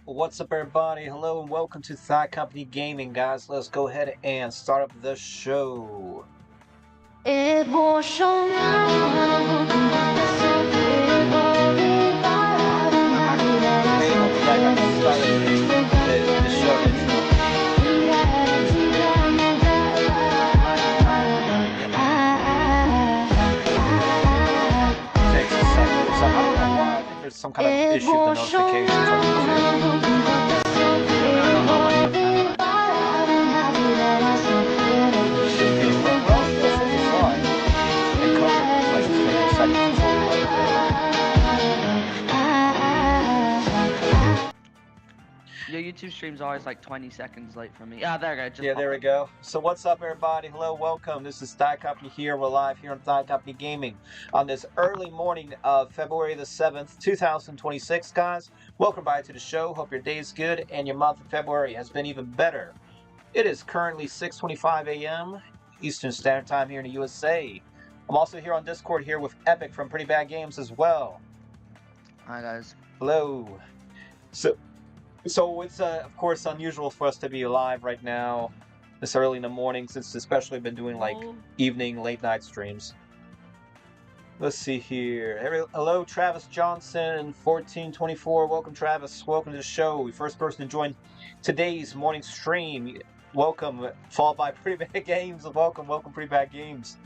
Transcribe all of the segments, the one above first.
What's up, everybody? Hello and welcome to Thigh Company Gaming, guys. Let's go ahead and start up the show. Hey, hope you guys like the start of the show intro. Takes a second or something. I don't know why. I think there's some kind of issue with the notifications on YouTube. Should be. Well, still says it's live. And Coda looks like it's taking a second to fully load Your YouTube stream's always like 20 seconds late for me. Yeah, there we go. there we go. So what's up, everybody? Hello, welcome. This is Thigh Company here. We're live here on Thigh Company Gaming on this early morning of February the 7th, 2026, guys. Welcome back to the show. Hope your day's good and your month of February has been even better. It is currently 6:25 a.m. Eastern Standard Time here in the USA. I'm also here on Discord here with Epic from Pretty Bad Games as well. Hi, guys. Hello. So it's of course unusual for us to be live right now this early in the morning, since especially been doing like evening late night streams. Let's see here. Hello, Travis Johnson 1424. Welcome, Travis. Welcome to the show. First person to join today's morning stream. Welcome, followed by Pretty Bad Games. Welcome, Pretty Bad Games.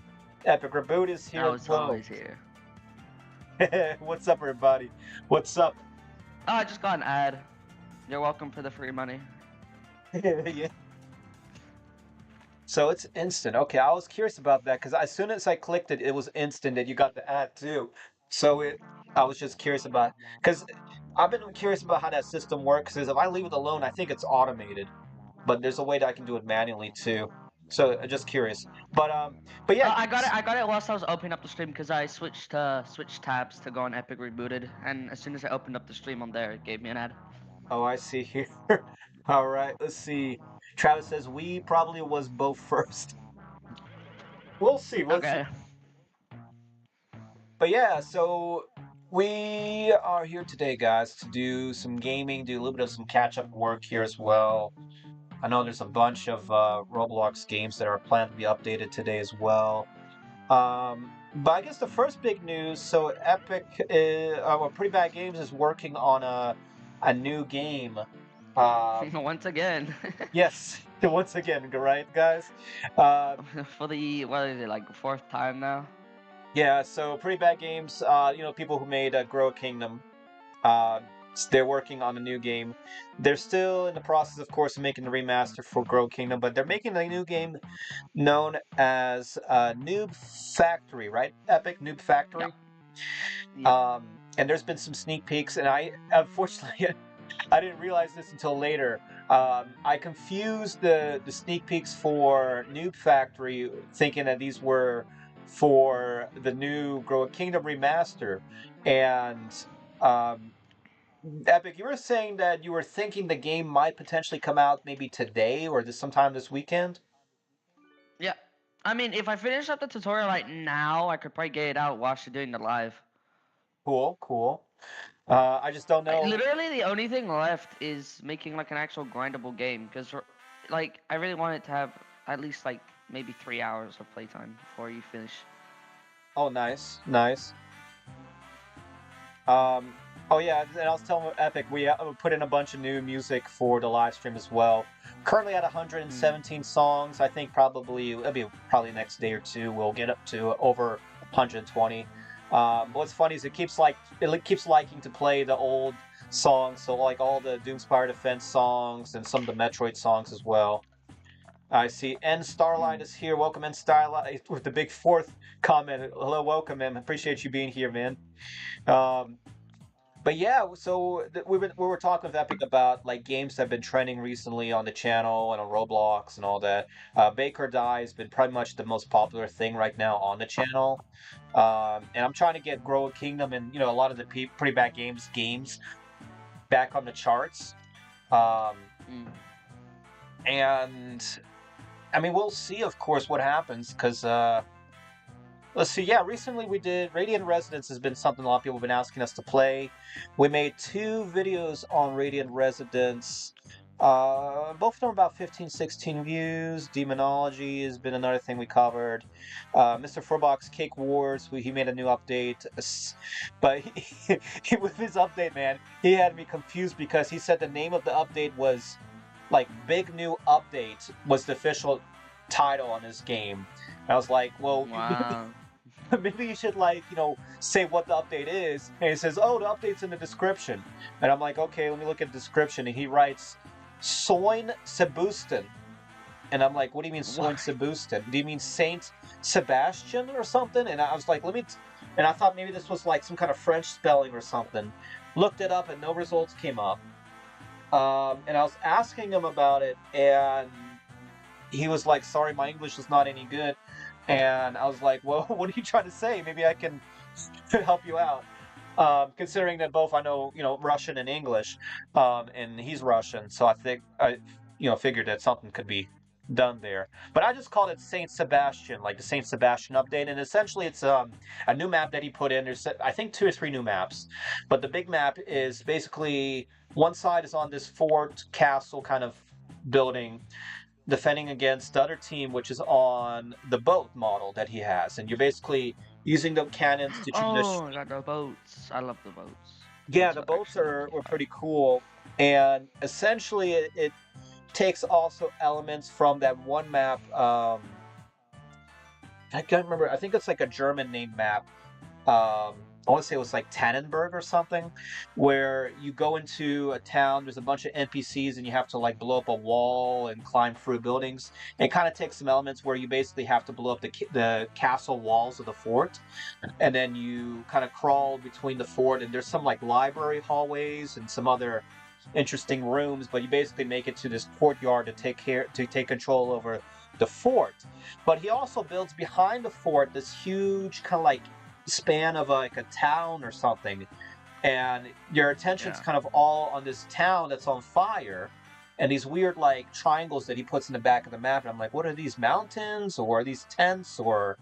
Epic Reboot is here. I was always here. What's up, everybody? What's up? Oh, I just got an ad. You're welcome for the free money. Yeah. So it's instant. Okay, I was curious about that because as soon as I clicked it, it was instant that you got the ad too. So I was just curious about, because I've been curious about how that system works. Because if I leave it alone, I think it's automated, but there's a way that I can do it manually too. So just curious. But yeah. I got it whilst I was opening up the stream because I switched tabs to go on Epic Rebooted, and as soon as I opened up the stream on there, it gave me an ad. Oh, I see here. All right, let's see. Travis says we probably was both first. We'll see. Okay. But yeah, so we are here today, guys, to do some gaming, do a little bit of some catch-up work here as well. I know there's a bunch of Roblox games that are planned to be updated today as well. But I guess the first big news, so Epic, Pretty Bad Games is working on a new game. Once again. Yes, once again, right, guys? For the, what is it, like fourth time now? Yeah, so Pretty Bad Games, people who made Grow Kingdom, they're working on a new game. They're still in the process, of course, of making the remaster for Grow Kingdom, but they're making a new game known as Noob Factory, right? Epic Noob Factory. Yeah. And there's been some sneak peeks, and I, unfortunately, I didn't realize this until later. I confused the sneak peeks for Noob Factory, thinking that these were for the new Grow a Kingdom remaster. And Epic, you were saying that you were thinking the game might potentially come out maybe today or sometime this weekend? Yeah. I mean, if I finish up the tutorial right now, I could probably get it out while you're doing the live. Cool. I just don't know. Literally, the only thing left is making like an actual grindable game, because like I really want it to have at least like maybe 3 hours of playtime before you finish. Oh, nice. Oh yeah, and I was telling Epic, we put in a bunch of new music for the live stream as well. Currently at 117 songs. I think it'll be probably next day or two we'll get up to over 120. What's funny is it keeps liking to play the old songs, so like all the Doomspire Defense songs and some of the Metroid songs as well. I see N Starlight is here. Welcome, N Starlight, with the big fourth comment. Hello, welcome, man. Appreciate you being here, man. But yeah, so we were talking with Epic about like games that have been trending recently on the channel and on Roblox and all that. Bake or Die has been pretty much the most popular thing right now on the channel. And I'm trying to get Grow a Kingdom and a lot of the Pretty Bad Games back on the charts. And I mean, we'll see, of course, what happens, because let's see. Yeah, recently we did Radiant Residence has been something a lot of people have been asking us to play. We made 2 videos on Radiant Residence. Both of them are about 15, 16 views. Demonology has been another thing we covered. Mr. Fourbox Cake Wars, he made a new update. But with his update, man, he had me confused because he said the name of the update was like Big New Update was the official title on this game. And I was like, well, Wow. maybe you should like, say what the update is. And he says, oh, the update's in the description. And I'm like, okay, let me look at the description. And he writes, Soin Sebastian. And I'm like, what do you mean Soin What? Sebastian? Do you mean Saint Sebastian or something? And I was like, and I thought maybe this was like some kind of French spelling or something. Looked it up and no results came up. And I was asking him about it, and he was like, sorry, my English is not any good. And I was like, well, what are you trying to say? Maybe I can help you out. Considering that both I know, Russian and English, and he's Russian, so I think figured that something could be done there. But I just called it Saint Sebastian, like the Saint Sebastian update, and essentially it's a new map that he put in. There's I think 2 or 3 new maps, but the big map is basically one side is on this fort castle kind of building defending against the other team, which is on the boat model that he has, and you're basically using the cannons to shoot Oh, I got the boats. I love the boats. yeah, Boats the are boats actually were fire. pretty cool, and essentially it takes also elements from that one map. I can't remember. I think it's like a German named map. I want to say it was like Tannenberg or something, where you go into a town. There's a bunch of NPCs, and you have to like blow up a wall and climb through buildings. It kind of takes some elements where you basically have to blow up the castle walls of the fort, and then you kind of crawl between the fort. And there's some like library hallways and some other interesting rooms, but you basically make it to this courtyard to take control over the fort. But he also builds behind the fort this huge kind of like span of like a town or something, and your attention's Yeah. kind of all on this town that's on fire, and these weird like triangles that he puts in the back of the map. And I'm like, what are these mountains, or are these tents, or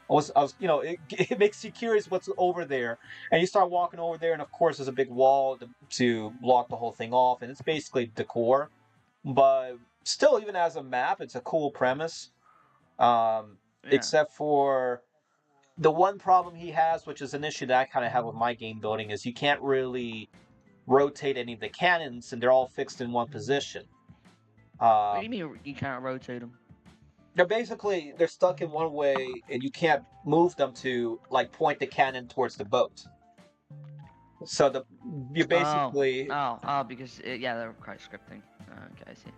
it makes you curious what's over there. And you start walking over there, and of course, there's a big wall to block the whole thing off, and it's basically decor. But still, even as a map, it's a cool premise. Yeah. Except for the one problem he has, which is an issue that I kind of have with my game building, is you can't really rotate any of the cannons, and they're all fixed in one position. What do Um, you mean you can't rotate them? they're stuck in one way, and you can't move them to like point the cannon towards the boat. So you Oh, basically because yeah, they're quite scripting. Okay, I see.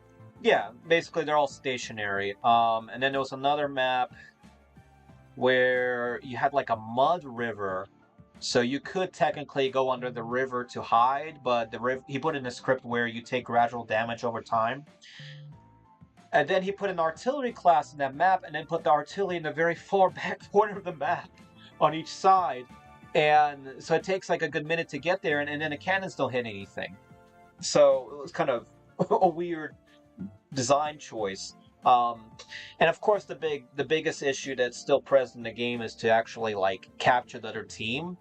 yeah, basically they're all stationary. And then there was another map where you had like a mud river, so you could technically go under the river to hide, but the river he put in a script where you take gradual damage over time. And then he put an artillery class in that map, and then put the artillery in the very far back corner of the map on each side. And so it takes like a good minute to get there, and then the cannons don't hit anything. So it was kind of a weird design choice. And of course, the biggest issue that's still present in the game is to actually like capture the other team.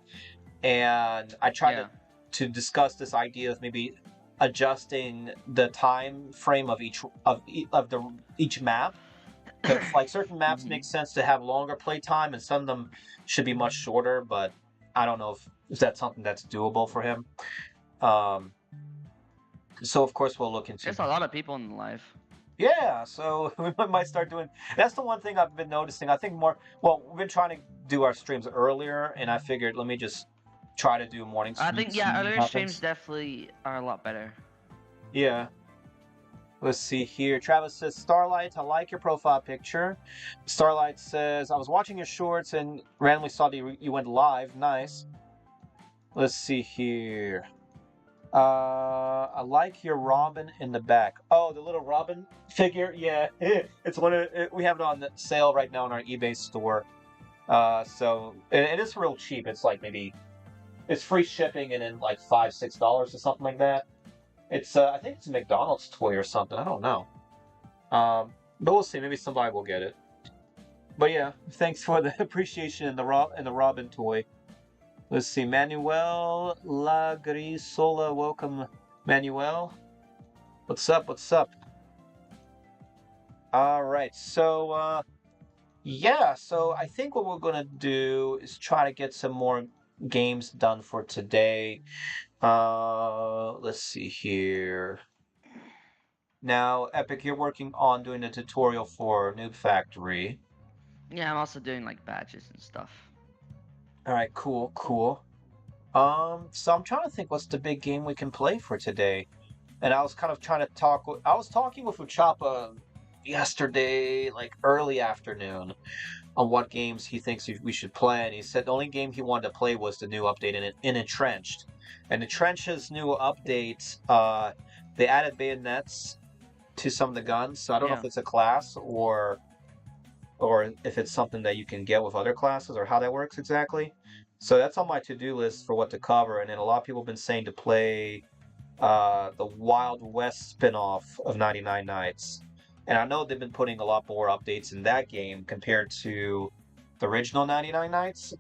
And I tried Yeah. to discuss this idea of maybe adjusting the time frame of each map, because like certain maps Mhm. make sense to have longer play time, and some of them should be much shorter. But I don't know if that's something that's doable for him. Um, so of course we'll look into. There's a lot of people in life. Yeah, so we might start doing. That's the one thing I've been noticing. I think more. Well, we've been trying to do our streams earlier, and I figured let me just try to do morning I think streams. yeah, See earlier what streams happens. definitely are a lot better. Yeah. Let's see here. Travis says, Starlight, I like your profile picture. Starlight says, I was watching your shorts and randomly saw that you went live. Nice. Let's see here. I like your Robin in the back. Oh, the little Robin figure? Yeah. It's we have it on sale right now in our eBay store. So it is real cheap. It's like maybe it's free shipping and then like $5-6 or something like that. It's I think it's a McDonald's toy or something. I don't know. But we'll see. Maybe somebody will get it. But yeah, thanks for the appreciation and the Robin toy. Let's see, Manuel Lagrisola, welcome, Manuel. What's up? What's up? All right, so yeah, so I think what we're gonna do is try to get some more games done for today. Let's see here. Now, Epic, you're working on doing a tutorial for Noob Factory. Yeah, I'm also doing like badges and stuff. All right, cool, cool. So I'm trying to think what's the big game we can play for today. And I was kind of trying to I was talking with Uchapa yesterday, like early afternoon, on what games he thinks we should play. And he said the only game he wanted to play was the new update in Entrenched. And Entrenched's new update, they added bayonets to some of the guns. So I don't know Yeah. if it's a class or if it's something that you can get with other classes or how that works exactly. So that's on my to-do list for what to cover. And then a lot of people have been saying to play the Wild West spin-off of 99 Nights. And I know they've been putting a lot more updates in that game compared to the original 99 Nights.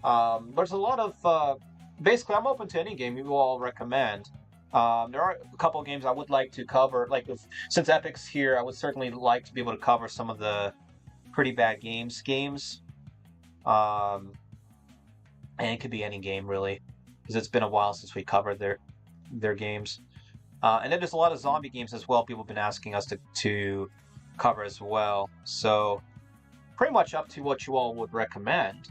There's a lot of basically I'm open to any game you all recommend. There are a couple of games I would like to cover. Like since Epic's here, I would certainly like to be able to cover some of the pretty bad games. Um, and it could be any game really, because it's been a while since we covered their games. And then there's a lot of zombie games as well. People have been asking us to cover as well. So pretty much up to what you all would recommend.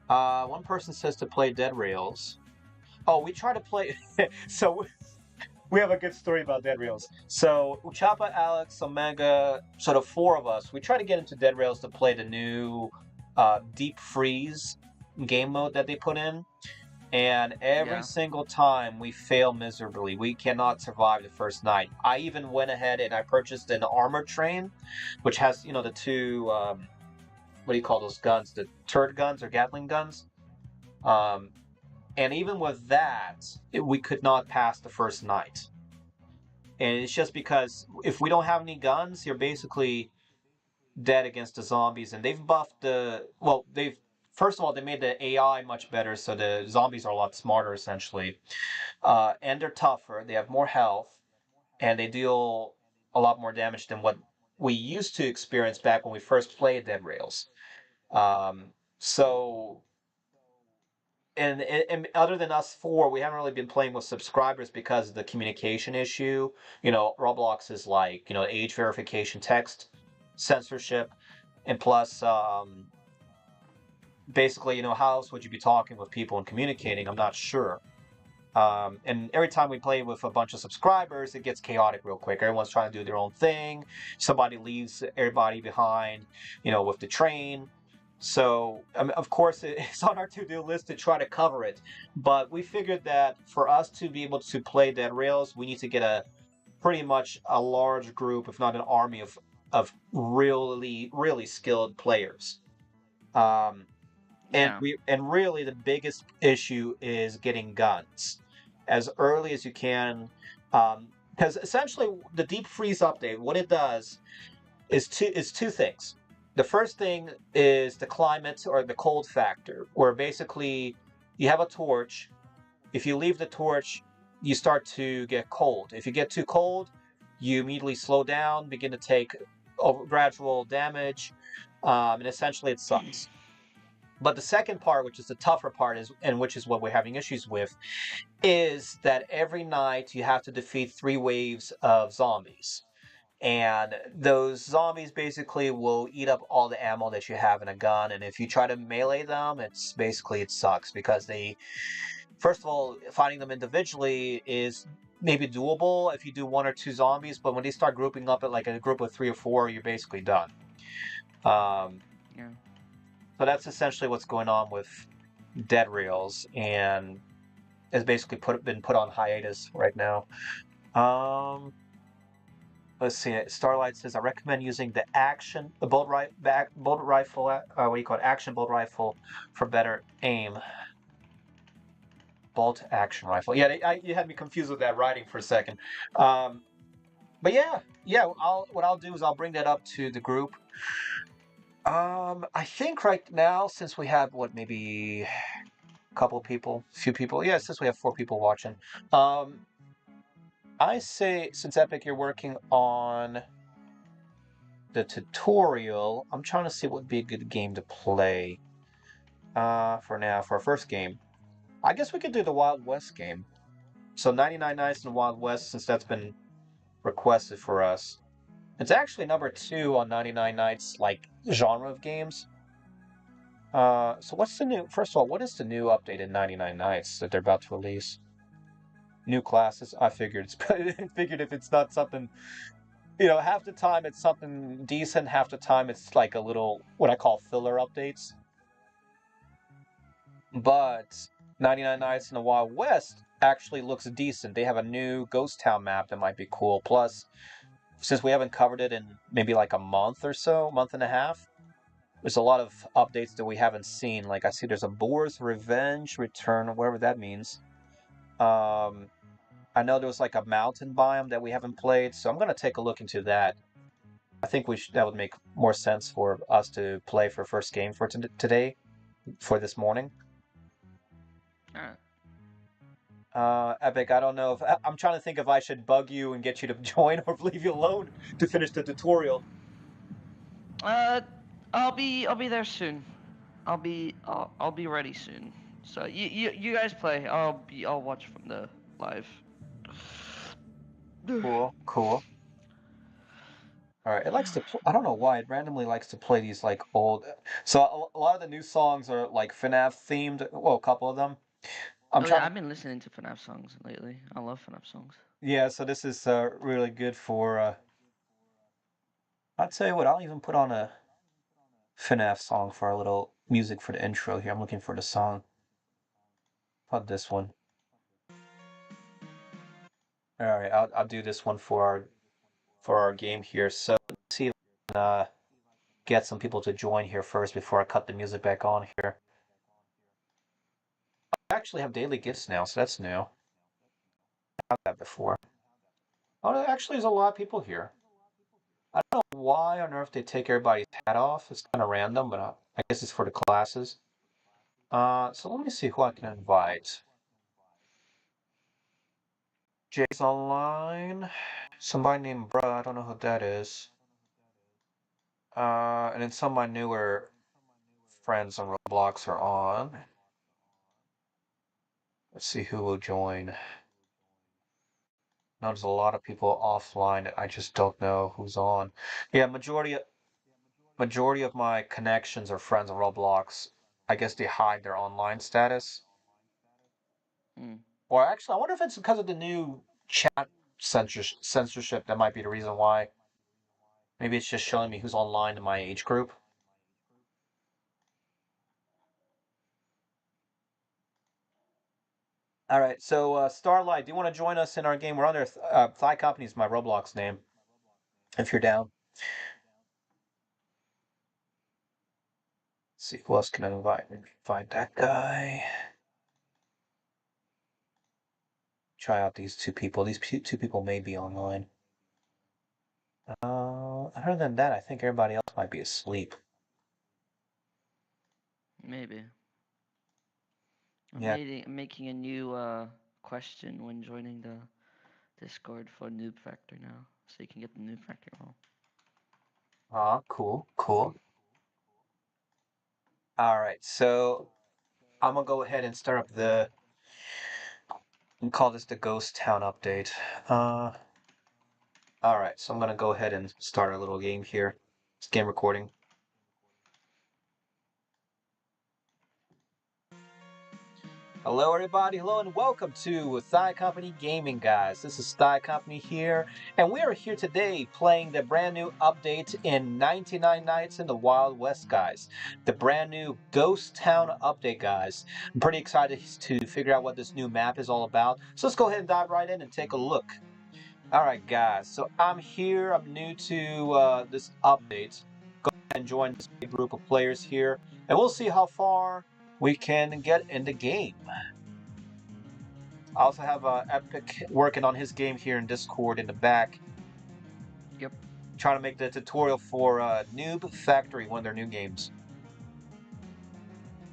One person says to play Dead Rails. Oh, we try to play. So we have a good story about Dead Rails. So Uchapa, Alex, Omega, sort of four of us, we try to get into Dead Rails to play the new Deep Freeze game mode that they put in. And every Yeah. single time we fail miserably. We cannot survive the first night. I even went ahead and I purchased an armor train, which has, the two, what do you call those guns? The turret guns or Gatling guns. Um, and even with that, we could not pass the first night. And it's just because if we don't have any guns, you're basically dead against the zombies. And they've buffed first of all, they made the AI much better, so the zombies are a lot smarter, essentially. And they're tougher, they have more health, and they deal a lot more damage than what we used to experience back when we first played Dead Rails. So and other than us four, we haven't really been playing with subscribers because of the communication issue. Roblox is like, age verification, text censorship, and plus, basically, how else would you be talking with people and communicating? I'm not sure. And every time we play with a bunch of subscribers, it gets chaotic real quick. Everyone's trying to do their own thing. Somebody leaves everybody behind, with the train. So, of course, it's on our to-do list to try to cover it. But we figured that for us to be able to play Dead Rails, we need to get pretty much a large group, if not an army of really, really skilled players. Um, Yeah. and really the biggest issue is getting guns as early as you can, because essentially the deep freeze update, what it does is two things. The first thing is the climate or the cold factor, where basically you have a torch. If you leave the torch, you start to get cold. If you get too cold, you immediately slow down, begin to take gradual damage, and essentially it sucks. But the second part, which is the tougher part, and which is what we're having issues with, is that every night you have to defeat 3 waves of zombies. And those zombies basically will eat up all the ammo that you have in a gun. And if you try to melee them, it sucks because first of all, fighting them individually is maybe doable if you do 1 or 2 zombies. But when they start grouping up at like a group of 3 or 4, you're basically done. Yeah. So that's essentially what's going on with Dead Rails, and has basically been put on hiatus right now. Let's see. Starlight says, I recommend using the bolt rifle. What do you call it? Action bolt rifle for better aim. Bolt action rifle. Yeah, you had me confused with that writing for a second. But yeah. What I'll do is I'll bring that up to the group. I think right now, since we have what, maybe a couple people, few people, yeah, since we have 4 people watching, I say since Epic, you're working on the tutorial, I'm trying to see what would be a good game to play. For now, for our first game, I guess we could do the Wild West game. So 99 Nights in the Wild West, since that's been requested for us. It's actually number 2 on 99 Nights, like, genre of games. So what's the new? First of all, what is the new update in 99 Nights that they're about to release? New classes. I figured figured if it's not something, half the time it's something decent, half the time it's like a little what I call filler updates. But 99 Nights in the Wild West actually looks decent. They have a new ghost town map that might be cool. Plus, since we haven't covered it in maybe like a month or so, month and a half, there's a lot of updates that we haven't seen. Like I see there's a Boar's Revenge return, whatever that means. I know there was like a mountain biome that we haven't played, so I'm gonna take a look into that. I think that would make more sense for us to play for first game for today, for this morning. Alright. Epic, I don't know if I'm trying to think if I should bug you and get you to join or leave you alone to finish the tutorial. Uh, I'll be there soon. I'll be ready soon. So you guys play. I'll watch from the live. Cool, cool. All right, it likes to. I don't know why it randomly likes to play these like old. So a lot of the new songs are like FNAF themed. Well, a couple of them. I'm Oh yeah, trying to. I've been listening to FNAF songs lately. I love FNAF songs. Yeah, so this is really good for. I'll tell you what. I'll even put on a FNAF song for our little music for the intro here. I'm looking for the song. How about this one? All right, I'll do this one for our game here. So let's see if I can get some people to join here first before I cut the music back on here. I actually have daily gifts now, so that's new. I had that before. Oh, actually, there's a lot of people here. I don't know why on earth they take everybody's hat off. It's kind of random, but I guess it's for the classes. So let me see who I can invite. Jay's online. Somebody named Bruh, I don't know who that is. And then some of my newer friends on Roblox are on. Let's see who will join. Now there's a lot of people offline that I just don't know who's on. Yeah, majority of my connections or friends on Roblox, I guess they hide their online status. Mm. Or actually, I wonder if it's because of the new chat censorship that might be the reason why. Maybe it's just showing me who's online in my age group. All right, so Starlight, do you want to join us in our game? We're under Thigh Company is my Roblox name. If you're down, let's see who else can I invite? Invite that guy. Try out these 2 people. These 2 people may be online. Other than that, I think everybody else might be asleep. Maybe. Yeah. I'm making a new question when joining the Discord for Noob Factor now, so you can get the Noob Factor roll. Cool, cool. All right, so I'm gonna go ahead and start up and call this the Ghost Town update. All right, so I'm gonna go ahead and start a little game here. It's game recording. Hello, everybody. Hello, and welcome to Thigh Company Gaming, guys. This is Thigh Company here, and we are here today playing the brand new update in 99 Nights in the Wild West, guys. The brand new Ghost Town update, guys. I'm pretty excited to figure out what this new map is all about. So let's go ahead and dive right in and take a look. All right, guys. So I'm here. I'm new to this update. Go ahead and join this big group of players here, and we'll see how far we can get in the game. I also have Epic working on his game here in Discord in the back. Yep. trying to make the tutorial for Noob Factory, one of their new games.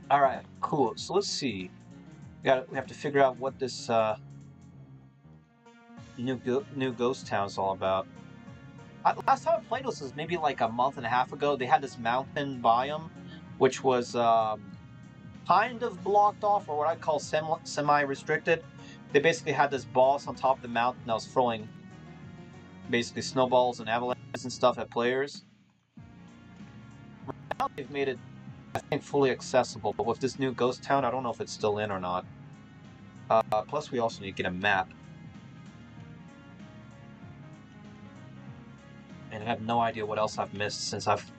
All right, cool. So let's see. We have to figure out what this new ghost town is all about. Last time I played this was maybe like a month and a half ago. They had this mountain biome, which was kind of blocked off, or what I call semi-restricted. They basically had this boss on top of the mountain that was throwing basically snowballs and avalanches and stuff at players. Now they've made it, I think, fully accessible, but with this new ghost town, I don't know if it's still in or not. Plus, we also need to get a map. And I have no idea what else I've missed since I've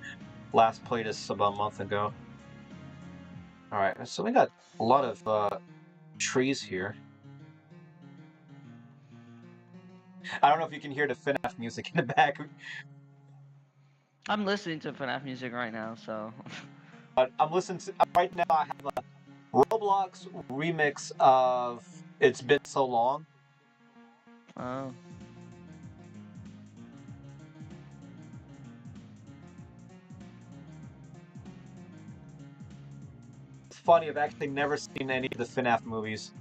last played this about a month ago. Alright, so we got a lot of trees here. I don't know if you can hear the FNAF music in the back. I'm listening to FNAF music right now, so. But I'm listening to, right now I have a Roblox remix of It's Been So Long. Oh. It's funny, I've actually never seen any of the FNAF movies.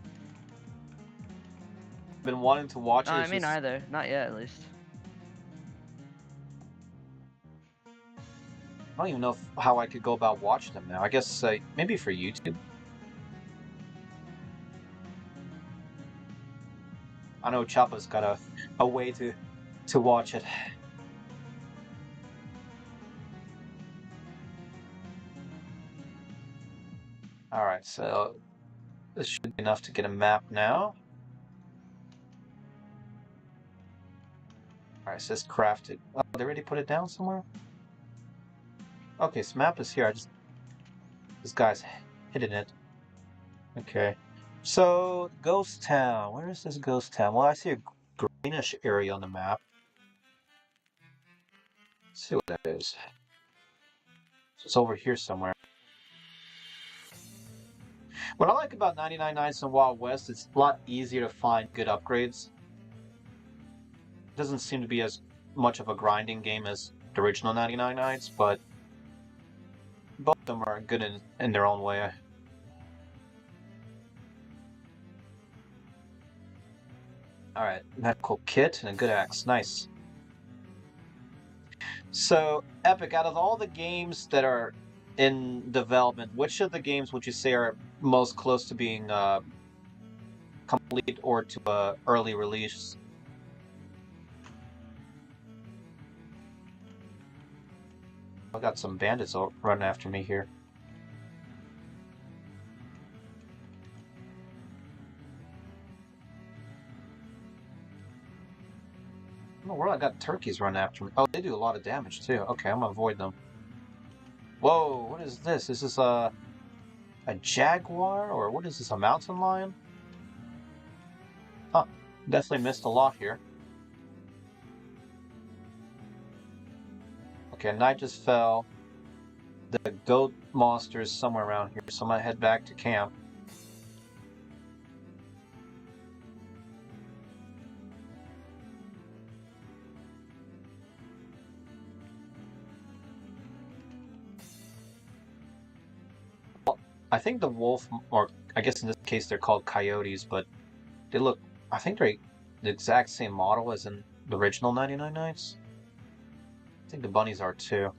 I've been wanting to watch it. No, I mean neither. Not yet, at least. I don't even know how I could go about watching them now. I guess maybe for YouTube. I know Choppa's got a way to watch it. Alright, so this should be enough to get a map now. Alright, it says crafted. Oh, they already put it down somewhere? Okay, so map is here. This guy's hidden it. Okay. So, Ghost Town. Where is this Ghost Town? Well, I see a greenish area on the map. Let's see what that is. So it's over here somewhere. What I like about 99 Nights in Wild West, it's a lot easier to find good upgrades. It doesn't seem to be as much of a grinding game as the original 99 Nights, but both of them are good in their own way. Alright, medical kit and a good axe. Nice. So, Epic, out of all the games that are in development, which of the games would you say are most close to being complete or to a early release? I got some bandits running after me here. In the world, I got turkeys running after me. Oh, they do a lot of damage too. Okay, I'm gonna avoid them. Whoa, what is this? Is this a jaguar, or what is this, a mountain lion? Huh, definitely missed a lot here. Okay, night just fell. The goat monster is somewhere around here, so I'm gonna head back to camp. I think the wolf, or I guess in this case they're called coyotes, but they look, I think they're the exact same model as in the original 99 Nights. I think the bunnies are too.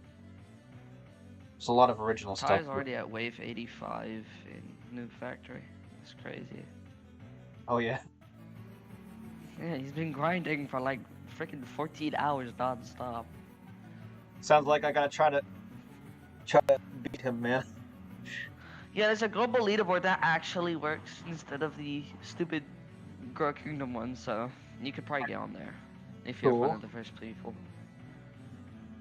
There's a lot of original stuff. Ty's already at wave 85 in Noob Factory. That's crazy. Oh yeah? Yeah, he's been grinding for like freaking 14 hours non-stop. Sounds like I gotta try to beat him, man. Yeah, there's a global leaderboard that actually works instead of the stupid Girl Kingdom one, so you could probably get on there if you're one of the first people.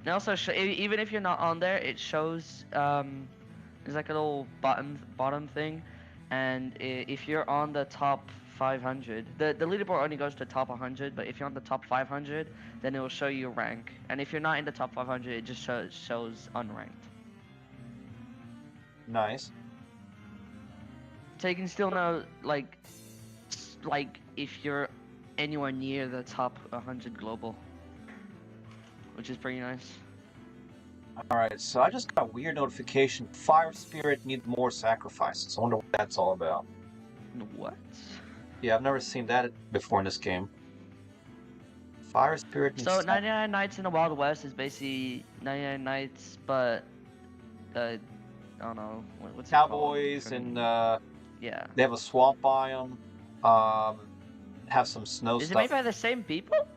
And also, even if you're not on there, it shows there's like a little bottom thing, and if you're on the top 500, the leaderboard only goes to top 100, but if you're on the top 500, then it will show you rank, and if you're not in the top 500, it just shows unranked. Nice. So you can still know, like if you're anywhere near the top 100 global, which is pretty nice. Alright, so I just got a weird notification. Fire Spirit needs more sacrifices. I wonder what that's all about. What? Yeah, I've never seen that before in this game. Fire Spirit needs... So 99 Nights in the Wild West is basically 99 Nights, but I don't know what's it Cowboys called? and yeah. they have a swamp biome. Have some snow Is stuff. it made by the same people?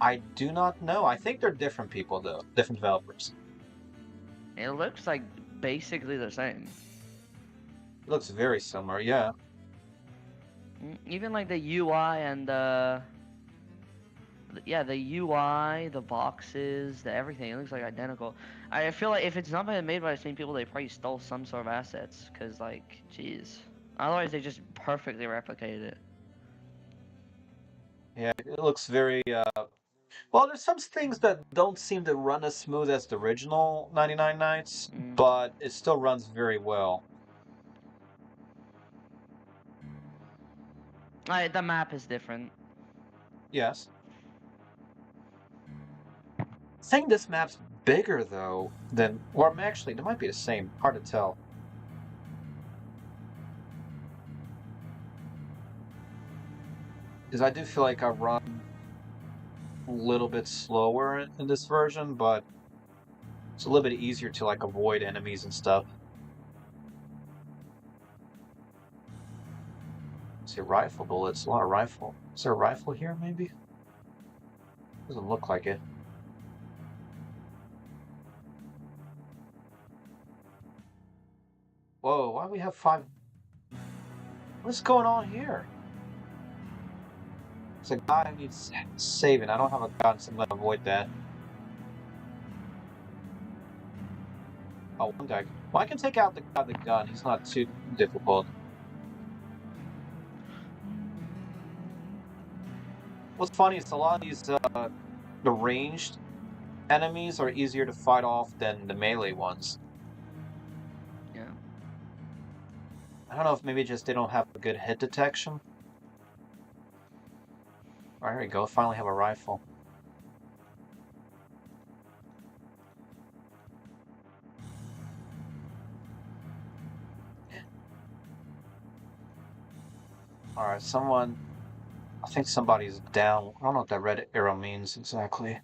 I do not know. I think they're different people though, different developers. It looks like basically the same. It looks very similar, yeah. Even like the UI and the UI, the boxes, the everything, it looks like identical. I feel like if it's not been made by the same people, they probably stole some sort of assets, cause like, jeez. Otherwise, they just perfectly replicated it. Yeah, it looks very well, there's some things that don't seem to run as smooth as the original 99 Nights, but it still runs very well. The map is different. Yes. I think this map's bigger though than, or actually, they might be the same. Hard to tell. Because I do feel like I run a little bit slower in this version, but it's a little bit easier to like avoid enemies and stuff. See, rifle bullets, a lot of rifle. Is there a rifle here, maybe? Doesn't look like it. Whoa, why do we have 5? What's going on here? It's a guy who needs saving. I don't have a gun, so I'm gonna avoid that. Oh, one guy. Well, I can take out the guy with the gun. He's not too difficult. What's funny is a lot of these, the ranged enemies are easier to fight off than the melee ones. Yeah. I don't know if maybe just they don't have a good hit detection. Alright, here we go. Finally have a rifle. Alright, someone... I think somebody's down. I don't know what that red arrow means exactly.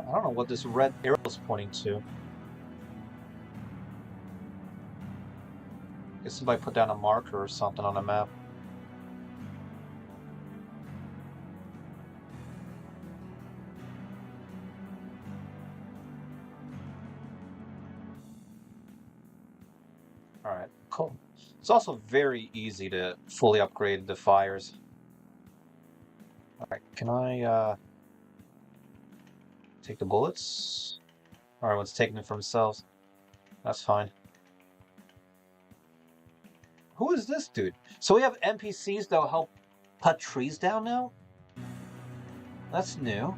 I don't know what this red arrow is pointing to. Guess somebody put down a marker or something on the map. Alright, cool. It's also very easy to fully upgrade the fires. Alright, can I, take the bullets? Or everyone's taking it for themselves. That's fine. Who is this dude? So we have NPCs that'll help cut trees down now? That's new.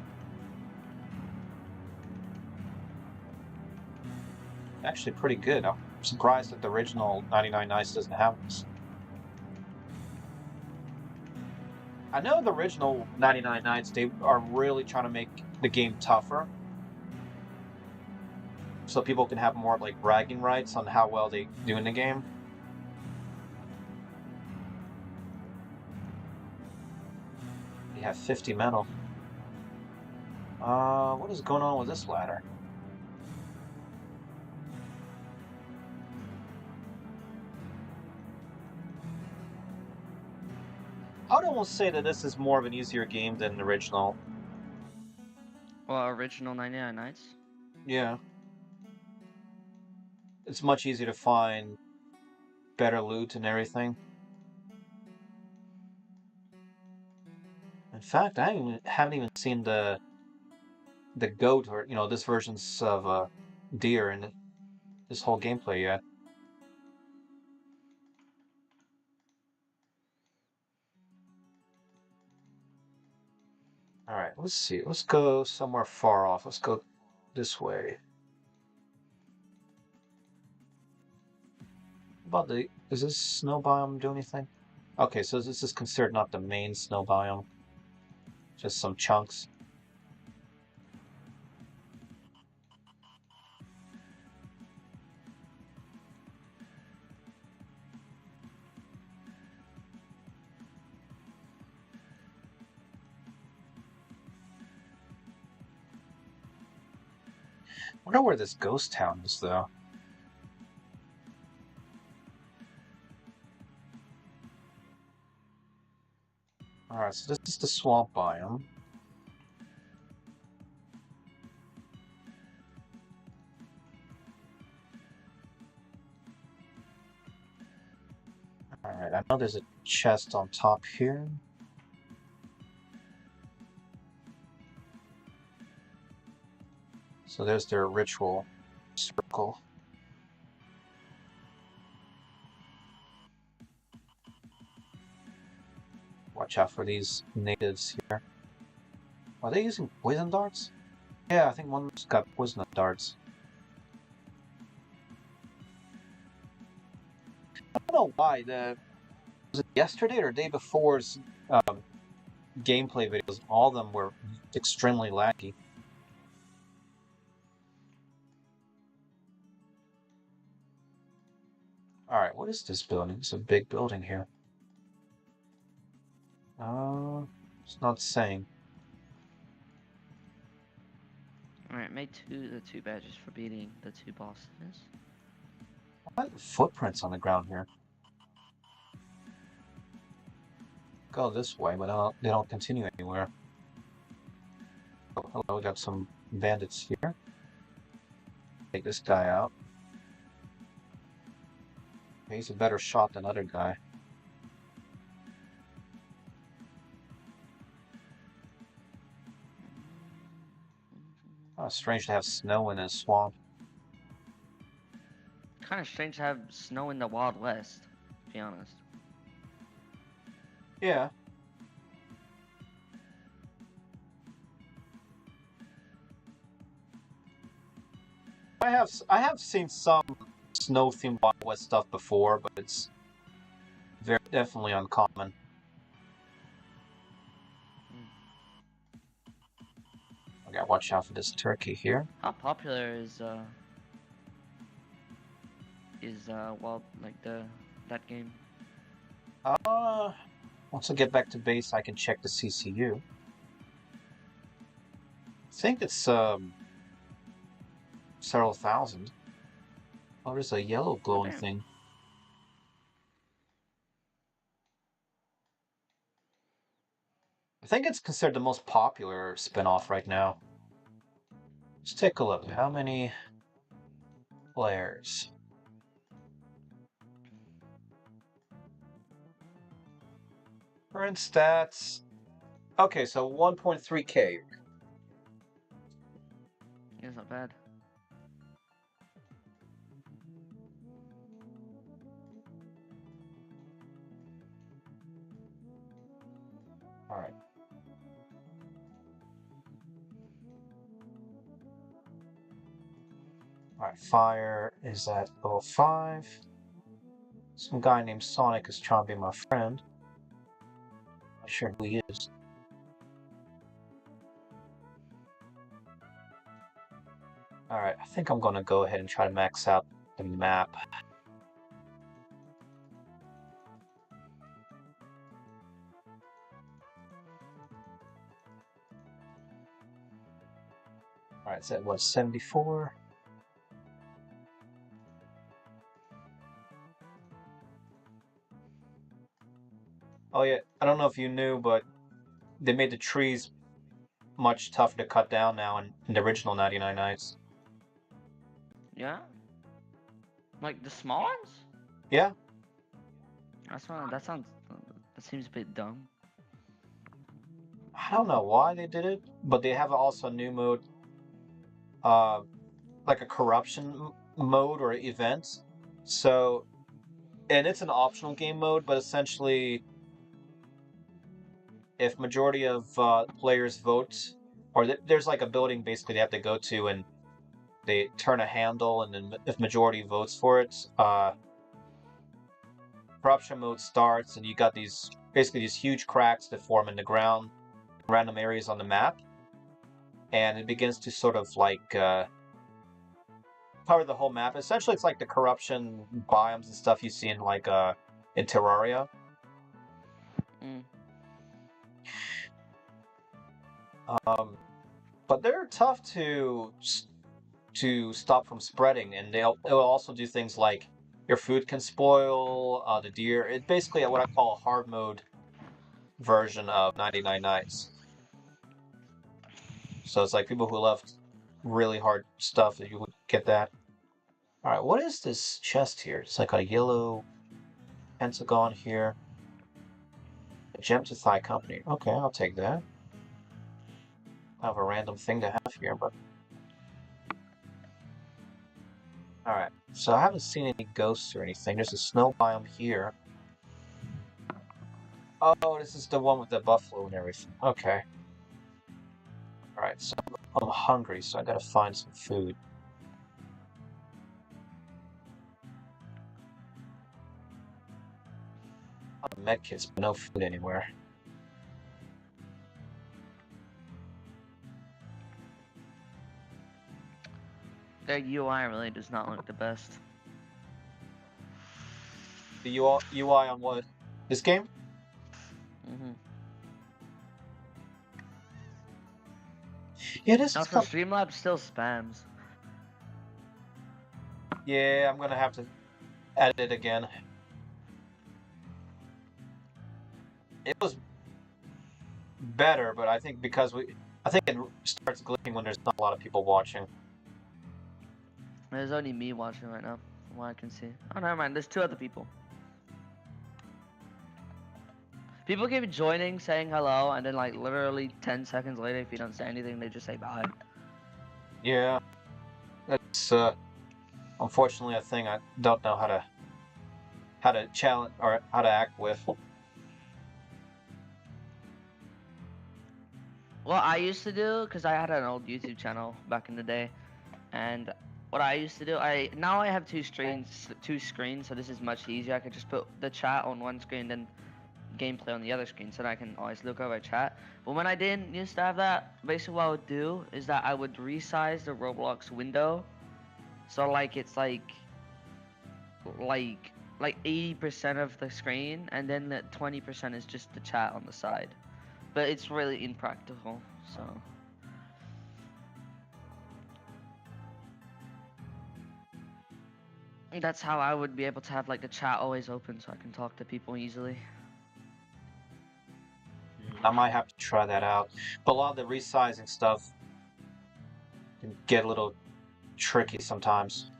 Actually pretty good. I'm surprised that the original 99 Nights doesn't have this. I know the original 99 Nights, they are really trying to make the game tougher. So people can have more like bragging rights on how well they do in the game. They have 50 metal. What is going on with this ladder? I would almost say that this is more of an easier game than the original. Well, original 99 Nights? Yeah. It's much easier to find better loot and everything. In fact, I haven't even seen the the goat or this version's of deer in this whole gameplay yet. All right, let's see. Let's go somewhere far off. Let's go this way. About is this snow biome do anything? Okay, so this is considered not the main snow biome, just some chunks. I wonder where this ghost town is, though. Alright, so this is the swamp biome. Alright, I know there's a chest on top here. So there's their ritual circle. Watch out for these natives here. Are they using poison darts? Yeah, I think one's got poison darts. I don't know why. Was it yesterday or day before's gameplay videos? All of them were extremely laggy. Alright, what is this building? It's a big building here. It's not saying. Alright, made the two badges for beating the two bosses. Why are the footprints on the ground here? Go this way, but they don't continue anywhere. Oh, hello, we got some bandits here. Take this guy out. He's a better shot than other guy. Oh, strange to have snow in a swamp. Kind of strange to have snow in the Wild West, to be honest. Yeah. I have seen some snow-themed Wild West stuff before, but it's definitely uncommon. I gotta watch out for this turkey here. How popular is well, like that game? Once I get back to base, I can check the CCU. I think it's several thousand. Oh, there's a yellow glowing thing. I think it's considered the most popular spin-off right now. Let's take a look. How many players? Current stats. Okay, so 1.3K. It's not bad. Alright. Alright, fire is at level 5. Some guy named Sonic is trying to be my friend. Not sure who he is. Alright, I think I'm gonna go ahead and try to max out the map. Alright, it's at what, 74? Oh yeah, I don't know if you knew, but they made the trees much tougher to cut down now in the original 99 Nights. Yeah? Like the small ones? Yeah. That seems a bit dumb. I don't know why they did it, but they have also a new mode uh, like a corruption mode or event. So, and it's an optional game mode, but essentially, if majority of players vote, or there's like a building basically they have to go to, and they turn a handle, and then if majority votes for it, corruption mode starts, and you got these basically these huge cracks that form in the ground, random areas on the map, and it begins to sort of like cover the whole map. Essentially, it's like the corruption biomes and stuff you see in like in Terraria. Mm. But they're tough to stop from spreading, and they'll also do things like your food can spoil, the deer. It's basically what I call a hard mode version of 99 Nights. So it's like people who love really hard stuff that you would get that. All right, what is this chest here? It's like a yellow pentagon here. A gem to Thigh Company. Okay, I'll take that. I have a random thing to have here, but all right. So I haven't seen any ghosts or anything. There's a snow biome here. Oh, this is the one with the buffalo and everything. Okay. All right. So I'm hungry, so I gotta find some food. Medkits, but no food anywhere. Their UI really does not look the best. The UI on what? This game? Mm-hmm. Yeah, this is Also, Streamlabs still spams. Yeah, I'm gonna have to edit it again. It was better, but I think because I think it starts glitching when there's not a lot of people watching. There's only me watching right now, from what I can see. Oh, never mind. There's 2 other people. People keep joining, saying hello, and then like literally 10 seconds later, if you don't say anything, they just say bye. Yeah, that's unfortunately a thing I don't know how to challenge or how to act with. Well, I used to do, because I had an old YouTube channel back in the day, and what I used to do, now I have two screens, so this is much easier. I could just put the chat on one screen, then gameplay on the other screen, so that I can always look over chat. But when I didn't used to have that, basically what I would do is that I would resize the Roblox window, so like it's like 80% of the screen, and then the 20% is just the chat on the side. But it's really impractical, so. That's how I would be able to have like the chat always open so I can talk to people easily. I might have to try that out. But a lot of the resizing stuff can get a little tricky sometimes.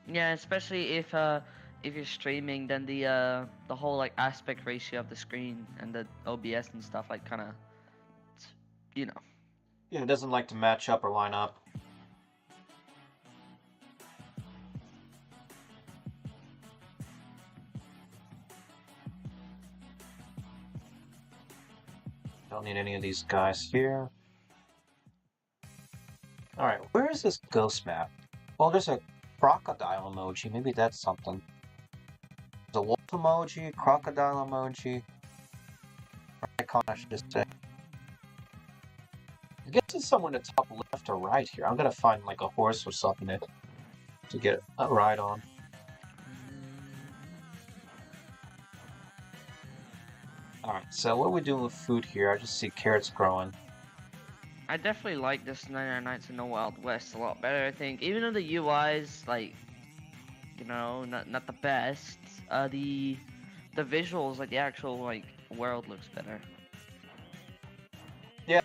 Yeah, especially if you're streaming, then the whole like aspect ratio of the screen and the OBS and stuff like kind of, you know. Yeah, it doesn't like to match up or line up. Don't need any of these guys here. Alright, where is this ghost map? Well, there's a crocodile emoji. Maybe that's something. There's a wolf emoji, crocodile emoji. Icon, I should just say. I guess it's somewhere in the top left or right here. I'm gonna find like a horse or something to get a ride on. Alright, so what are we doing with food here? I just see carrots growing. I definitely like this 99 Nights in the Wild West a lot better, I think. Even though the UI is like, you know, not the best, the visuals, like the actual like world looks better. Yeah.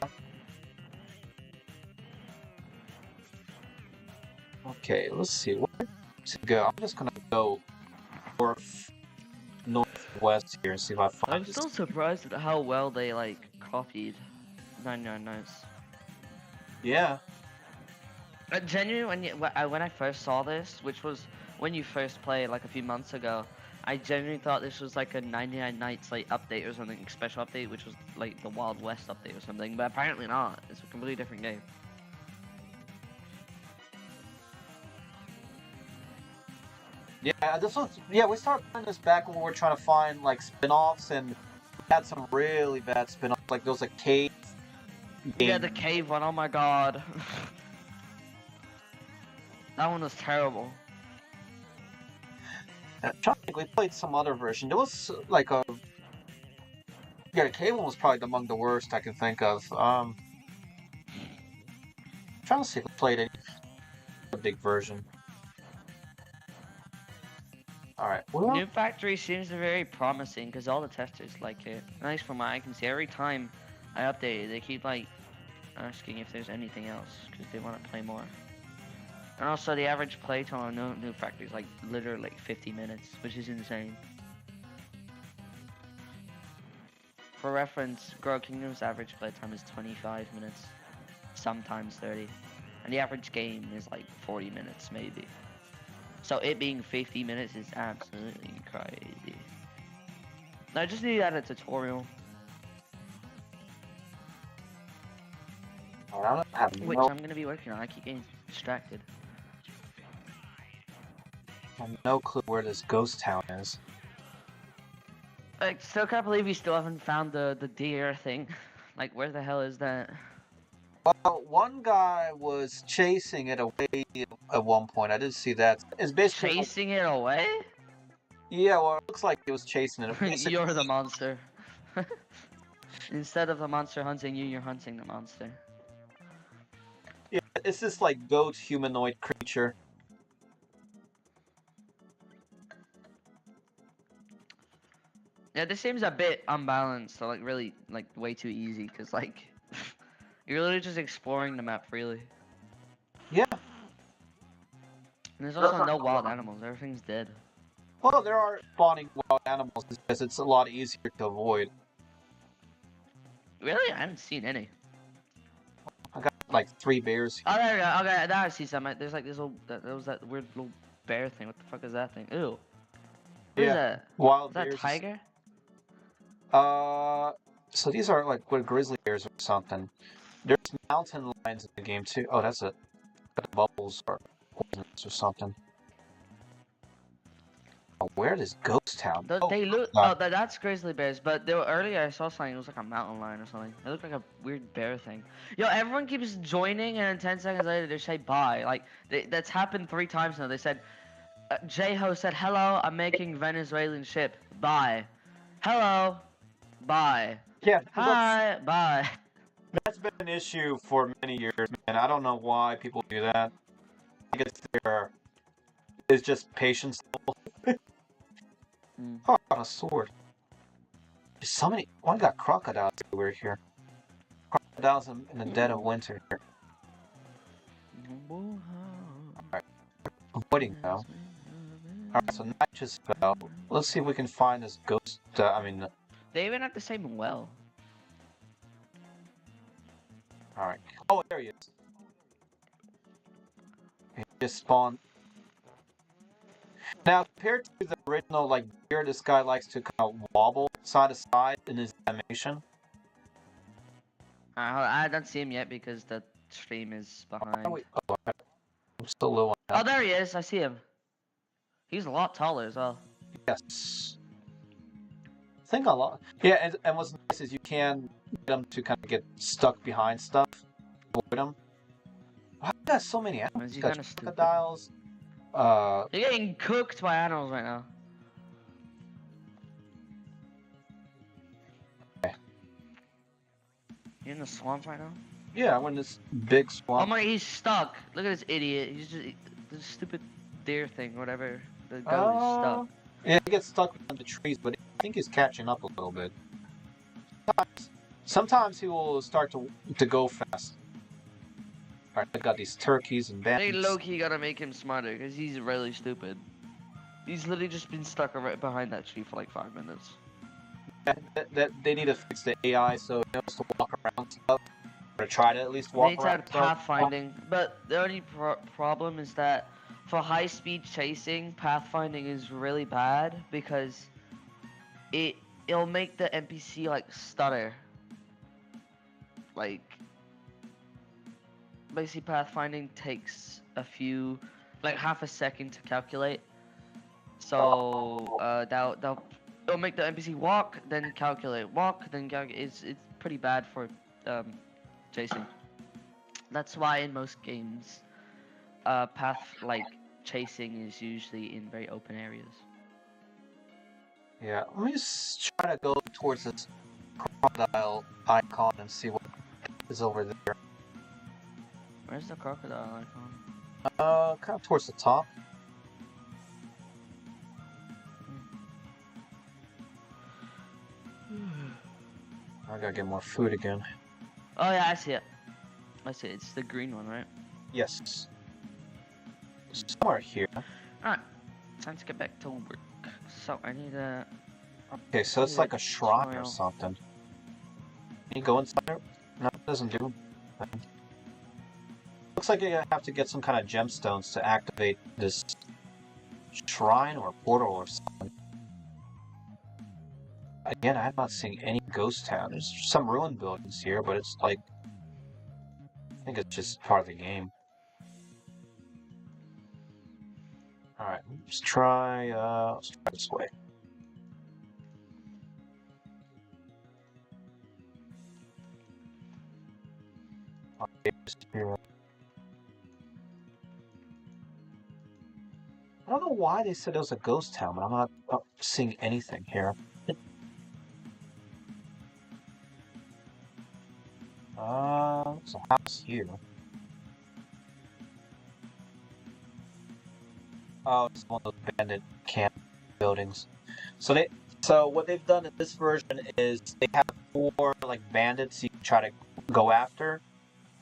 Okay, let's see where to go. I'm just gonna go northwest here and see if I find. I'm still surprised at how well they like copied 99 Nights. Yeah. Genuinely, when I first saw this, which was when you first played like a few months ago, I genuinely thought this was like a 99 Nights like update or something, special update, which was like the Wild West update or something. But apparently not. It's a completely different game. Yeah, this was we started playing this back when we were trying to find like spin-offs, and we had some really bad spin-offs, like those like cave games. Yeah, the cave one. Oh my god, that one was terrible. I'm trying to think, we played some other version. There was like a the cave one was probably among the worst I can think of. Trying to see if we played any big version. Alright, well... New Factory seems very promising because all the testers like it. At least from what I can see, every time I update it, they keep like asking if there's anything else because they want to play more. And also, the average play time on New Factory is like literally like 50 minutes, which is insane. For reference, Girl Kingdom's average play time is 25 minutes, sometimes 30, and the average game is like 40 minutes maybe. So it being 50 minutes is absolutely crazy. I just need to add a tutorial. Which I'm going to be working on. I keep getting distracted. I have no clue where this ghost town is. I still can't believe we still haven't found the deer thing. Like, where the hell is that? Well, one guy was chasing it away at one point. I did see that. It's basically chasing it away? Yeah, well, it looks like he was chasing it. You're the monster. Instead of the monster hunting you, you're hunting the monster. Yeah, it's this like goat humanoid creature. Yeah, this seems a bit unbalanced, so like really like way too easy, cause like you're literally just exploring the map freely. Yeah. And there's also no wild animals, everything's dead. Well, there are spawning wild animals because it's a lot easier to avoid. Really? I haven't seen any. I got like 3 bears. Oh, there we go. Okay, now I see some. There's like this little, there was that weird little bear thing. What the fuck is that thing? Ew. What is that? Wild is that bears. Tiger? So these are like what grizzly bears or something. There's mountain lions in the game too. Oh, that's it. The bubbles are poisonous or something. Oh, where is Ghost Town? They look. Oh, that's grizzly bears. But they were, earlier I saw something. It was like a mountain lion or something. It looked like a weird bear thing. Yo, everyone keeps joining, and then 10 seconds later they say bye. Like that's happened 3 times now. They said, J-Ho said, "Hello, I'm making Venezuelan ship. Bye. Hello. Bye. Yeah. Hi. Bye." That's been an issue for many years, man. I don't know why people do that. I guess it's just patience level. Oh, I got a sword. There's so many. One got crocodiles everywhere here. Crocodiles in the dead of winter here. Alright. Avoiding now. Alright, so night just fell. Let's see if we can find this ghost. They even have the same well. Alright. Oh, there he is. He just spawned. Now, compared to the original, like, deer, this guy likes to kind of wobble side to side in his animation. I don't see him yet because the stream is behind. Oh, wait. Oh, I'm still low on that. Oh, there he is. I see him. He's a lot taller as well. Yes. I think a lot. Yeah, and what's nice is you can get him to kind of get stuck behind stuff. Avoid him. Why do you got so many animals? You got crocodiles. You're getting cooked by animals right now. Okay. You in the swamp right now? Yeah, I'm in this big swamp. Oh my, he's stuck. Look at this idiot. He's just this stupid deer thing, whatever. The goat is stuck. Yeah, he gets stuck behind the trees, but I think he's catching up a little bit. Sometimes he will start to go fast. Alright, I got these turkeys and bandits. They low-key gotta make him smarter, because he's really stupid. He's literally just been stuck right behind that tree for like 5 minutes. Yeah, they need to fix the AI so it knows to walk around stuff. Or try to at least They walk need to around. add pathfinding, but the only problem is that for high-speed chasing, pathfinding is really bad because it it'll make the NPC like stutter. Like basically, pathfinding takes like half a second to calculate. So it'll make the NPC walk, then calculate, walk, then calculate. It's pretty bad for chasing. That's why in most games, chasing is usually in very open areas. Yeah, let me just try to go towards this crocodile icon and see what is over there. Where's the crocodile icon? Kind of towards the top. I gotta get more food again. Oh yeah, I see it. I see it. It's the green one, right? Yes. Somewhere here. Alright, time to get back to work. So I need a... Okay, so it's like a shrine or something. Can you go inside it? No, it doesn't do anything. Looks like you have to get some kind of gemstones to activate this shrine or portal or something. Again, I'm not seeing any ghost town. There's some ruined buildings here, but it's like... I think it's just part of the game. Alright, let's try this way. I don't know why they said it was a ghost town, but I'm not seeing anything here. There's a house here. Oh, it's one of those bandit camp buildings. So what they've done in this version is they have 4 like bandits you can try to go after,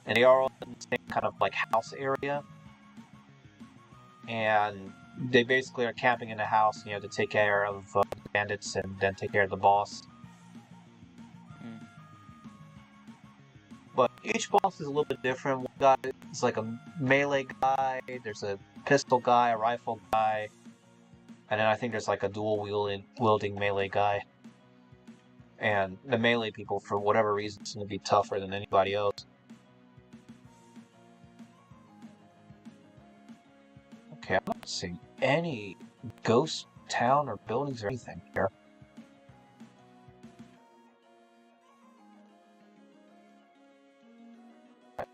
and they are all in the same kind of like house area. And they basically are camping in the house, and you have to take care of the bandits and then take care of the boss. But each boss is a little bit different. One guy is like a melee guy, there's a pistol guy, a rifle guy, and then I think there's like a dual wielding melee guy. And the melee people, for whatever reason, seem to be tougher than anybody else. Okay, I'm not seeing any ghost town or buildings or anything here.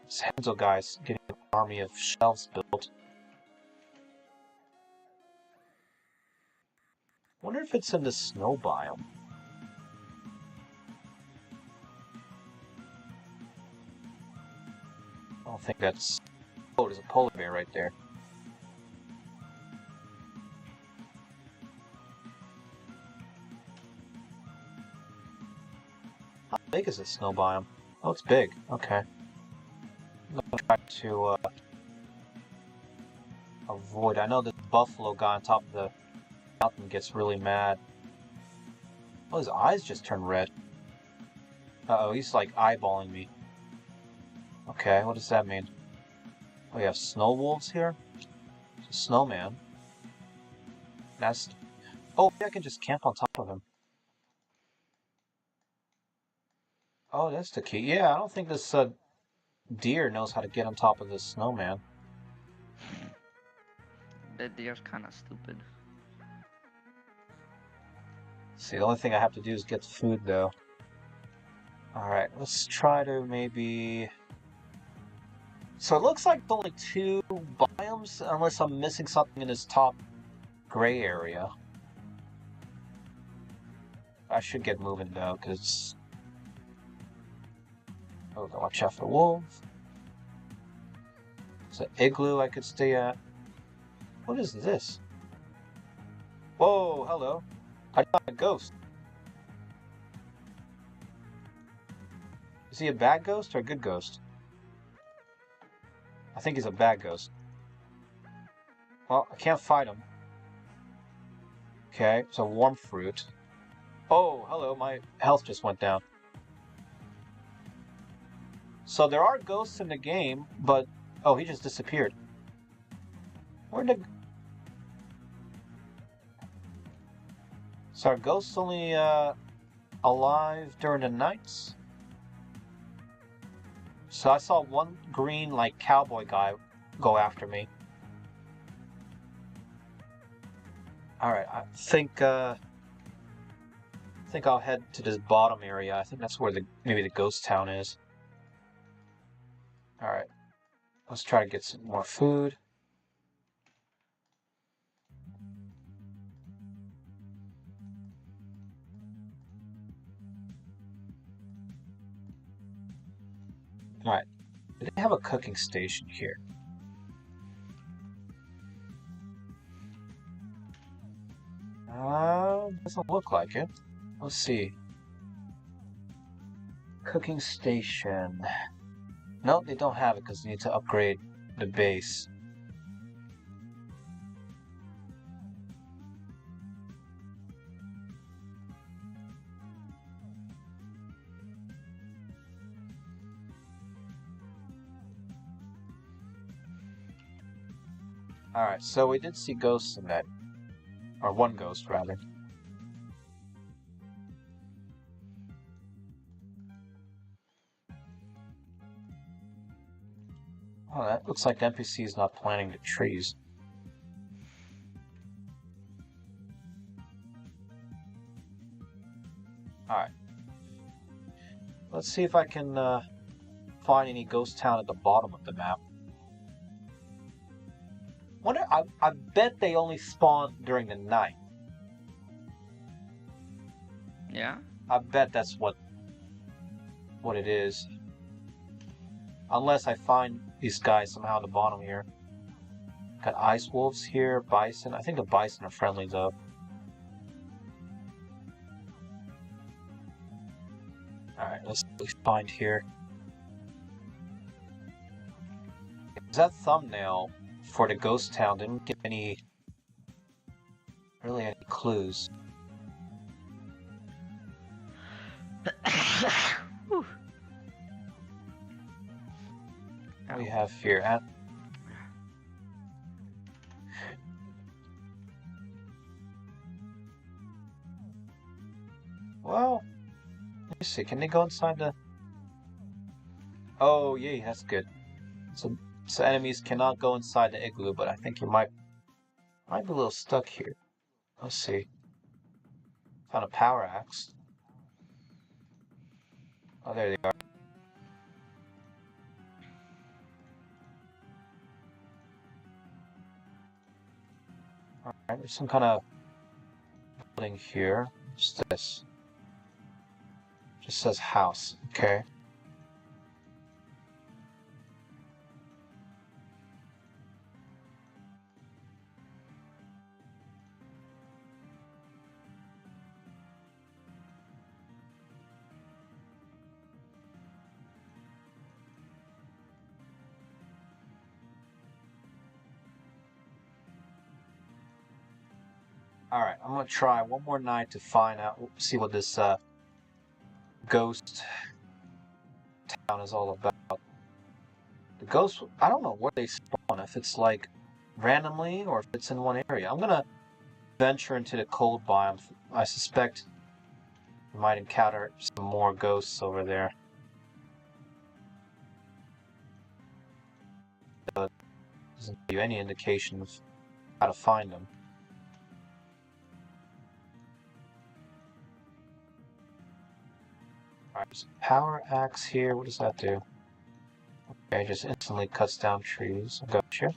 This Henzo guy's getting an army of shelves built. Wonder if it's in the snow biome. I don't think that's... Oh, there's a polar bear right there. How big is this snow biome? Oh, it's big. Okay. I'm gonna try to avoid. I know the buffalo guy on top of the mountain gets really mad. Oh, his eyes just turned red. Uh-oh, he's like eyeballing me. Okay, what does that mean? Oh, we have snow wolves here? It's a snowman. That's... Oh, maybe I can just camp on top of him. Oh, that's the key. Yeah, I don't think this deer knows how to get on top of this snowman. The deer's kind of stupid. See, the only thing I have to do is get the food, though. Alright, let's try to maybe... So it looks like only 2 biomes, unless I'm missing something in this top gray area. I should get moving, though, because... Oh, watch out for wolves. There's an igloo I could stay at. What is this? Whoa, hello. I found a ghost. Is he a bad ghost or a good ghost? I think he's a bad ghost. Well, I can't fight him. Okay, it's a warm fruit. Oh, hello, my health just went down. So there are ghosts in the game, but oh, he just disappeared. Where'd the... So are ghosts only alive during the nights? So I saw one green like cowboy guy go after me. All right, I think I'll head to this bottom area. I think that's where maybe the ghost town is. All right, let's try to get some more food. All right, do they have a cooking station here? Doesn't look like it. Let's see. Cooking station. No, they don't have it because they need to upgrade the base. Alright, so we did see ghosts in that. Or one ghost, rather. Oh, that looks like the NPC is not planting the trees. Alright. Let's see if I can find any ghost town at the bottom of the map. I bet they only spawn during the night. Yeah? I bet that's what it is. Unless I find these guys somehow at the bottom here. Got ice wolves here, bison. I think the bison are friendly though. Alright, let's see what we find here. That thumbnail for the ghost town didn't give any clues. What do we have here? Well, let me see. Can they go inside the... Oh, yay, that's good. So enemies cannot go inside the igloo, but I think you might be a little stuck here. Let's see. Found a power axe. Oh, there they are. Alright, there's some kind of building here. What's this? Just says house. Okay. Alright, I'm gonna try one more night to find out, see what this ghost town is all about. The ghosts, I don't know where they spawn, if it's like randomly or if it's in one area. I'm gonna venture into the cold biome. I suspect we might encounter some more ghosts over there. But it doesn't give you any indication of how to find them. Alright, there's a power axe here. What does that do? Okay, it just instantly cuts down trees. Gotcha.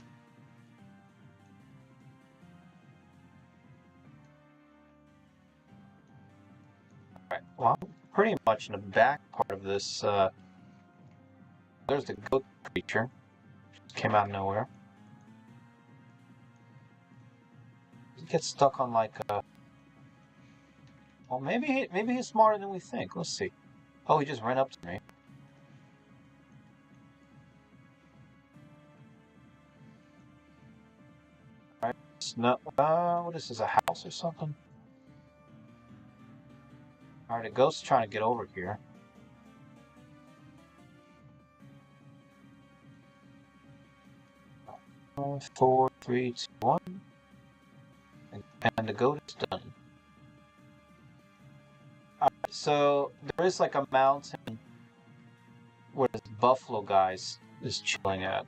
Alright, well, I'm pretty much in the back part of this. There's the goat creature. Just came out of nowhere. He gets stuck on like a... Well, maybe he's smarter than we think. Let's see. Oh, he just ran up to me. Alright, no, what is this, a house or something? Alright, the ghost's trying to get over here. 4, 3, 2, 1. And the goat is done. Alright, so there is like a mountain where this buffalo guys is chilling at.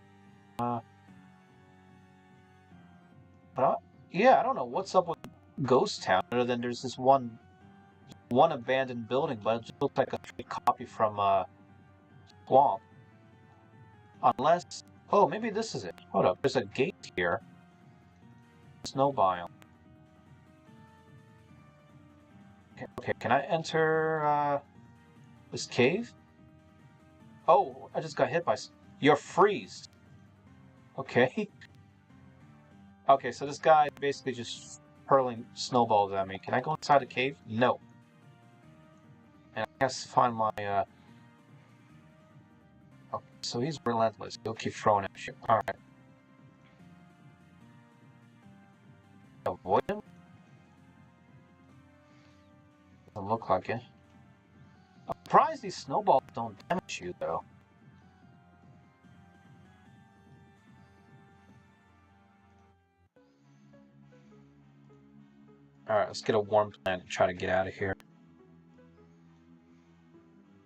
Yeah, I don't know what's up with Ghost Town other than there's this one abandoned building, but it just looks like a fake copy from Swamp. Unless, oh, maybe this is it. Hold up, there's a gate here. Snow biome. Okay, can I enter this cave? Oh, I just got hit by. You're freezed. Okay. Okay, so this guy basically just hurling snowballs at me. Can I go inside the cave? No. And I guess find my Okay, so he's relentless. He'll keep throwing at you. Alright. Avoid him? Doesn't look like it. I'm surprised these snowballs don't damage you, though. Alright, let's get a warm plant and try to get out of here.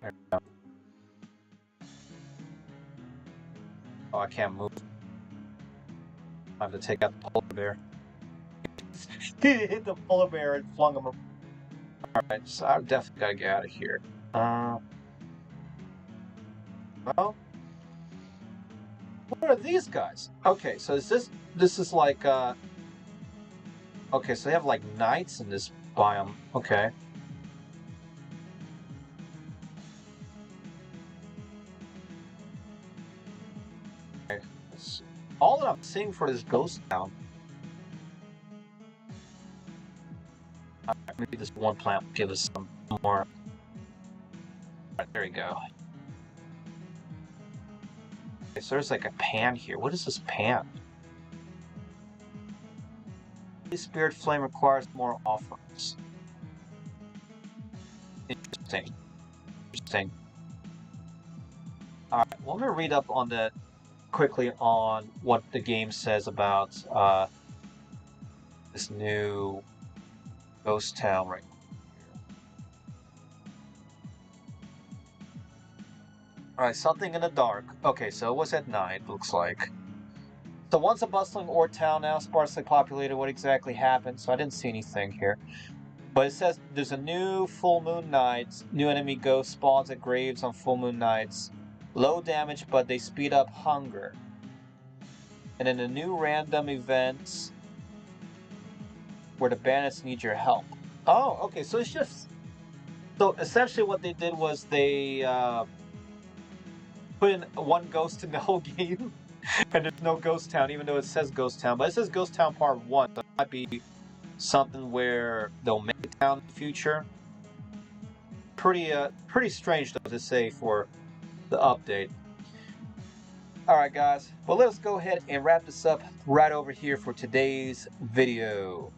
There we go. Oh, I can't move. I have to take out the polar bear. He hit the polar bear and flung him. Alright, so I've definitely got to get out of here. Well, what are these guys? Okay, so this is like okay, so they have like knights in this biome. Okay. All that I'm seeing for this ghost town. Maybe this one plant will give us some more. Alright, there we go. Okay, so there's like a pan here. What is this pan? The spirit flame requires more offerings. Interesting. Interesting. Alright, well, I'm gonna read up on that quickly on what the game says about this new ghost town right here. Alright, something in the dark. Okay, so it was at night, looks like. So once a bustling ore town, now sparsely populated. What exactly happened? So I didn't see anything here. But it says there's a new full moon night. New enemy ghost spawns at graves on full moon nights. Low damage, but they speed up hunger. And then a new random event where the bandits need your help. Oh, okay, so it's just... So essentially what they did was they put in one ghost in the whole game. And there's no ghost town, even though it says ghost town. But it says ghost town part 1, so it might be something where they'll make a town in the future. Pretty strange though to say for the update. Alright guys, well let's go ahead and wrap this up right over here for today's video.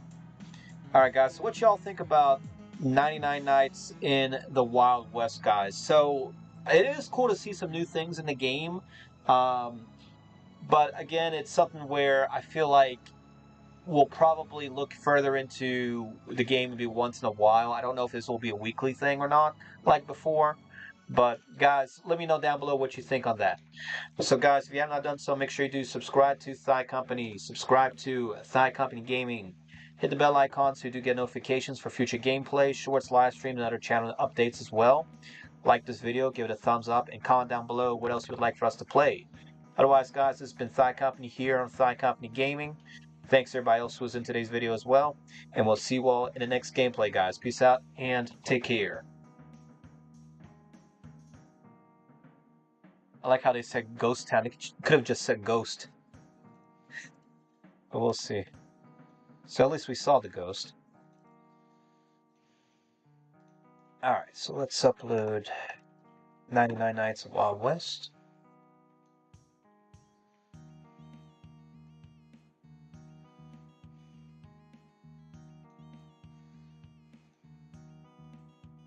Alright guys, so what y'all think about 99 Nights in the Wild West, guys? So it is cool to see some new things in the game, but again, it's something where I feel like we'll probably look further into the game maybe once in a while. I don't know if this will be a weekly thing or not, like before. But guys, let me know down below what you think on that. So guys, if you have not done so, make sure you do subscribe to Thigh Company. Subscribe to Thigh Company Gaming. Hit the bell icon so you do get notifications for future gameplay, shorts, live streams, and other channel updates as well. Like this video, give it a thumbs up, and comment down below what else you would like for us to play. Otherwise, guys, this has been Thigh Company here on Thigh Company Gaming. Thanks everybody else who was in today's video as well. And we'll see you all in the next gameplay, guys. Peace out and take care. I like how they said Ghost Town. They could have just said Ghost. But we'll see. So at least we saw the ghost. Alright, so let's upload 99 Nights of Wild West.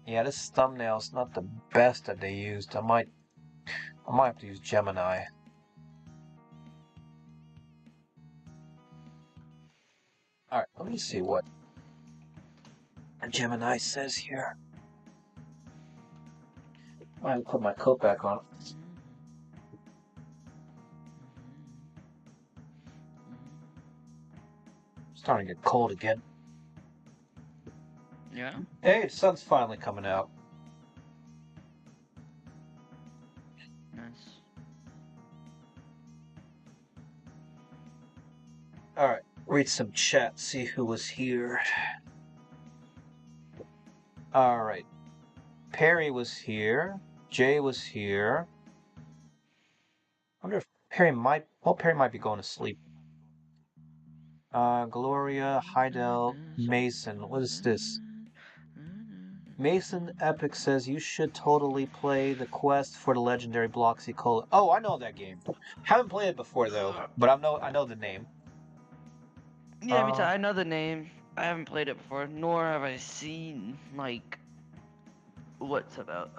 Yeah, this thumbnail's not the best that they used. I might have to use Gemini. Let me see what Gemini says here. I'll put my coat back on. Starting to get cold again. Yeah? Hey, the sun's finally coming out. Nice. Alright, read some chat, see who was here. Alright. Perry was here. Jay was here. I wonder if Perry might be going to sleep. Gloria, Heidel, Mason. What is this? Mason Epic says you should totally play the quest for the legendary Bloxy Cola. Oh, I know that game. Haven't played it before though, but I know the name. Yeah, me too. I know the name. I haven't played it before, nor have I seen like what's about.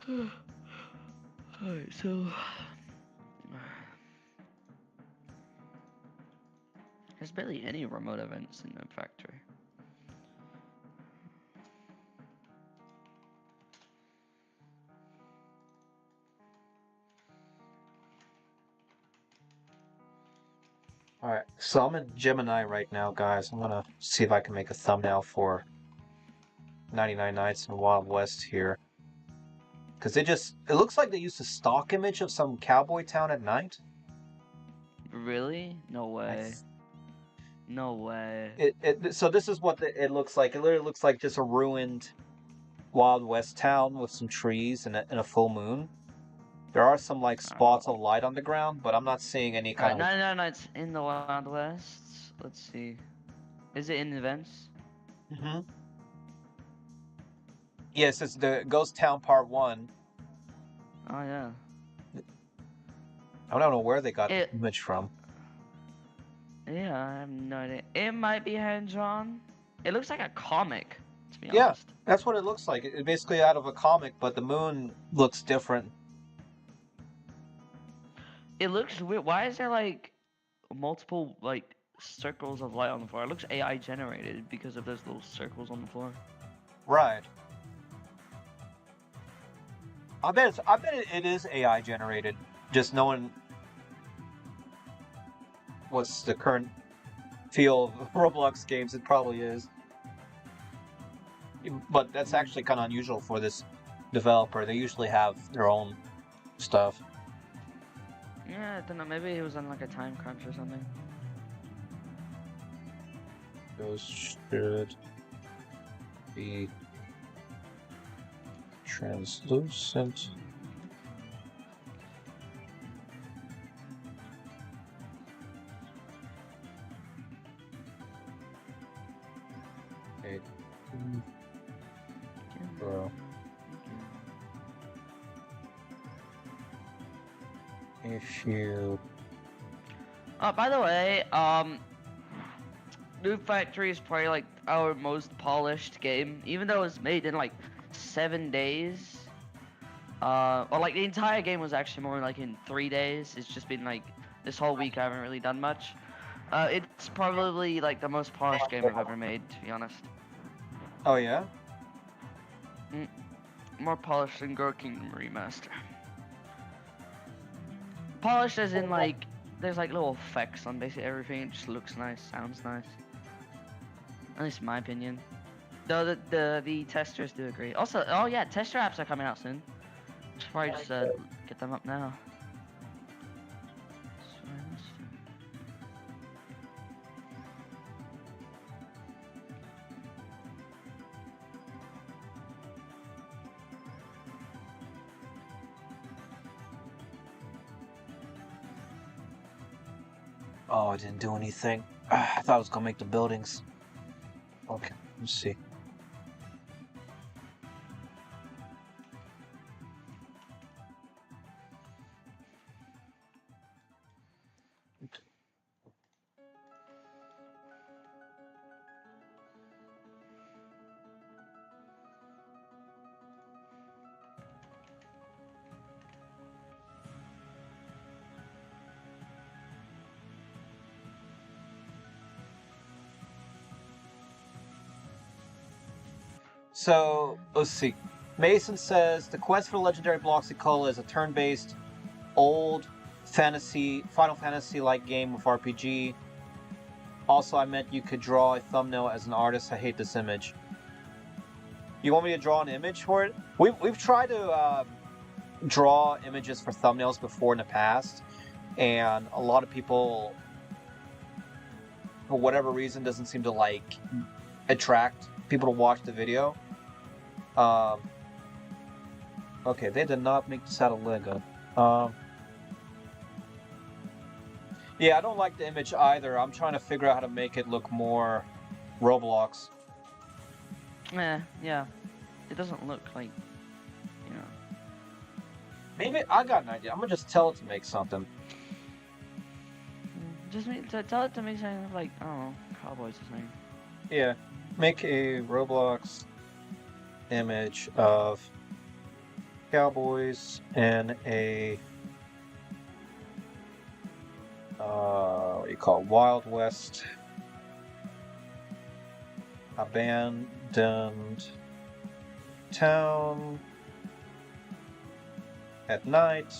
Alright, so there's barely any remote events in the factory. Alright, so I'm in Gemini right now, guys. I'm gonna see if I can make a thumbnail for 99 Nights in Wild West here. Because it looks like they used a stock image of some cowboy town at night. Really? No way. No way. So this is what it looks like. It literally looks like just a ruined Wild West town with some trees and a full moon. There are some like spots of light on the ground, but I'm not seeing any kind of... 99 Nights in the Wild West. Let's see. Is it in events? Mm-hmm. Yes, it's the Ghost Town Part 1. Oh, yeah. I don't know where they got the image from. Yeah, I have no idea. It might be hand-drawn. It looks like a comic, to be Yeah, honest. that's what it looks like. It's basically out of a comic, but the moon looks different. It looks weird. Why is there like multiple like circles of light on the floor? It looks AI generated because of those little circles on the floor. Right. I bet it is AI generated. Just knowing what's the current feel of Roblox games, it probably is. But that's actually kind of unusual for this developer. They usually have their own stuff. Yeah, I don't know. Maybe he was on like a time crunch or something. Those should be translucent. Okay. Bro. If you... By the way, New Factory is probably like our most polished game, even though it was made in like 7 days. Or like the entire game was actually more like in 3 days. It's just been like this whole week I haven't really done much. It's probably like the most polished game I've ever made, to be honest. Oh yeah? More polished than Girl Kingdom Remaster. Polished as in like, there's like little effects on basically everything. It just looks nice, sounds nice. At least in my opinion. Though the testers do agree. Also, oh yeah, tester apps are coming out soon. Should probably just get them up now. Oh, it didn't do anything. I thought I was gonna make the buildings. Okay, let's see. So let's see. Mason says the quest for legendary Bloxicola is a turn-based, old fantasy, Final Fantasy-like game with RPG. Also, I meant you could draw a thumbnail as an artist. I hate this image. You want me to draw an image for it? We've tried to draw images for thumbnails before in the past, and a lot of people, for whatever reason, doesn't seem to like attract people to watch the video. Okay, they did not make this out of Lego. Yeah, I don't like the image either. I'm trying to figure out how to make it look more Roblox. Yeah. It doesn't look like, you know. Maybe I got an idea. I'm gonna just tell it to make something. Just tell it to make something like, I don't know, Cowboy's his name. Yeah, make a Roblox image of cowboys in a what do you call it? Wild West abandoned town at night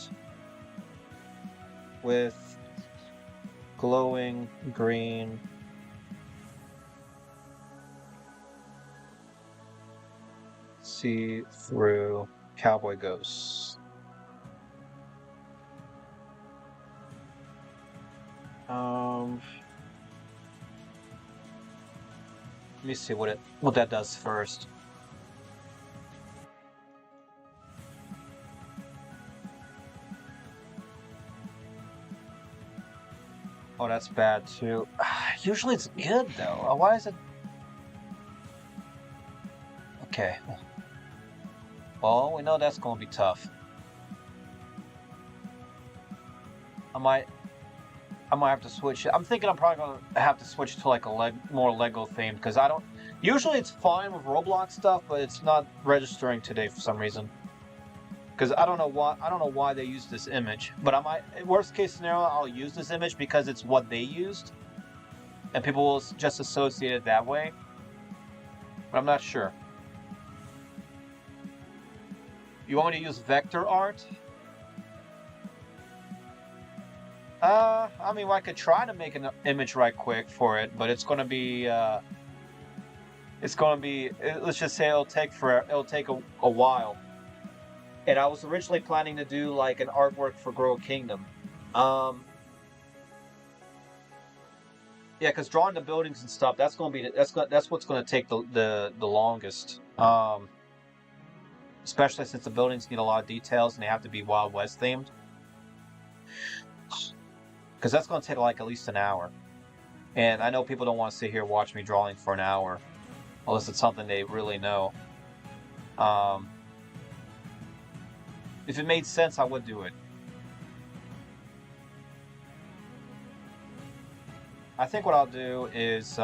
with glowing green see-through cowboy ghosts. Let me see what that does first. Oh, that's bad too. Usually it's good though. Why is it? Okay. Well, we know that's going to be tough. I might have to switch. I'm thinking I'm probably going to have to switch to like a more Lego themed, because I don't. Usually it's fine with Roblox stuff, but it's not registering today for some reason. Because I don't know why they use this image. But I might. Worst case scenario, I'll use this image because it's what they used, and people will just associate it that way. But I'm not sure. You want me to use vector art? I mean, I could try to make an image right quick for it, but it's gonna be, let's just say it'll take a while. And I was originally planning to do like an artwork for Grow Kingdom. Yeah, because drawing the buildings and stuff, that's what's gonna take the longest. Especially since the buildings need a lot of details and they have to be Wild West themed. Because that's going to take like at least an hour. And I know people don't want to sit here and watch me drawing for an hour. Unless it's something they really know. If it made sense, I would do it. I think what I'll do is...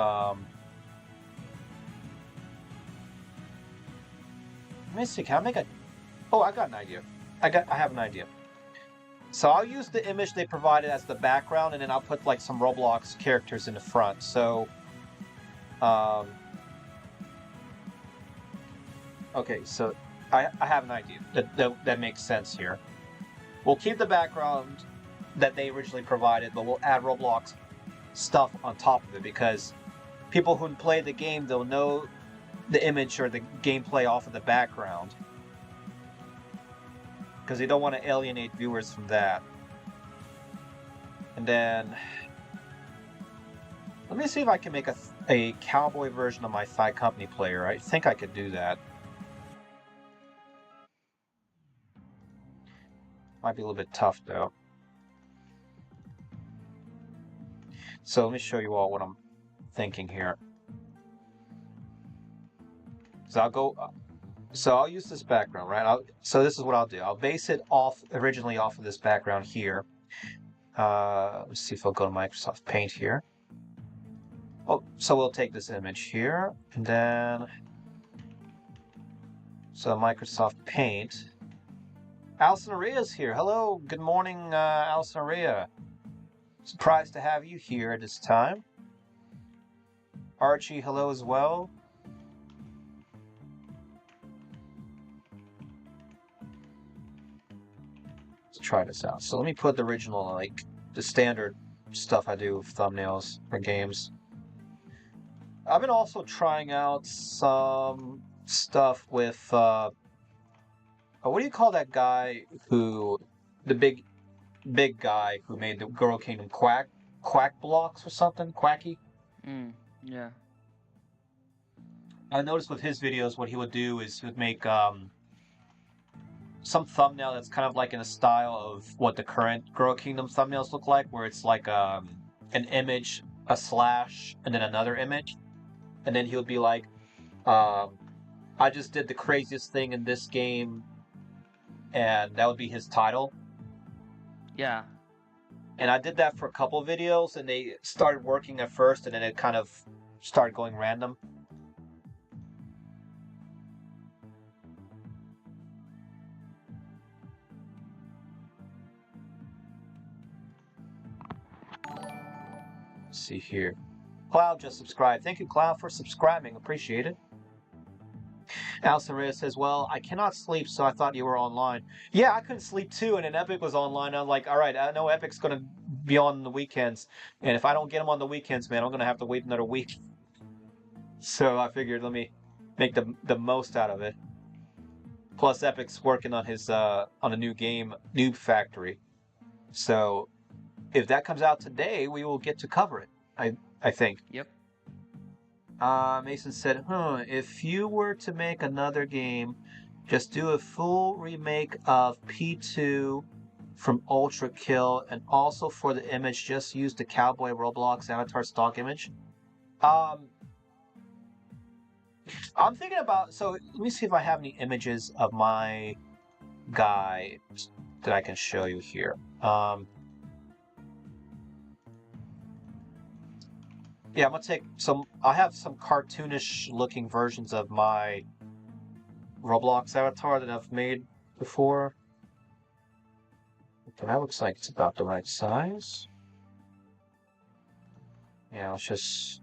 let me see, can I make a... Oh, I got an idea. I have an idea. So I'll use the image they provided as the background, and then I'll put like some Roblox characters in the front. So, okay, so I have an idea that makes sense here. We'll keep the background that they originally provided, but we'll add Roblox stuff on top of it, because people who play the game, they'll know the image or the gameplay off of the background, because they don't want to alienate viewers from that. And then let me see if I can make a cowboy version of my Thigh Company player. I think I could do that. Might be a little bit tough though. So let me show you all what I'm thinking here. So I'll use this background, right? So this is what I'll do. I'll base it originally off of this background here. Let's see if I'll go to Microsoft Paint here. Oh, so we'll take this image here, and then so Microsoft Paint. Alison Aria is here. Hello, good morning, Alison Aria. Surprised to have you here at this time. Archie, hello as well. to try this out. So let me put the original, like the standard stuff I do with thumbnails for games. I've been also trying out some stuff with what do you call that guy who, the big guy who made the Girl Kingdom Quack blocks or something? Quacky? Yeah. I noticed with his videos what he would do is he would make some thumbnail that's kind of like in a style of what the current Girl Kingdom thumbnails look like, where it's like an image, a slash, and then another image. And then he would be like, I just did the craziest thing in this game, and that would be his title. Yeah. And I did that for a couple of videos, and they started working at first, and then it kind of started going random. Let's see here. Cloud just subscribed. Thank you, Cloud, for subscribing. Appreciate it. Alison Reyes says, well, I cannot sleep, so I thought you were online. Yeah, I couldn't sleep too, and then Epic was online. I'm like, all right, I know Epic's going to be on the weekends, and if I don't get him on the weekends, man, I'm going to have to wait another week. So I figured let me make the most out of it. Plus, Epic's working on his on a new game, Noob Factory. So if that comes out today, we will get to cover it. I think. Yep. Mason said, if you were to make another game, just do a full remake of P2 from Ultra Kill, and also for the image, just use the Cowboy Roblox avatar stock image. I'm thinking about, so let me see if I have any images of my guy that I can show you here. Yeah, I'm gonna take some. I have some cartoonish looking versions of my Roblox avatar that I've made before. Okay, that looks like it's about the right size. Yeah, let's just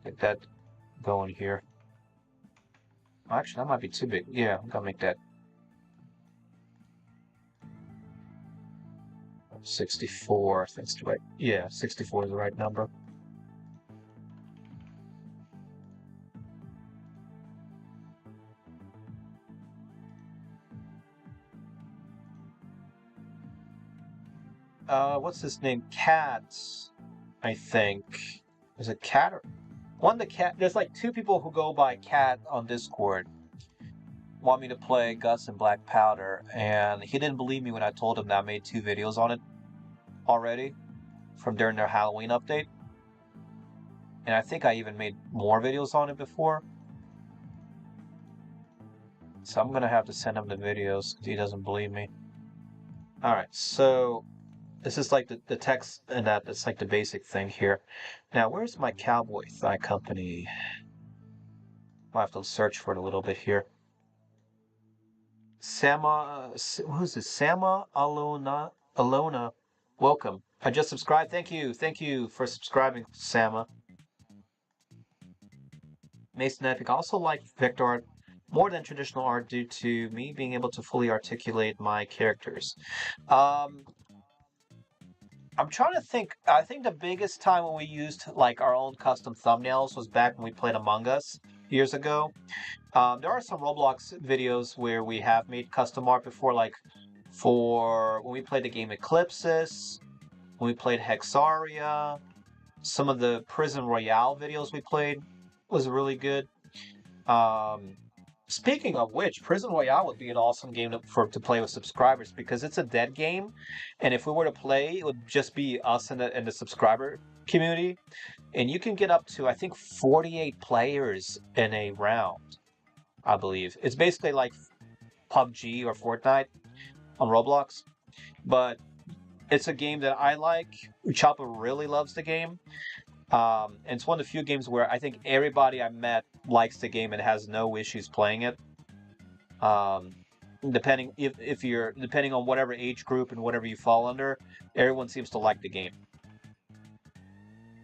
get that going here. Actually, that might be too big. Yeah, I'm gonna make that 64. I think it's the right. Yeah, 64 is the right number. What's his name? Cat, I think. Is it Cat or one? The Cat. There's like two people who go by Cat on Discord. Want me to play Gus and Black Powder, and he didn't believe me when I told him that I made 2 videos on it already from during their Halloween update. And I think I even made more videos on it before. So I'm gonna have to send him the videos because he doesn't believe me. Alright, so this is like the text and that's like the basic thing here. Now, where's my Cowboy Thigh Company? I'll have to search for it a little bit here. Sama, who's this? Sama Alona, welcome. I just subscribed. Thank you for subscribing, Sama. Mason Epic also like vector art more than traditional art due to me being able to fully articulate my characters. I'm trying to think. I think the biggest time when we used like our own custom thumbnails was back when we played Among Us years ago. There are some Roblox videos where we have made custom art before, like for when we played the game Eclipsis, when we played Hexaria. Some of the Prison Royale videos we played was really good. Speaking of which, Prison Royale would be an awesome game to play with subscribers because it's a dead game, and if we were to play, it would just be us and the subscriber community, and you can get up to I think 48 players in a round. I believe it's basically like PUBG or Fortnite on Roblox, but it's a game that I like. Choppa really loves the game. And it's one of the few games where I think everybody I met likes the game and has no issues playing it. Depending on whatever age group and whatever you fall under, everyone seems to like the game.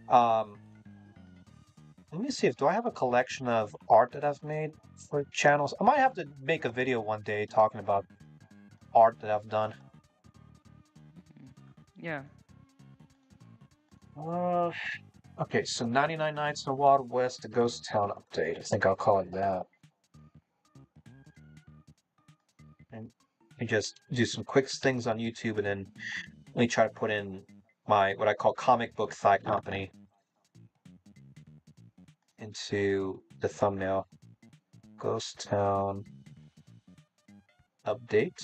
Let me see do I have a collection of art that I've made for channels. I might have to make a video one day talking about art that I've done. Yeah. Uh, okay, so 99 Nights in the Wild West, the Ghost Town update. I think I'll call it that. And just do some quick things on YouTube, and then let me try to put in my what I call comic book thigh company into the thumbnail. Ghost Town update.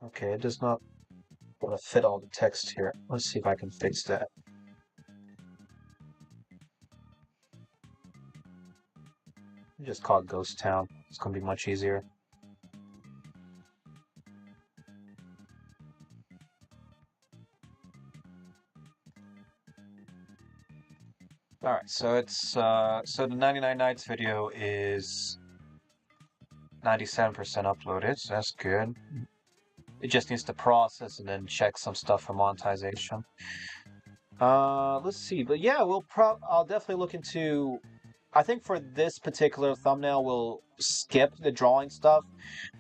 Okay, it does not want to fit all the text here. Let's see if I can fix that. Just call it Ghost Town. It's going to be much easier. All right, so it's so the 99 Nights video is 97% uploaded, so that's good. It just needs to process and then check some stuff for monetization. Let's see, but yeah, I'll definitely look into. I think for this particular thumbnail, we'll skip the drawing stuff,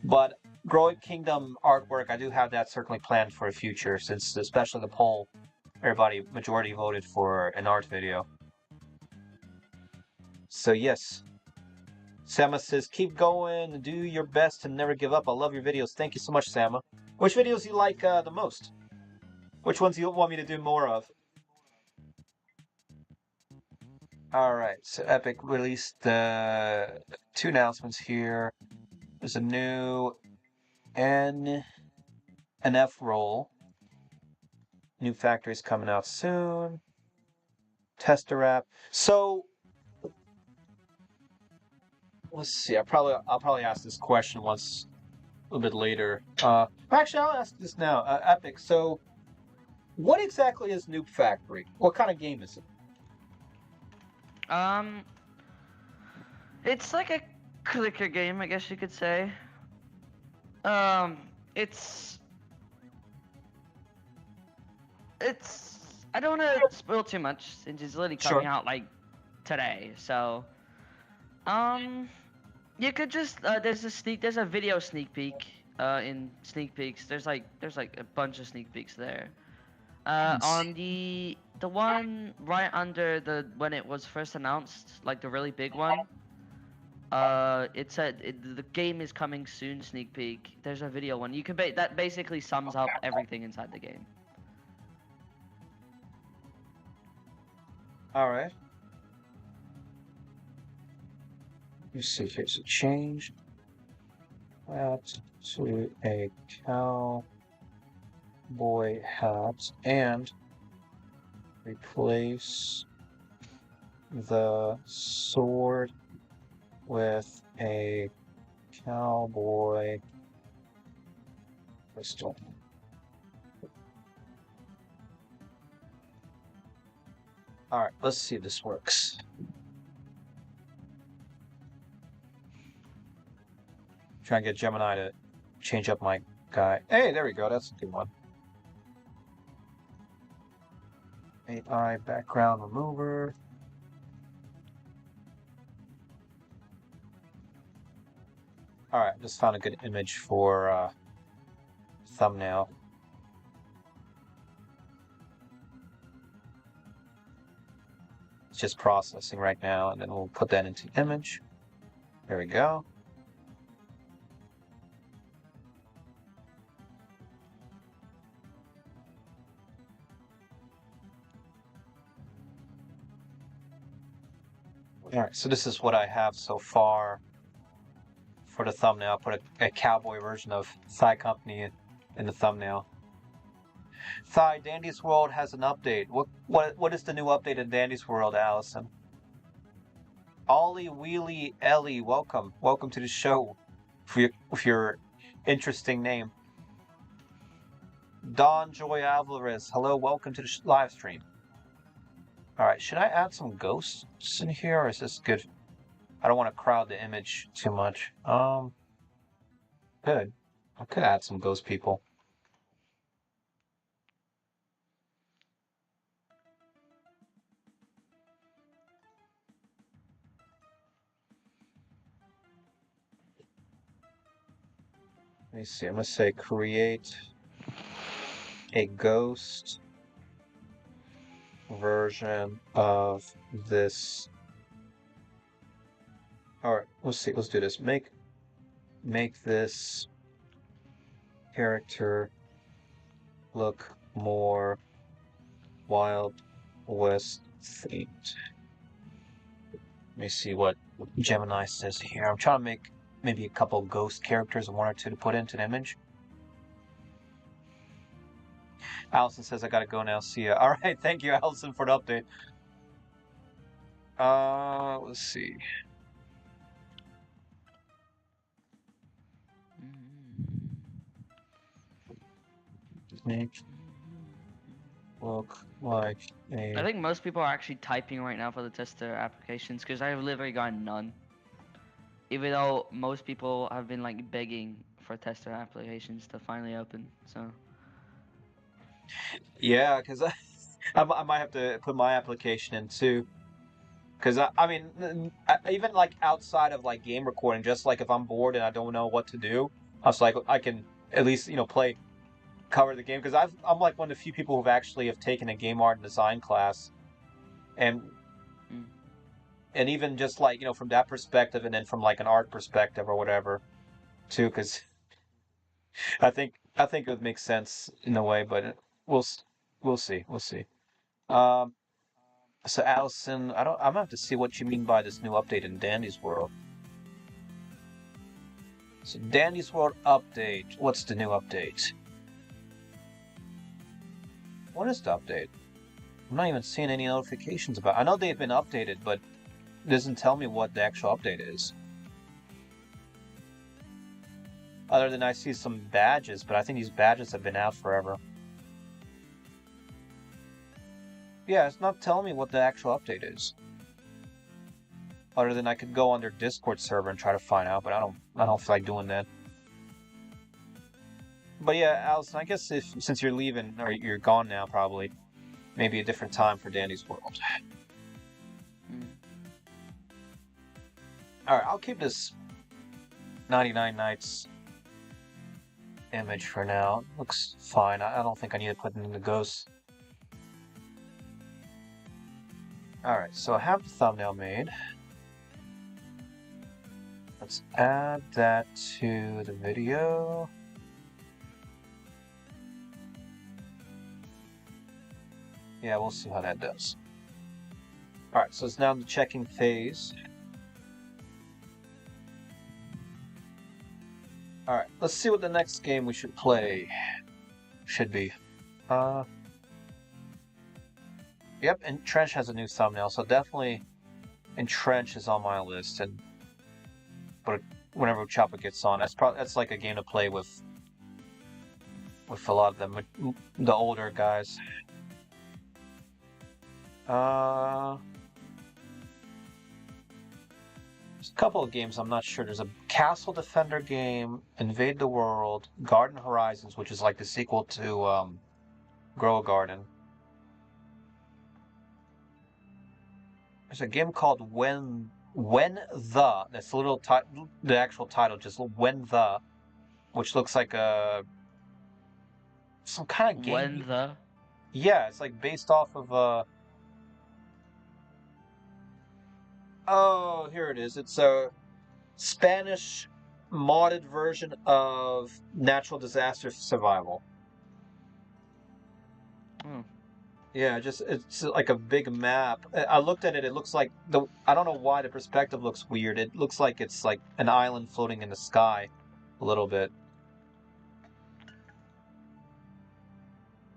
but Growing Kingdom artwork, I do have that certainly planned for the future, since especially the poll, everybody majority voted for an art video. So yes, Sama says, keep going, do your best, and never give up. I love your videos. Thank you so much, Sama. Which videos you like the most? Which ones you want me to do more of? Alright, so Epic released two announcements here. There's a new N and F roll. New factories coming out soon. Tester app. So let's see. I'll probably ask this question once a little bit later. Actually, I'll ask this now. Epic. So, what exactly is Noob Factory? What kind of game is it? Um, it's like a clicker game, I guess you could say. Um, it's it's I don't want to spoil too much since it's literally coming Sure. out like today. So, you could just there's a video sneak peek in sneak peeks. There's like a bunch of sneak peeks there. On the one right under the when it was first announced, like the really big one. It said the game is coming soon. Sneak peek. There's a video one. You can that basically sums up everything inside the game. All right. You see, here's a change that to a cowboy hat and replace the sword with a cowboy pistol. Alright, let's see if this works. Try and get Gemini to change up my guy. Hey, there we go. That's a good one. AI background remover. Alright, just found a good image for thumbnail. It's just processing right now, and then we'll put that into image. There we go. Alright, so this is what I have so far for the thumbnail. I'll put a cowboy version of Thigh Company in the thumbnail. Thigh, Dandy's World has an update. What is the new update in Dandy's World, Allison? Ollie Wheelie Ellie, welcome. Welcome to the show with your interesting name. Don Joy Alvarez, hello, welcome to the live stream. Alright, should I add some ghosts in here, or is this good? I don't want to crowd the image too much. Good. I could add some ghost people. Let me see. I'm gonna say create a ghost version of this. All right, let's see. Let's do this. Make this character look more Wild West themed. Let me see what Gemini says here. I'm trying to make maybe a couple ghost characters, one or two to put into an image. Allison says I gotta go now. See ya. All right, thank you, Allison, for the update. Let's see. Make look like a. I think most people are actually typing right now for the tester applications because I have literally gotten none. Even though most people have been like begging for tester applications to finally open, so. Yeah, because I might have to put my application in too. Because I mean, even like outside of like game recording, just like if I'm bored and I don't know what to do, I was like, I can at least cover the game. Because I'm like one of the few people who've actually have taken a game art and design class, and and even just like from that perspective, and then from like an art perspective or whatever, too. Because I think it would make sense in a way, but we'll see. Um, so Allison, I'm gonna have to see what you mean by this new update in Dandy's World. So Dandy's World update. What's the new update? What is the update? I'm not even seeing any notifications about it. I know they've been updated, but it doesn't tell me what the actual update is. Other than I see some badges, but I think these badges have been out forever. Yeah, it's not telling me what the actual update is. Other than I could go on their Discord server and try to find out, but I don't feel like doing that. But yeah, Allison, I guess since you're leaving or you're gone now, probably maybe a different time for Dandy's World. All right, I'll keep this 99 Nights image for now. Looks fine. I don't think I need to put it in the ghosts. All right, so I have the thumbnail made. Let's add that to the video. Yeah, we'll see how that does. All right, so it's now the checking phase. All right, let's see what the next game we should play should be. Yep, Entrench has a new thumbnail, so definitely Entrench is on my list. But whenever Choppa gets on, that's like a game to play with a lot of them, the older guys. There's a couple of games I'm not sure. There's a Castle Defender game, Invade the World, Garden Horizons, which is like the sequel to Grow a Garden. There's a game called When the. That's the actual title, just When the, which looks like some kind of game. When the. Yeah, it's like based off of Oh, here it is. It's a Spanish modded version of natural disaster survival. Yeah, it's like a big map. I looked at it. It looks like I don't know why the perspective looks weird. It looks like it's like an island floating in the sky, a little bit.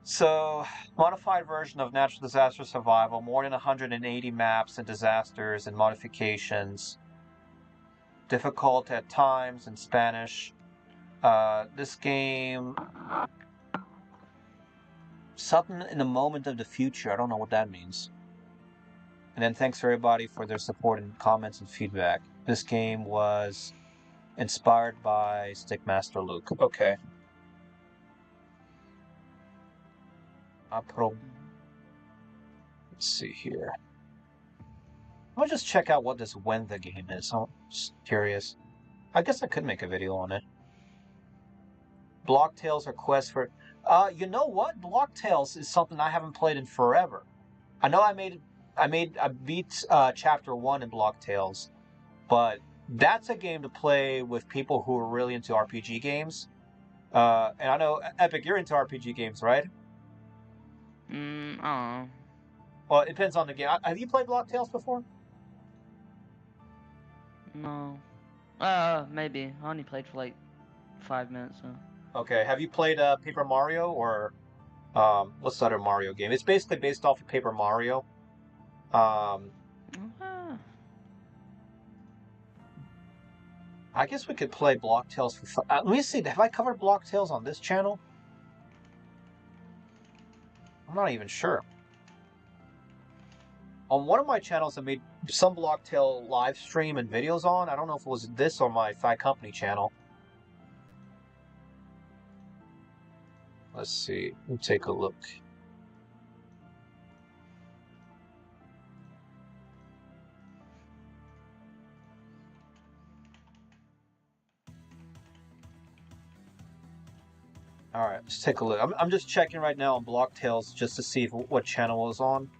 So, modified version of natural disaster survival. More than 180 maps and disasters and modifications. Difficult at times in Spanish. This game. Something in the moment of the future. I don't know what that means. And then thanks for everybody for their support and comments and feedback. This game was inspired by Stickmaster Luke. Okay. Let's see here. I'll just check out what this When the game is. I'm just curious. I guess I could make a video on it. Block Tales or Quest for... you know what? Block Tales is something I haven't played in forever. I know I beat Chapter 1 in Block Tales, but that's a game to play with people who are really into RPG games. And I know, Epic, you're into RPG games, right? Oh. Well, it depends on the game. Have you played Block Tales before? No. Maybe. I only played for like 5 minutes, so. Okay. Have you played Paper Mario or what's the other Mario game? It's basically based off of Paper Mario. I guess we could play Block Tales for fun. Let me see. Have I covered Block Tales on this channel? I'm not even sure. On one of my channels, I made some Block Tale live stream and videos on. I don't know if it was this or my Thigh Company channel. Let's see. Let me take a look. All right, let's take a look. I'm just checking right now on Block Tales just to see what channel it was on.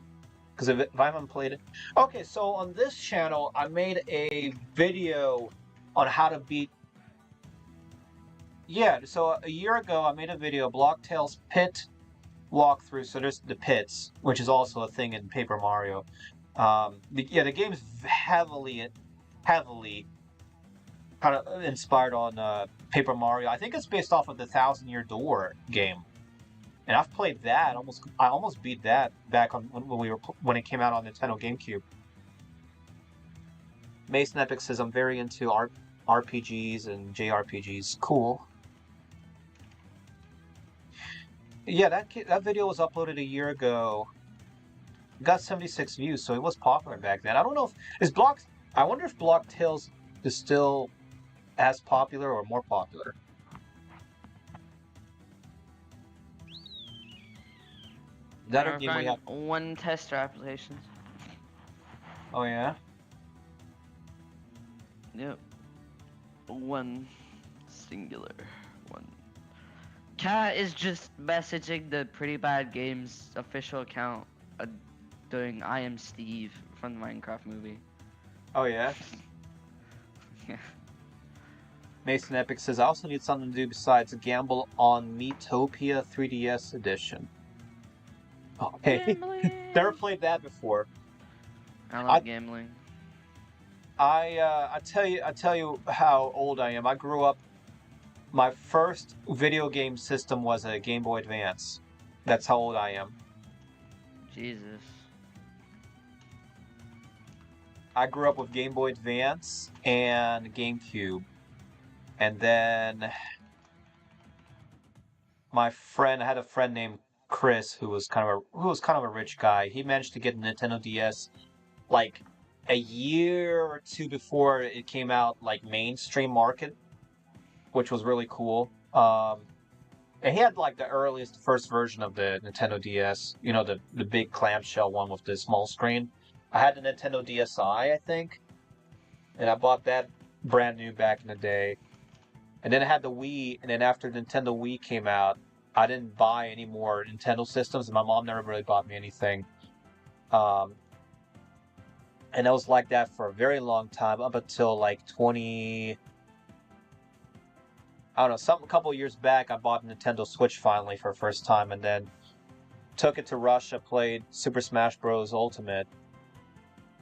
Because if I haven't played it... Okay, so on this channel, I made a video on how to beat... Yeah, so a year ago, I made a video, Block Tales Pit walkthrough. So there's the pits, which is also a thing in Paper Mario. Yeah, the game's heavily kind of inspired on Paper Mario. I think it's based off of the Thousand Year Door game. And I've played that. I almost beat that back on when it came out on Nintendo GameCube. Mason Epic says I'm very into RPGs and JRPGs. Cool. Yeah, that video was uploaded a year ago. It got 76 views, so it was popular back then. I don't know if I wonder if Block Tales is still as popular or more popular. That a game we have 1 tester applications. Oh yeah? Yep. 1 singular. 1. Cat is just messaging the Pretty Bad Games official account doing I am Steve from the Minecraft movie. Oh yeah? Yeah. Mason Epic says I also need something to do besides gamble on Miitopia 3DS edition. Okay. Never played that before. I love gambling. I tell you how old I am. I grew up. My first video game system was a Game Boy Advance. That's how old I am. Jesus. I grew up with Game Boy Advance and GameCube, and then I had a friend named Chris who was kind of a rich guy. He managed to get a Nintendo DS like a year or two before it came out like mainstream market, which was really cool. And he had like the first version of the Nintendo DS, you know, the big clamshell one with the small screen. I had the Nintendo DSi, I think, and I bought that brand new back in the day. And then I had the Wii, and then after Nintendo Wii came out, I didn't buy any more Nintendo systems, and my mom never really bought me anything. And it was like that for a very long time, up until like a couple of years back, I bought a Nintendo Switch finally for the first time, and then took it to Russia, played Super Smash Bros. Ultimate.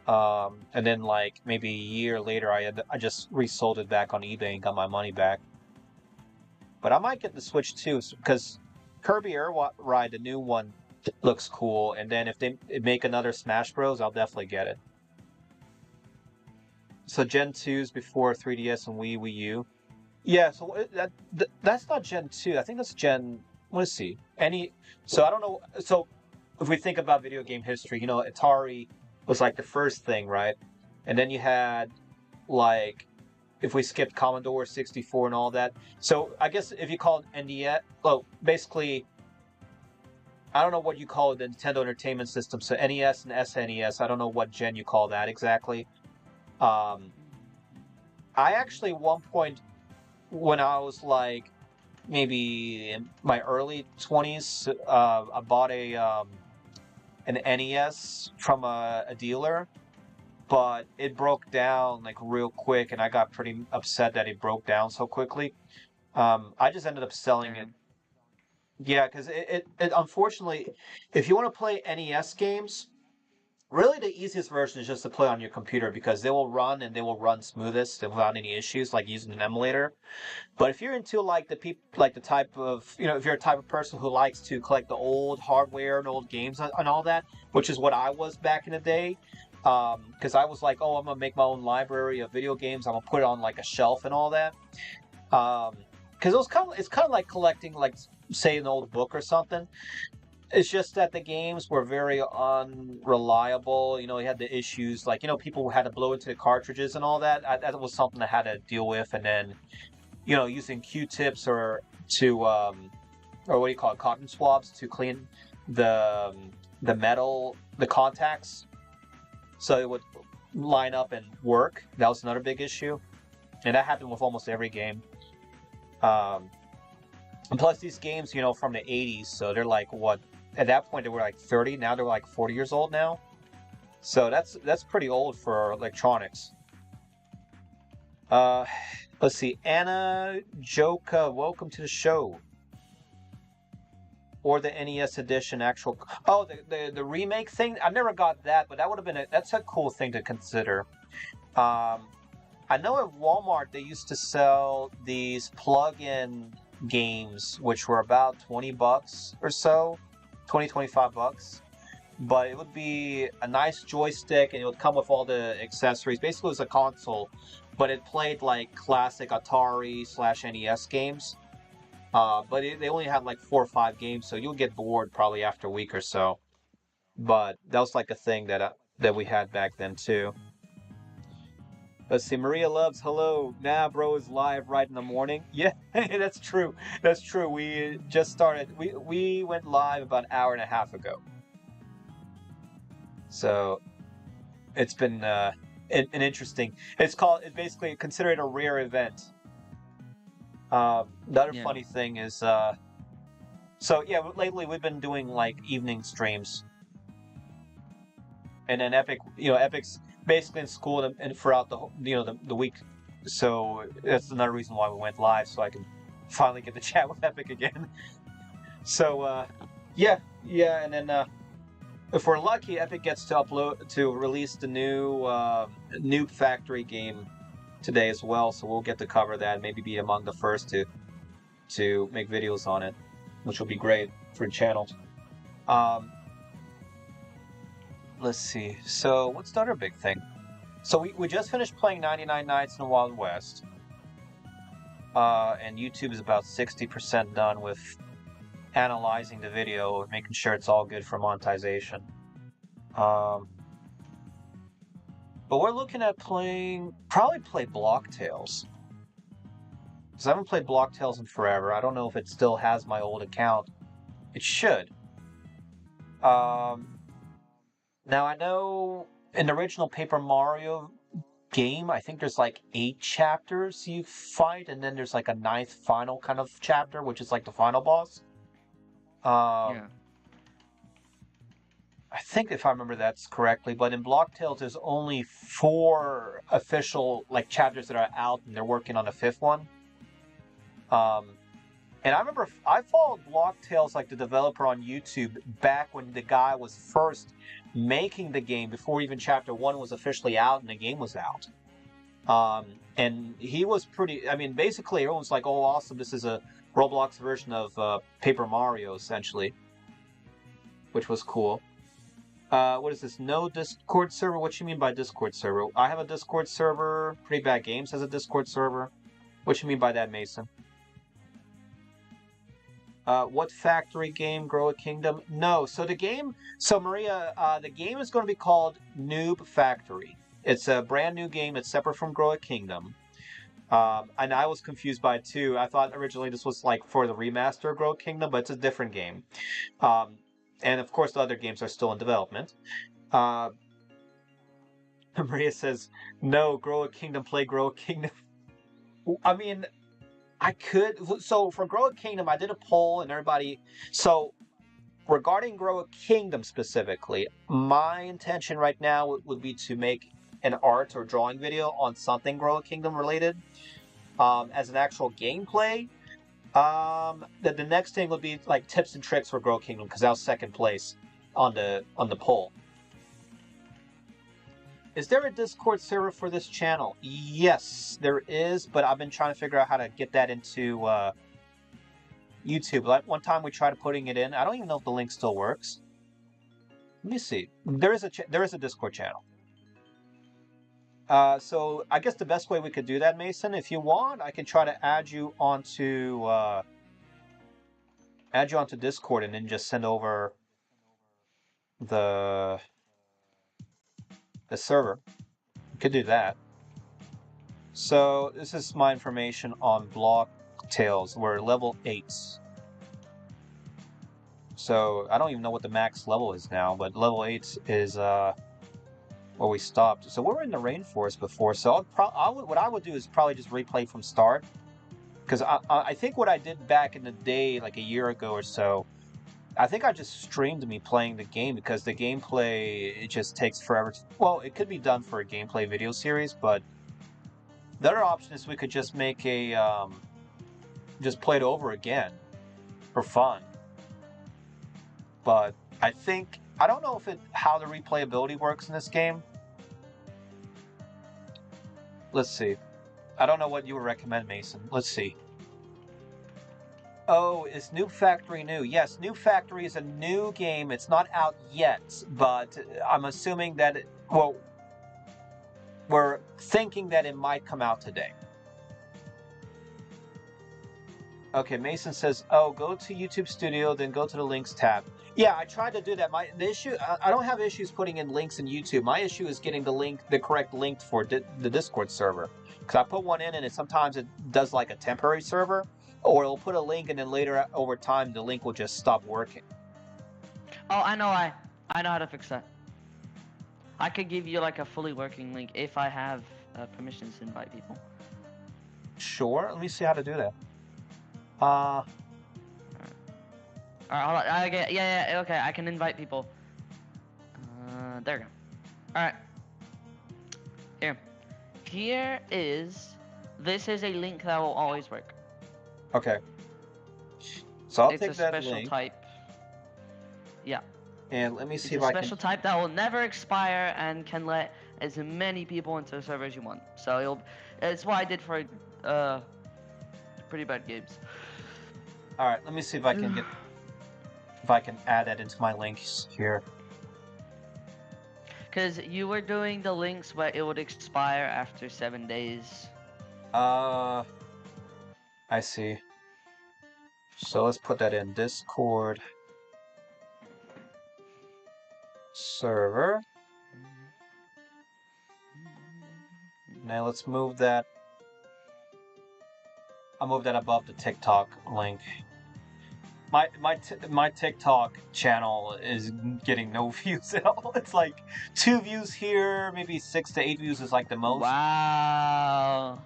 And then like maybe a year later, I just resold it back on eBay and got my money back. But I might get the Switch too, because Kirby Air Ride, the new one, looks cool. And then if they make another Smash Bros, I'll definitely get it. So Gen 2's before 3DS and Wii U. Yeah, so that's not Gen 2. I think that's Gen... Let's see. So I don't know... So if we think about video game history, you know, Atari was like the first thing, right? And then you had, like... If we skipped Commodore 64 and all that. So I guess if you call it NDS... Well, basically... I don't know what you call it, the Nintendo Entertainment System. So NES and SNES, I don't know what gen you call that exactly. I actually, at one point, when I was like maybe in my early 20s. I bought an NES from a dealer, but it broke down like real quick, and I got pretty upset that it broke down so quickly. I just ended up selling it. Damn. Yeah, because it unfortunately, if you want to play NES games, really the easiest version is just to play on your computer because they will run and they will run smoothest without any issues, like using an emulator. But if you're into like like the type of, if you're a type of person who likes to collect the old hardware and old games and all that, which is what I was back in the day, because I was like, oh, I'm gonna make my own library of video games. I'm gonna put it on like a shelf and all that. Because it's kind of like collecting, like, say, an old book or something. It's just that the games were very unreliable. You had the issues, like, people had to blow into the cartridges and all that. That was something I had to deal with. And then, using Q-tips or what do you call it, cotton swabs to clean the metal, the contacts, so it would line up and work. That was another big issue, and that happened with almost every game. And plus, these games, from the 80s, so they're like, what? At that point, they were like 30. Now they're like 40 years old now. So that's pretty old for electronics. Let's see. Anna Joka, welcome to the show. Or the NES edition actual. Oh, the remake thing. I never got that, but that would have been that's a cool thing to consider. I know at Walmart they used to sell these plug-in games, which were about $20 or so, 25 bucks. But it would be a nice joystick, and it would come with all the accessories. Basically, it was a console, but it played like classic Atari/NES games. But they only had like 4 or 5 games, so you'll get bored probably after a week or so. But that was like a thing that we had back then too. Let's see. Maria loves hello. Nah, bro is live right in the morning. Yeah, that's true. That's true. We just started. We went live about an hour and a half ago. So it's been an interesting. It's basically considered a rare event. The other Yeah. funny thing is, so yeah, lately we've been doing like evening streams, and then Epic's basically in school and throughout the week. So that's another reason why we went live, so I can finally get to chat with Epic again. So yeah, and then if we're lucky, Epic gets to release the new Noob Factory game today as well. So we'll get to cover that, maybe be among the first to make videos on it, which will be great for the channel. Let's see. So what's the other big thing? So we just finished playing 99 Nights in the Wild West. And YouTube is about 60% done with analyzing the video, making sure it's all good for monetization. But we're looking at probably play Block Tales. Because I haven't played Block Tales in forever. I don't know if it still has my old account. It should. Now I know in the original Paper Mario game, I think there's like 8 chapters you fight, and then there's like a 9th final kind of chapter, which is like the final boss. Yeah. I think if I remember that's correctly, but in Block Tales there's only 4 official like chapters that are out, and they're working on a 5th one. And I remember I followed Block Tales, like the developer, on YouTube back when the guy was first making the game, before even Chapter 1 was officially out and the game was out. And he was pretty, I mean, basically everyone's like, oh, awesome, this is a Roblox version of Paper Mario, essentially. Which was cool. What is this? No Discord server? What you mean by Discord server? I have a Discord server. Pretty Bad Games has a Discord server. What you mean by that, Mason? What factory game? Grow a Kingdom? No. So Maria, the game is going to be called Noob Factory. It's a brand new game. It's separate from Grow a Kingdom. And I was confused by it too. I thought originally this was like for the remaster of Grow a Kingdom, but it's a different game. And of course the other games are still in development. Maria says, no, Grow a Kingdom, play Grow a Kingdom. I mean, I could. So for Grow a Kingdom, I did a poll and everybody. So regarding Grow a Kingdom specifically, my intention right now would be to make an art or drawing video on something Grow a Kingdom related, as an actual gameplay. The next thing would be like tips and tricks for Grow a Kingdom because that was second place on the poll. Is there a Discord server for this channel? Yes, there is, but I've been trying to figure out how to get that into YouTube. Like one time we tried putting it in. I don't even know if the link still works. Let me see. There is a Discord channel. So I guess the best way we could do that, Mason, if you want, I can try to add you onto Discord and then just send over the server. You could do that. So this is my information on Block Tales. We're level 8. So I don't even know what the max level is now, but level 8 is where we stopped. So we were in the rainforest before. So what I would do is probably just replay from start, because I think what I did back in the day, like a year ago or so, I think I just streamed me playing the game because the gameplay, it just takes forever. Well, it could be done for a gameplay video series, but the other option is we could just make a just play it over again for fun. But I don't know how the replayability works in this game. Let's see. I don't know what you would recommend, Mason. Let's see. Oh, is Noob Factory new? Yes, Noob Factory is a new game. It's not out yet, but I'm assuming that we're thinking that it might come out today. Okay, Mason says, oh, go to YouTube Studio, then go to the links tab. Yeah, I tried to do that. The issue, I don't have issues putting in links in YouTube. My issue is getting the correct link for the Discord server. Because I put one in and sometimes it does like a temporary server, or it'll put a link and then later over time the link will just stop working. Oh, I know how to fix that. I could give you like a fully working link if I have permissions to invite people. Sure, let me see how to do that. Alright, hold on. Okay, yeah, okay, I can invite people. There we go. Alright. This is a link that will always work. Okay. So I'll take that link. It's a special type. Yeah. And let me see if I can... It's a special type that will never expire and can let as many people into the server as you want. So it's what I did for Pretty Bad Games. Alright, let me see if I can if I can add that into my links here. Because you were doing the links where it would expire after 7 days. I see. So let's put that in Discord server. Now let's move that. I'll move that above the TikTok link. My TikTok channel is getting no views at all. It's like 2 views here, maybe 6 to 8 views is like the most. Wow.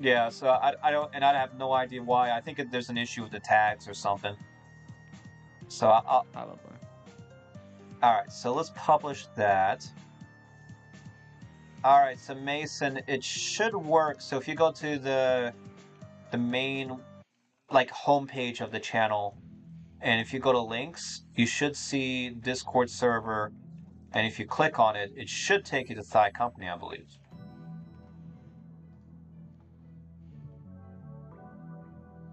Yeah, so I don't, and I have no idea why. I think there's an issue with the tags or something. So I'll probably. All right, so let's publish that. All right, so Mason, it should work. So if you go to the main like homepage of the channel, and if you go to links, you should see Discord server, and if you click on it, it should take you to Thai Company, I believe.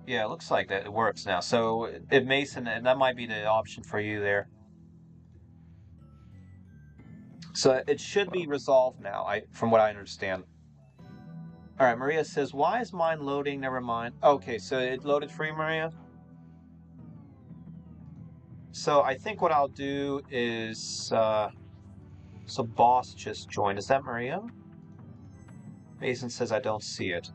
Yeah, it looks like that it works now. So if Mason, and that might be the option for you there. So it should be resolved now, from what I understand. All right, Maria says, why is mine loading? Never mind. Okay, so it loaded for you, Maria? So I think what I'll do is, so Boss just joined. Is that Maria? Mason says I don't see it.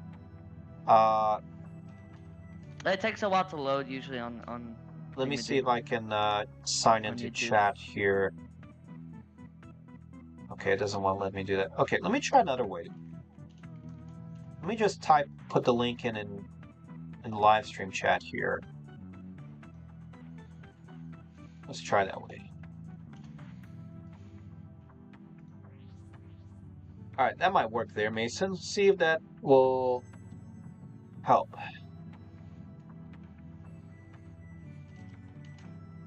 It takes a while to load usually on let me see if I can sign into chat here. Okay, it doesn't want to let me do that. Okay, let me try another way. Let me just put the link in the live stream chat here. Let's try that way. All right, that might work there, Mason. See if that will help.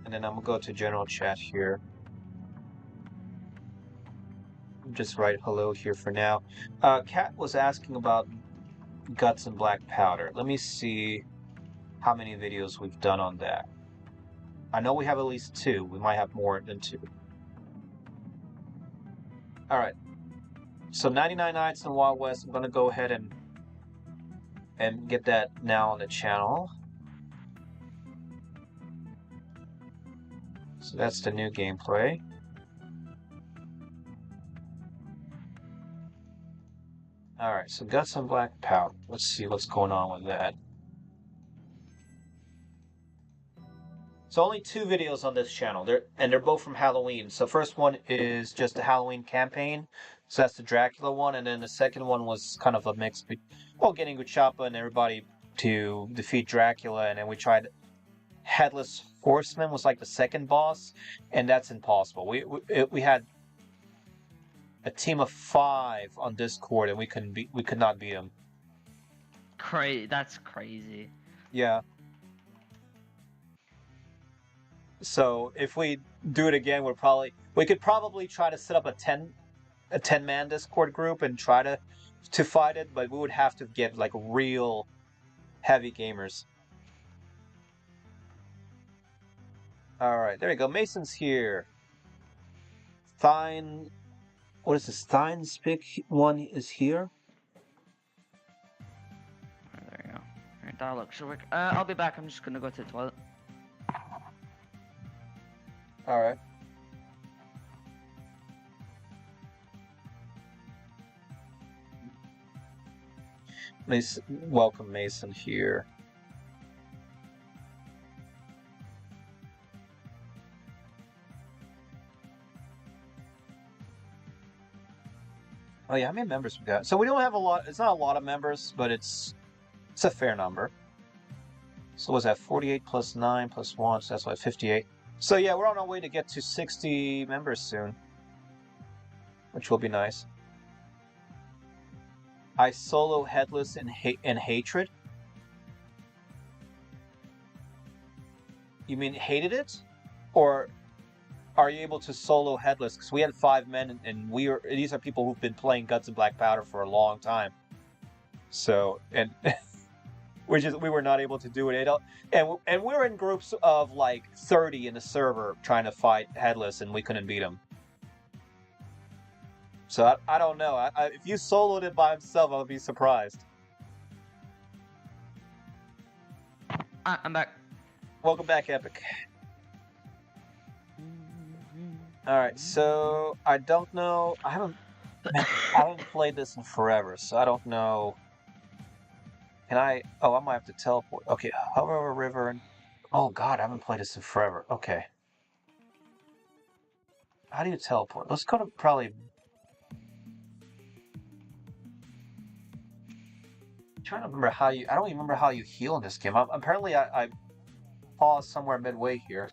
And then I'm gonna go to general chat here. Just write hello here for now. Kat was asking about guts and black powder. Let me see how many videos we've done on that. I know we have at least 2. We might have more than 2. All right. So 99 Nights in Wild West. I'm gonna go ahead and get that now on the channel. So that's the new gameplay. Alright, so guts and black powder. Let's see what's going on with that. So only 2 videos on this channel, they're both from Halloween. So first one is just a Halloween campaign. So that's the Dracula one, and then the second one was kind of a mix between, well, getting Uchapa and everybody to defeat Dracula, and then we tried Headless Horseman was like the second boss, and that's impossible. We had a team of 5 on Discord, and we could not beat them. That's crazy. Yeah. So if we do it again, we could probably try to set up a 10-man Discord group and try to fight it, but we would have to get like real heavy gamers. All right, there we go. Mason's here. What is this? Stein's pick one is here. There you go. Alright, that looks should work. I'll be back. I'm just gonna go to the toilet. All right. Welcome Mason here. Oh yeah, how many members we got? So we don't have a lot. It's not a lot of members, but it's a fair number. So was that 48 plus 9 plus 1? So that's like 58. So yeah, we're on our way to get to 60 members soon, which will be nice. I solo Headless in Hatred. You mean hated it, or are you able to solo Headless? Because we had 5 men, and these are people who've been playing Guts and Black Powder for a long time. So, and we were not able to do it. And we're in groups of like 30 in the server trying to fight Headless, and we couldn't beat him. So I don't know. If you soloed it by himself, I would be surprised. I'm back. Welcome back, Epic. Alright, so I don't know. I haven't played this in forever, so I don't know. Can I? Oh, I might have to teleport. Okay, hover over river and. Oh god, I haven't played this in forever. Okay. How do you teleport? Let's go to probably. I'm trying to remember how you. I don't even remember how you heal in this game. Apparently, I paused somewhere midway here.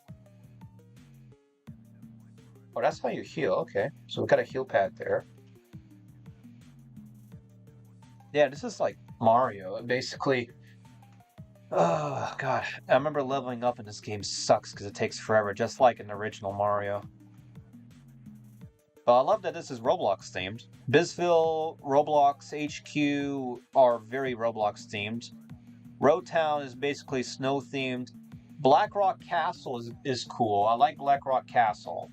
Oh, that's how you heal. Okay, so we've got a heal pad there. Yeah, this is like Mario. Basically, oh god, I remember leveling up in this game sucks because it takes forever, just like in the original Mario. But I love that this is Roblox themed. Bizville, Roblox HQ are very Roblox themed. Road Town is basically snow themed. Blackrock Castle is cool. I like Blackrock Castle.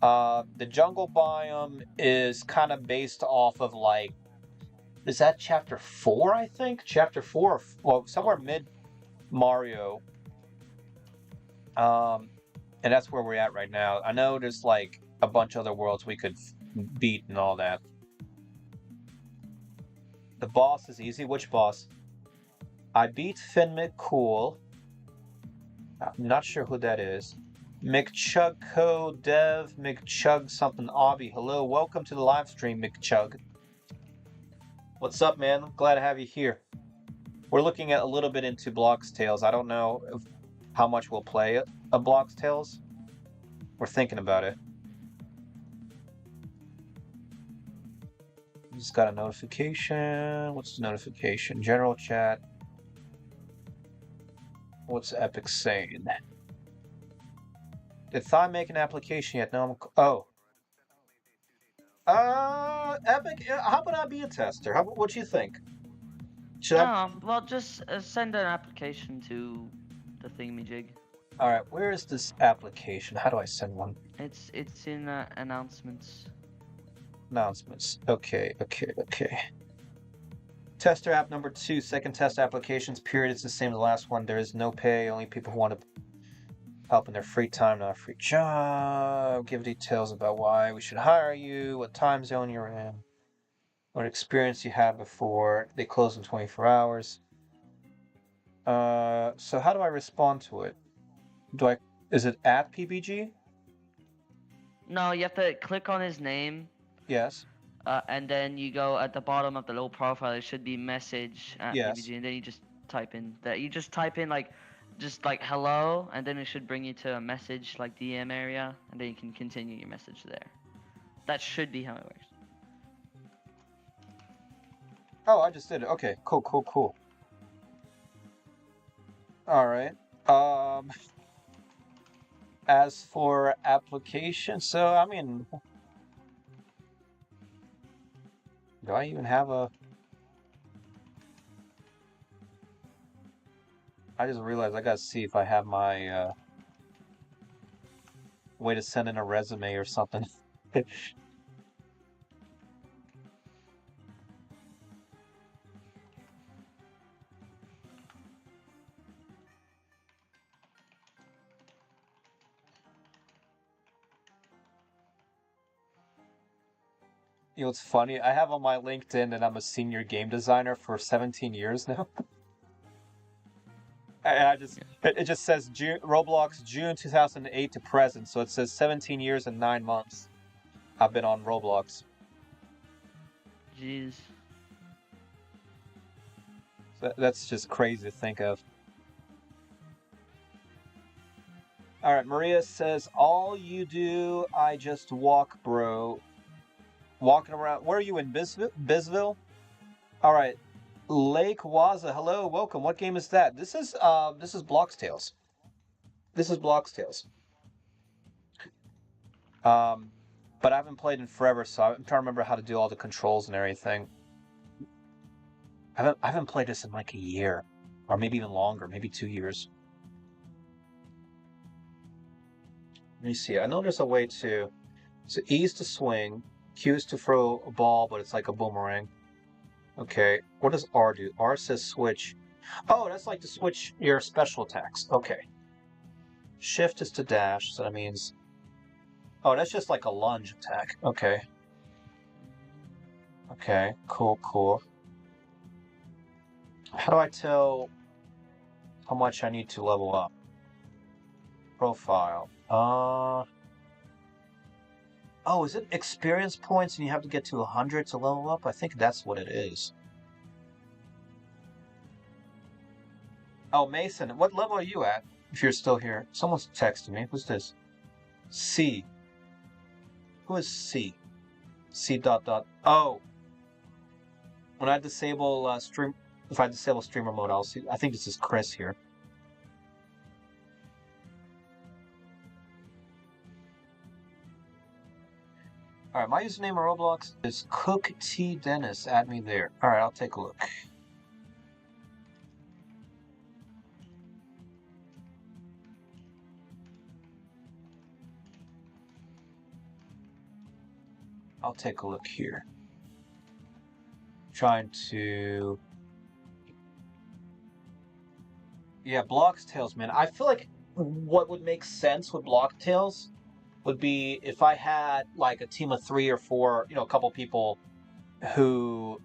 The jungle biome is kind of based off of like, is that chapter 4, I think? Chapter 4, well, somewhere mid Mario. And that's where we're at right now. I know there's like a bunch of other worlds we could beat and all that. The boss is easy. Which boss? I beat Finn McCool. I'm not sure who that is. McChug Co. Dev McChug something Obby. Hello, welcome to the live stream, McChug. What's up, man? Glad to have you here. We're looking at a little bit into Blox Tales. I don't know how much we'll play a Blox Tales. We're thinking about it. Just got a notification. What's the notification? General chat. What's Epic saying? Did Thigh make an application yet? No, oh. Epic, how about I be a tester? What you think? Should I? No, well, just send an application to the thingamajig. All right, where is this application? How do I send one? It's in announcements. Announcements. Okay. Tester app number 2, second test applications period. It's the same as the last one. There is no pay. Only people who want to help in their free time, not a free job. Give details about why we should hire you, what time zone you're in, what experience you had before. They close in 24 hours. So how do I respond to it? Is it at PBG? No, you have to click on his name. Yes. And then you go at the bottom of the little profile. It should be message at Yes. PBG, and then you just type in that. You just type in like hello, and then it should bring you to a message like DM area, and then you can continue your message there. That should be how it works. Oh, I just did it. Okay, cool. All right. As for application, so I mean, do I even have a? I just realized I gotta see if I have my way to send in a resume or something. You know, it's funny. I have on my LinkedIn that I'm a senior game designer for 17 years now. And it just says Roblox June 2008 to present, so it says 17 years and 9 months. I've been on Roblox. Jeez. So that's just crazy to think of. All right, Maria says, all you do, I just walk, bro. Walking around. Where are you in Bisville? All right. Lake Waza, hello, welcome. What game is that? This is Blox Tales. This is Blox Tales. But I haven't played in forever, so I'm trying to remember how to do all the controls and everything. I haven't played this in like a year, or maybe even longer, maybe 2 years. Let me see. I know there's a way to. So E's to swing, Q is to throw a ball, but it's like a boomerang. Okay. What does R do? R says switch. Oh, that's like to switch your special attacks. Okay. Shift is to dash, so that means. Oh, that's just like a lunge attack. Okay. Okay. Cool. How do I tell how much I need to level up? Profile. Oh, is it experience points and you have to get to 100 to level up? I think that's what it is. Oh, Mason, what level are you at? If you're still here. Someone's texting me. Who's this? C. Who is C? C dot. Oh. When I disable stream, if I disable streamer mode, I'll see. I think this is Chris here. All right, my username on Roblox is Cook T Dennis. Add me there. All right, I'll take a look. I'll take a look here. Trying to. Yeah, Blox Tales, man. I feel like what would make sense with Blox Tales would be if I had like a team of 3 or 4, a couple people who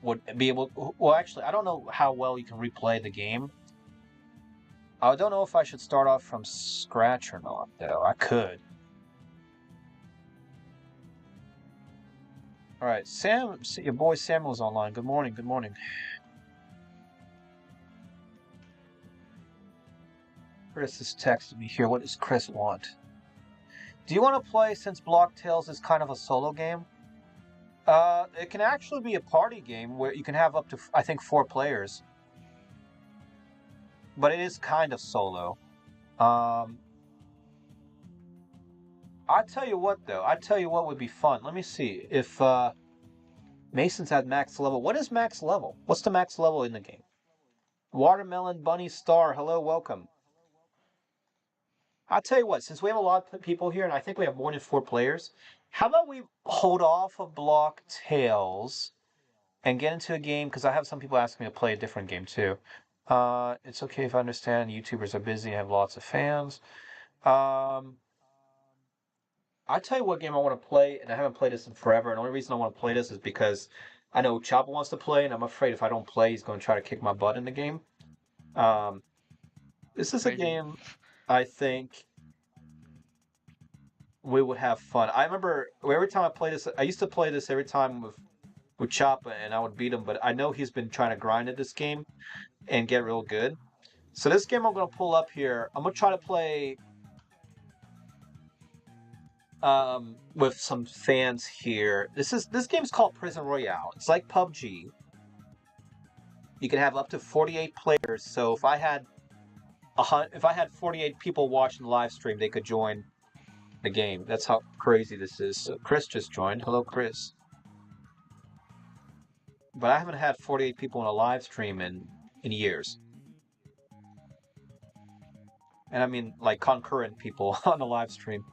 would be able. Well, actually, I don't know how well you can replay the game. I don't know if I should start off from scratch or not, though. I could. All right, Sam, your boy Samuel's online. Good morning. Good morning. Chris has texted me here. What does Chris want? Do you want to play since Block Tales is kind of a solo game? It can actually be a party game where you can have up to, I think, 4 players. But it is kind of solo. I tell you what, though. I tell you what would be fun. Let me see if Mason's at max level. What is max level? What's the max level in the game? Watermelon Bunny Star. Hello, welcome. I'll tell you what. Since we have a lot of people here, and I think we have more than 4 players, how about we hold off of Block Tales and get into a game? Because I have some people asking me to play a different game too. It's okay if I understand YouTubers are busy and have lots of fans. I'll tell you what game I want to play, and I haven't played this in forever. And the only reason I want to play this is because I know Chopper wants to play, and I'm afraid if I don't play, he's going to try to kick my butt in the game. This is a game I think we would have fun. I remember every time I play this, I used to play this every time with Choppa, and I would beat him, but I know he's been trying to grind at this game and get real good. So this game I'm going to pull up here, I'm going to try to play with some fans here. This game's called Prison Royale. It's like PUBG. You can have up to 48 players. So if I had 48 people watching the live stream, they could join the game. That's how crazy this is. So Chris just joined. Hello, Chris. But I haven't had 48 people in a live stream in years. And I mean, like, concurrent people on the live stream.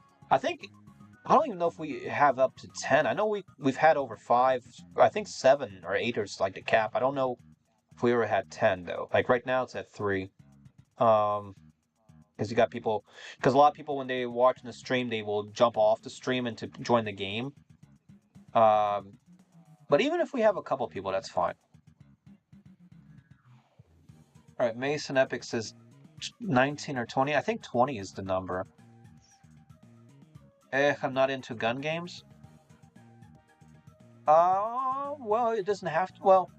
I don't even know if we have up to 10. I know we've had over 5. I think 7 or 8 is like the cap. I don't know if we ever had 10 though. Like right now it's at 3. Because you got people. Because a lot of people when they watch the stream, they will jump off the stream and to join the game. But even if we have a couple people, that's fine. All right, Mason Epic says 19 or 20. I think 20 is the number. I'm not into gun games. Well, it doesn't have to. Well,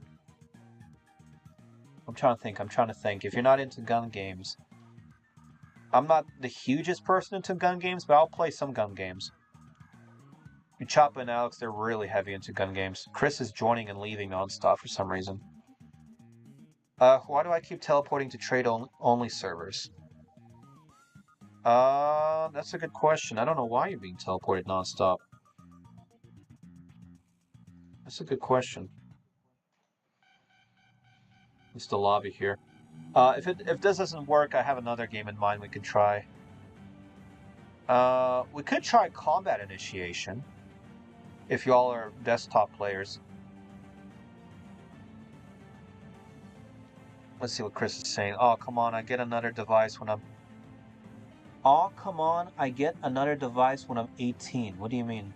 I'm trying to think. If you're not into gun games, I'm not the hugest person into gun games, but I'll play some gun games. Choppa and Alex, they're really heavy into gun games. Chris is joining and leaving nonstop for some reason. Why do I keep teleporting to trade-only servers? That's a good question. I don't know why you're being teleported nonstop. That's a good question. It's the lobby here. If this doesn't work, I have another game in mind we could try. We could try Combat Initiation. If y'all are desktop players. Let's see what Chris is saying. Oh, come on, I get another device when I'm... Oh, come on, I get another device when I'm 18. What do you mean?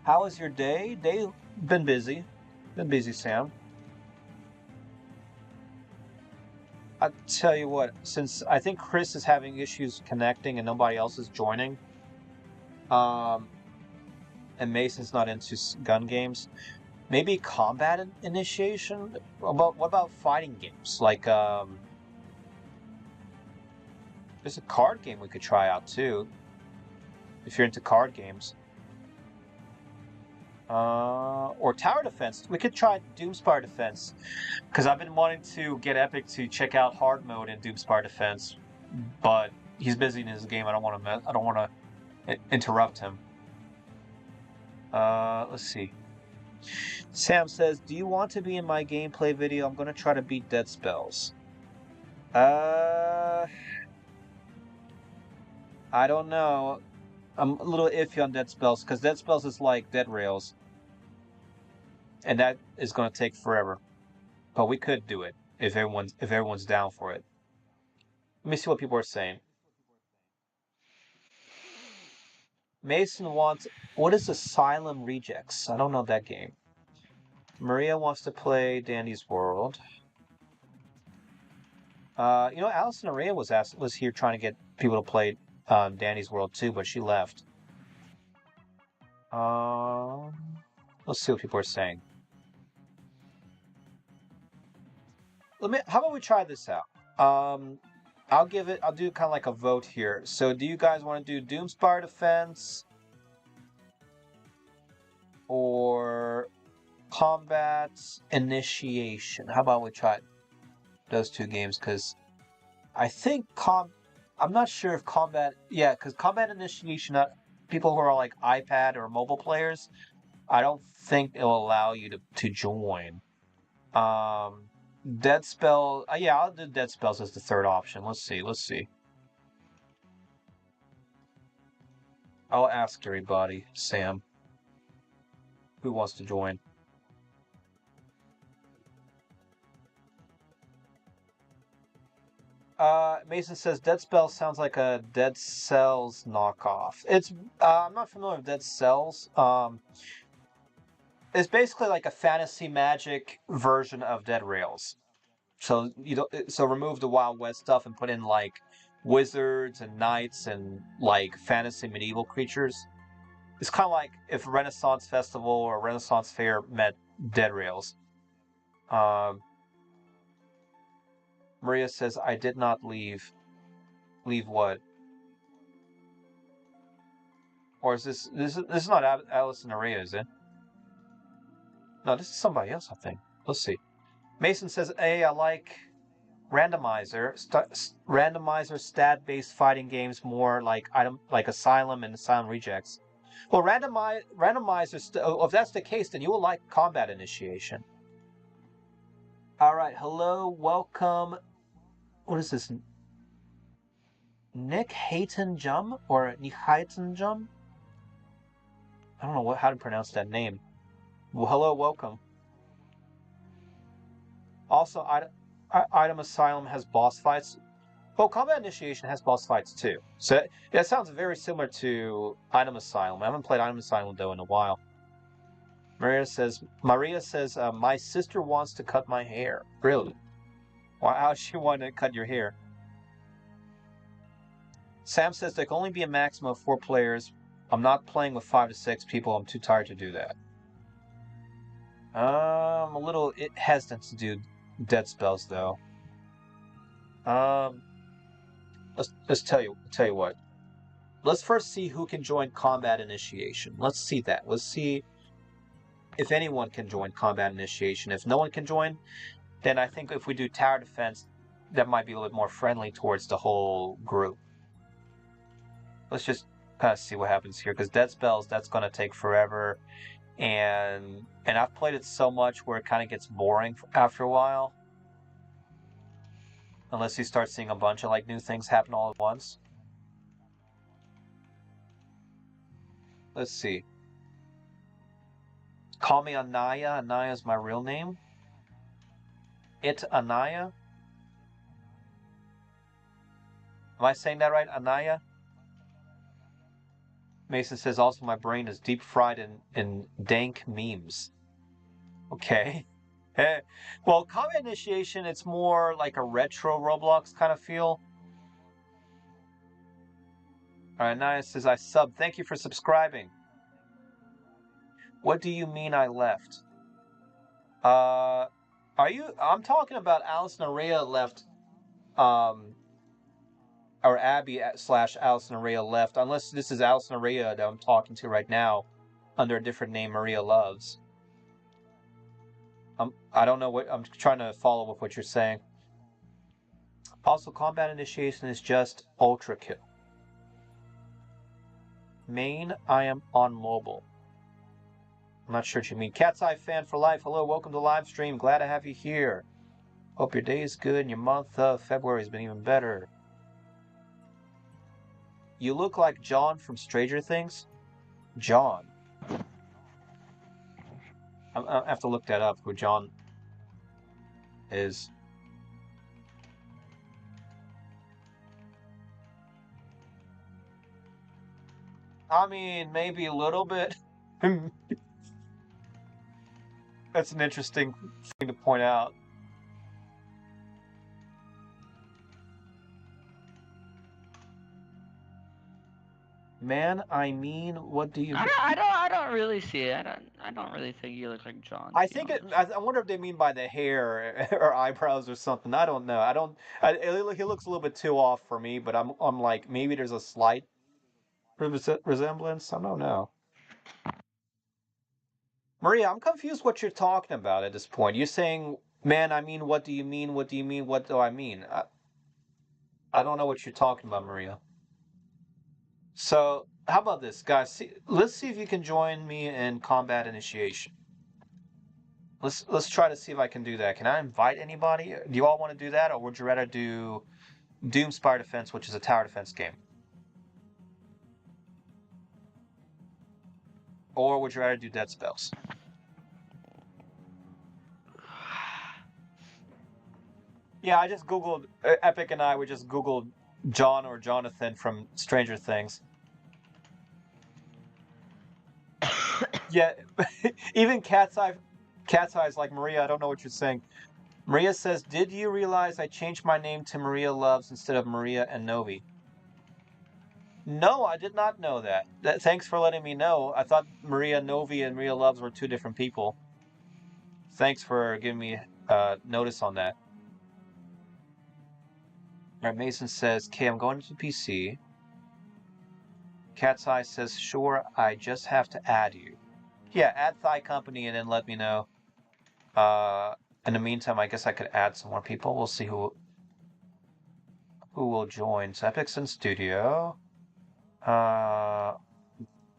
How was your day? Been busy. Been busy, Sam. I tell you what, since I think Chris is having issues connecting and nobody else is joining, and Mason's not into gun games, maybe Combat Initiation? What about fighting games? Like, there's a card game we could try out too, if you're into card games. Or Tower Defense. We could try Doomspire Defense, because I've been wanting to get Epic to check out hard mode in Doomspire Defense, but he's busy in his game. I don't want to interrupt him. Let's see. Sam says, "Do you want to be in my gameplay video? I'm going to try to beat Dead Spells." I don't know. I'm a little iffy on Dead Spells, because Dead Spells is like Dead Rails. And that is going to take forever. But we could do it if everyone's down for it. Let me see what people are saying. Mason wants... What is Asylum Rejects? I don't know that game. Maria wants to play Dandy's World. Allison Maria was here trying to get people to play Dandy's World too, but she left. Let's see what people are saying. How about we try this out? I'll do kind of like a vote here. So do you guys want to do Doomspire Defense or Combat Initiation? How about we try those two games? Because I think I'm not sure if because Combat Initiation, people who are like iPad or mobile players, I don't think it'll allow you to join. Dead Spell, yeah, I'll do Dead Spells as the third option. Let's see. I'll ask everybody, Sam, who wants to join. Mason says Dead Spells sounds like a Dead Cells knockoff. I'm not familiar with Dead Cells. It's basically like a fantasy magic version of Dead Rails. So remove the Wild West stuff and put in like wizards and knights and like fantasy medieval creatures. It's kind of like if Renaissance Festival or Renaissance Fair met Dead Rails. Maria says, I did not leave. Leave what? Or is this is not Alice and Maria, is it? No, this is somebody else, I think. Let's see. Mason says, hey, I like randomizer. Randomizer stat-based fighting games more like Asylum and Asylum Rejects. Well, randomizer, if that's the case, then you will like Combat Initiation. All right, hello, welcome. What is this? Nick Hayton Jum or Nikhaitan Jum? I don't know how to pronounce that name. Well, hello, welcome. Also, Item Asylum has boss fights. Well, Combat Initiation has boss fights too. So that sounds very similar to Item Asylum. I haven't played Item Asylum though in a while. Maria says, my sister wants to cut my hair. Really? Why? How does she want to cut your hair? Sam says there can only be a maximum of 4 players. I'm not playing with 5 to 6 people. I'm too tired to do that. I'm a little hesitant to do Dead Spells though. Let's tell you what. Let's first see who can join Combat Initiation. Let's see that. Let's see if anyone can join Combat Initiation. If no one can join, then I think if we do Tower Defense, that might be a little bit more friendly towards the whole group. Let's just kind of see what happens here, because Dead Spells, that's going to take forever, and I've played it so much where it kind of gets boring after a while, unless you start seeing a bunch of like new things happen all at once. Let's see. Call me Anaya. Anaya is my real name. Anaya. Am I saying that right? Anaya? Mason says also my brain is deep fried in dank memes. Okay. Well, Combat Initiation, it's more like a retro Roblox kind of feel. Alright, Anaya says I subbed. Thank you for subscribing. What do you mean I left? I'm talking about Alice and Araya left, or Abby / Alice and Araya left, unless this is Alice and Araya that I'm talking to right now, under a different name, Maria Loves. I don't know what, I'm trying to follow with what you're saying. Also, Combat Initiation is just Ultra Kill. Main, I am on mobile. I'm not sure what you mean. Cat's Eye Fan for Life, hello, welcome to the live stream. Glad to have you here. Hope your day is good and your month of February has been even better. You look like John from Stranger Things. John. I have to look that up, who John is. I mean, maybe a little bit. That's an interesting thing to point out. Man, I mean, what do you mean? I don't really see it. I don't really think you look like John, to I be think it. honest. I wonder if they mean by the hair or eyebrows or something. I don't know. I don't. He looks a little bit too off for me, but I'm like maybe there's a slight resemblance. I don't know. Maria, I'm confused what you're talking about at this point. You're saying, "Man, I mean, what do you mean? What do you mean? What do I mean?" I don't know what you're talking about, Maria. So how about this, guys? Let's see if you can join me in combat initiation. Let's try to see if I can do that. Can I invite anybody? Do you all want to do that, or would you rather do Doom Spire Defense, which is a tower defense game? Or would you rather do Dead Spells? Yeah, I just googled Epic and I. We just googled John or Jonathan from Stranger Things. Yeah, even Cat's Eyes like Maria. I don't know what you're saying. Maria says, "Did you realize I changed my name to Maria Loves instead of Maria and Novi?" No, I did not know that. Thanks for letting me know. I thought Maria Novi and Maria Loves were two different people. Thanks for giving me notice on that. All right, Mason says, "Okay, I'm going to PC." Cat's Eye says, "Sure, I just have to add you." Yeah, add Thigh Company and then let me know. In the meantime, I guess I could add some more people. We'll see who will join. So Epic's in studio.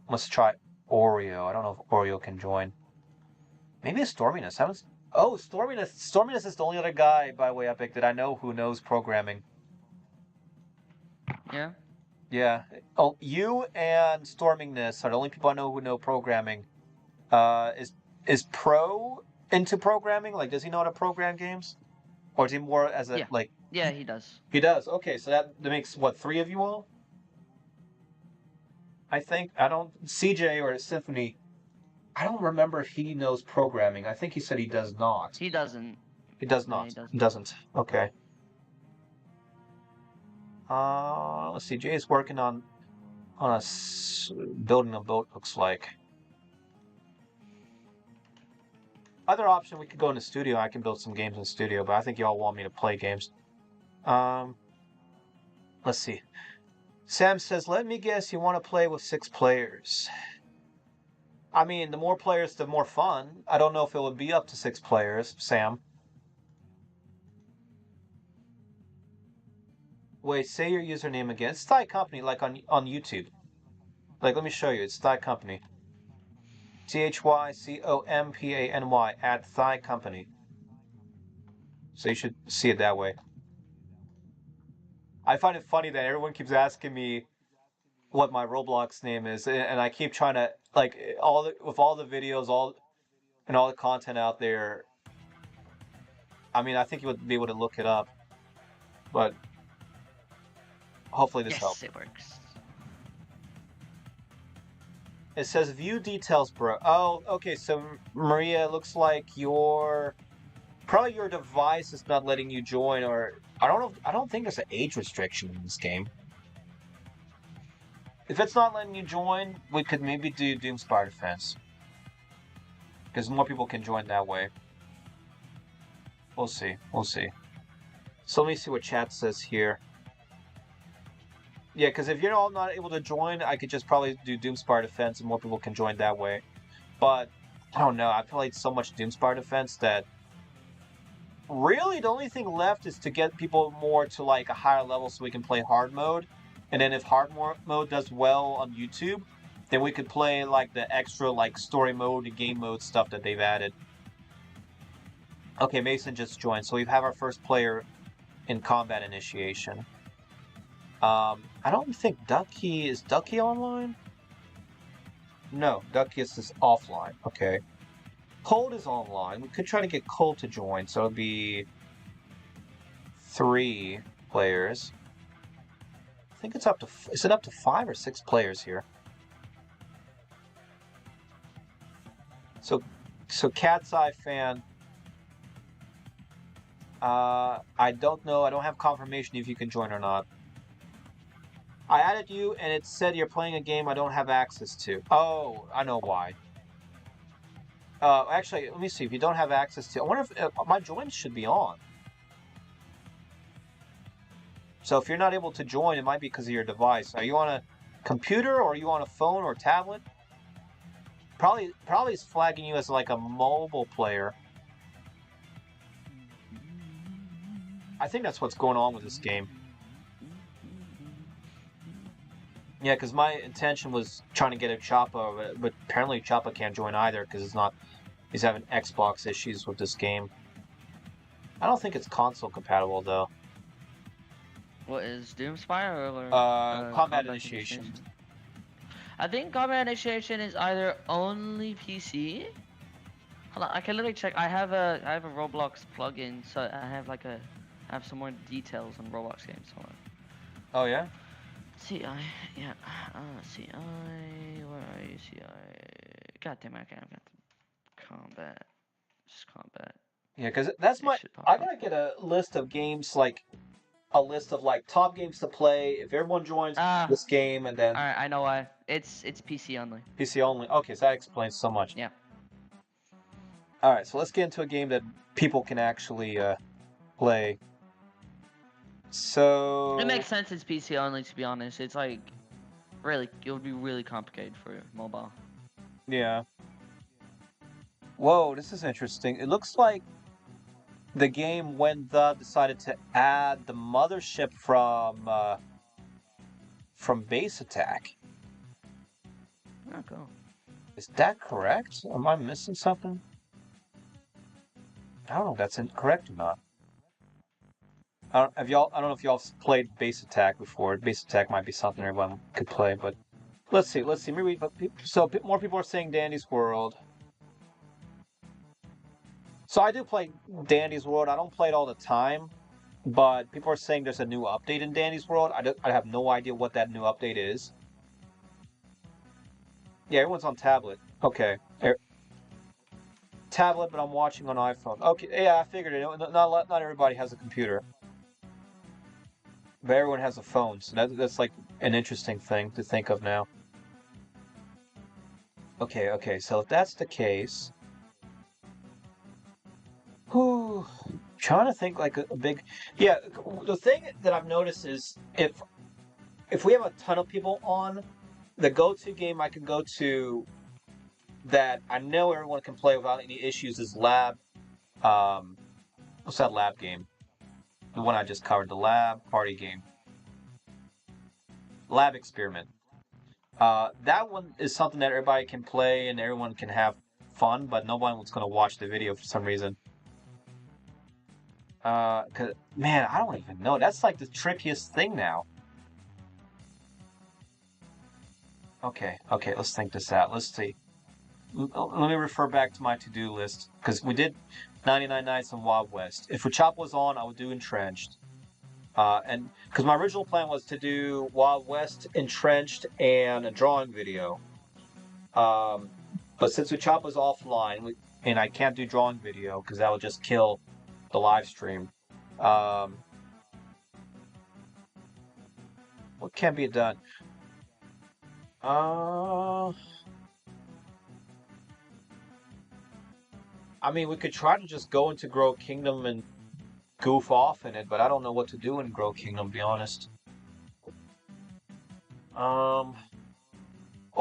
Let's try Oreo. I don't know if Oreo can join. Maybe it's Storminess. Oh, Storminess. Storminess is the only other guy, by the way, Epic, that I know who knows programming. Yeah. Yeah. Oh, you and Stormingness are the only people I know who know programming. Is Pro into programming? Like, does he know how to program games? Or is he more as a Yeah. like? Yeah, he does. He does. Okay, so that makes what, three of you all? I think I don't CJ or Symphony. I don't remember if he knows programming. I think he said he does not. He doesn't. He does Yeah, he not. He doesn't. doesn't. Okay. Let's see. Jay's working on building a boat. Looks like. Other option, we could go in the studio. I can build some games in the studio, but I think y'all want me to play games. Um, let's see. Sam says, "Let me guess, you want to play with 6 players." I mean, the more players, the more fun. I don't know if it would be up to 6 players, Sam. Wait, say your username again. It's Thigh Company, like on YouTube. Like, let me show you. It's Thigh Company. ThyCompany at Thigh Company. So you should see it that way. I find it funny that everyone keeps asking me what my Roblox name is, and I keep trying to like with all the videos, all the content out there. I mean, I think you would be able to look it up, but hopefully this helps. Yes, it works. It says view details, bro. Oh, okay. So Maria, it looks like probably your device is not letting you join, or I don't know. I don't think there's an age restriction in this game. If it's not letting you join, we could maybe do Doom Spire Defense, because more people can join that way. We'll see. We'll see. So let me see what chat says here. Yeah, because if you're all not able to join, I could just probably do Doomspire Defense and more people can join that way. But, I don't know, I played so much Doomspire Defense that really the only thing left is to get people more to like a higher level so we can play hard mode. And then if hard mode does well on YouTube, then we could play like the extra like story mode and game mode stuff that they've added. Okay, Mason just joined, so we have our first player in combat initiation. I don't think is Ducky online? No, Ducky is offline. Okay. Cold is online. We could try to get Cold to join, so it'd be 3 players. I think it's is it up to 5 or 6 players here? So Cat's Eye fan. I don't know. I don't have confirmation if you can join or not. I added you, and it said you're playing a game I don't have access to. Oh, I know why. Actually, let me see. If you don't have access to, I wonder if my joins should be on. So if you're not able to join, it might be because of your device. Are you on a computer or are you on a phone or tablet? Probably it's flagging you as like a mobile player. I think that's what's going on with this game. Yeah, because my intention was trying to get a Choppa, but apparently Choppa can't join either because he's having Xbox issues with this game. I don't think it's console compatible though. What is Doomspire or Combat Initiation? I think Combat Initiation is either only PC. Hold on, I can literally check. I have a Roblox plugin, so I have some more details on Roblox games. Hold on. Oh yeah. CI, yeah. CI, where are you? CI. God damn it, I can't. Combat, just combat. Yeah, because that's my. I gotta get a list of games, like a list of like top games to play. If everyone joins this game, and then. All right, I know why. It's PC only. PC only. Okay, so that explains so much. Yeah. All right, so let's get into a game that people can actually play. So. It makes sense. It's PC only. To be honest, it's like really, it would be really complicated for mobile. Yeah. Whoa, this is interesting. It looks like the game when decided to add the mothership from Base Attack. Oh, cool. Is that correct? Am I missing something? I don't know if that's incorrect or not. I don't know if y'all played Base Attack before. Base Attack might be something everyone could play, but let's see. Maybe so. More people are saying Dandy's World. So I do play Dandy's World. I don't play it all the time, but people are saying there's a new update in Dandy's World. I have no idea what that new update is. Yeah, everyone's on tablet. Okay. Tablet, but I'm watching on iPhone. Okay, yeah, I figured it. Not everybody has a computer. But everyone has a phone, so that's like an interesting thing to think of now. Okay, so if that's the case... Whew, trying to think like a big... Yeah, the thing that I've noticed is if we have a ton of people on, the go-to game I can go to that I know everyone can play without any issues is Lab. What's that Lab game? The one I just covered, the Lab party game. Lab Experiment. That one is something that everybody can play and everyone can have fun, but no one's going to watch the video for some reason. 'Cause, man, I don't even know. That's like the trickiest thing now. Okay, let's think this out. Let's see. Let me refer back to my to-do list, because we did 99 Nights in Wild West. If Chop was on, I would do Entrenched. And because my original plan was to do Wild West, Entrenched, and a drawing video. But since Chop was offline, and I can't do drawing video, because that would just kill the live stream. What can be done? I mean, we could try to just go into Grow Kingdom and goof off in it, but I don't know what to do in Grow Kingdom, to be honest. Oh,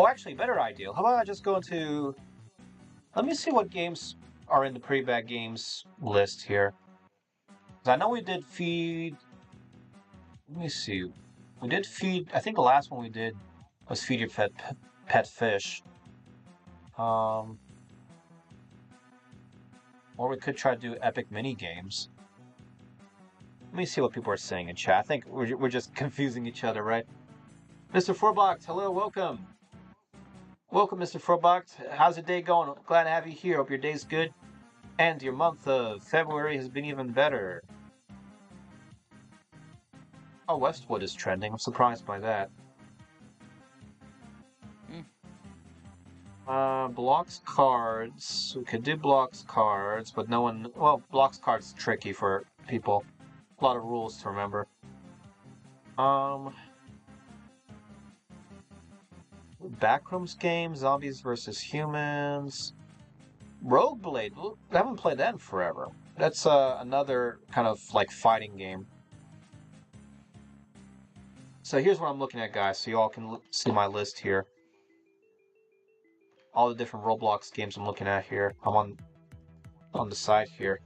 actually, better idea. How about I just go into... Let me see what games are in the pretty bad games list here. Because I know we did feed... Let me see. We did feed... I think the last one we did was Feed Your Pet Fish. Or we could try to do epic mini games. Let me see what people are saying in chat. I think we're just confusing each other, right? Mr. Forbox, hello, welcome. Welcome, Mr. Forbox. How's your day going? Glad to have you here. Hope your day's good. And your month of February has been even better. Oh, Westwood is trending. I'm surprised by that. Blocks cards. We could do blocks cards, but no one... Well, blocks cards is tricky for people. A lot of rules to remember. Backrooms game, Zombies versus Humans. Rogue Blade. I haven't played that in forever. That's another kind of like fighting game. So here's what I'm looking at, guys, so you all can see my list here. All the different Roblox games I'm looking at here. I'm on the side here.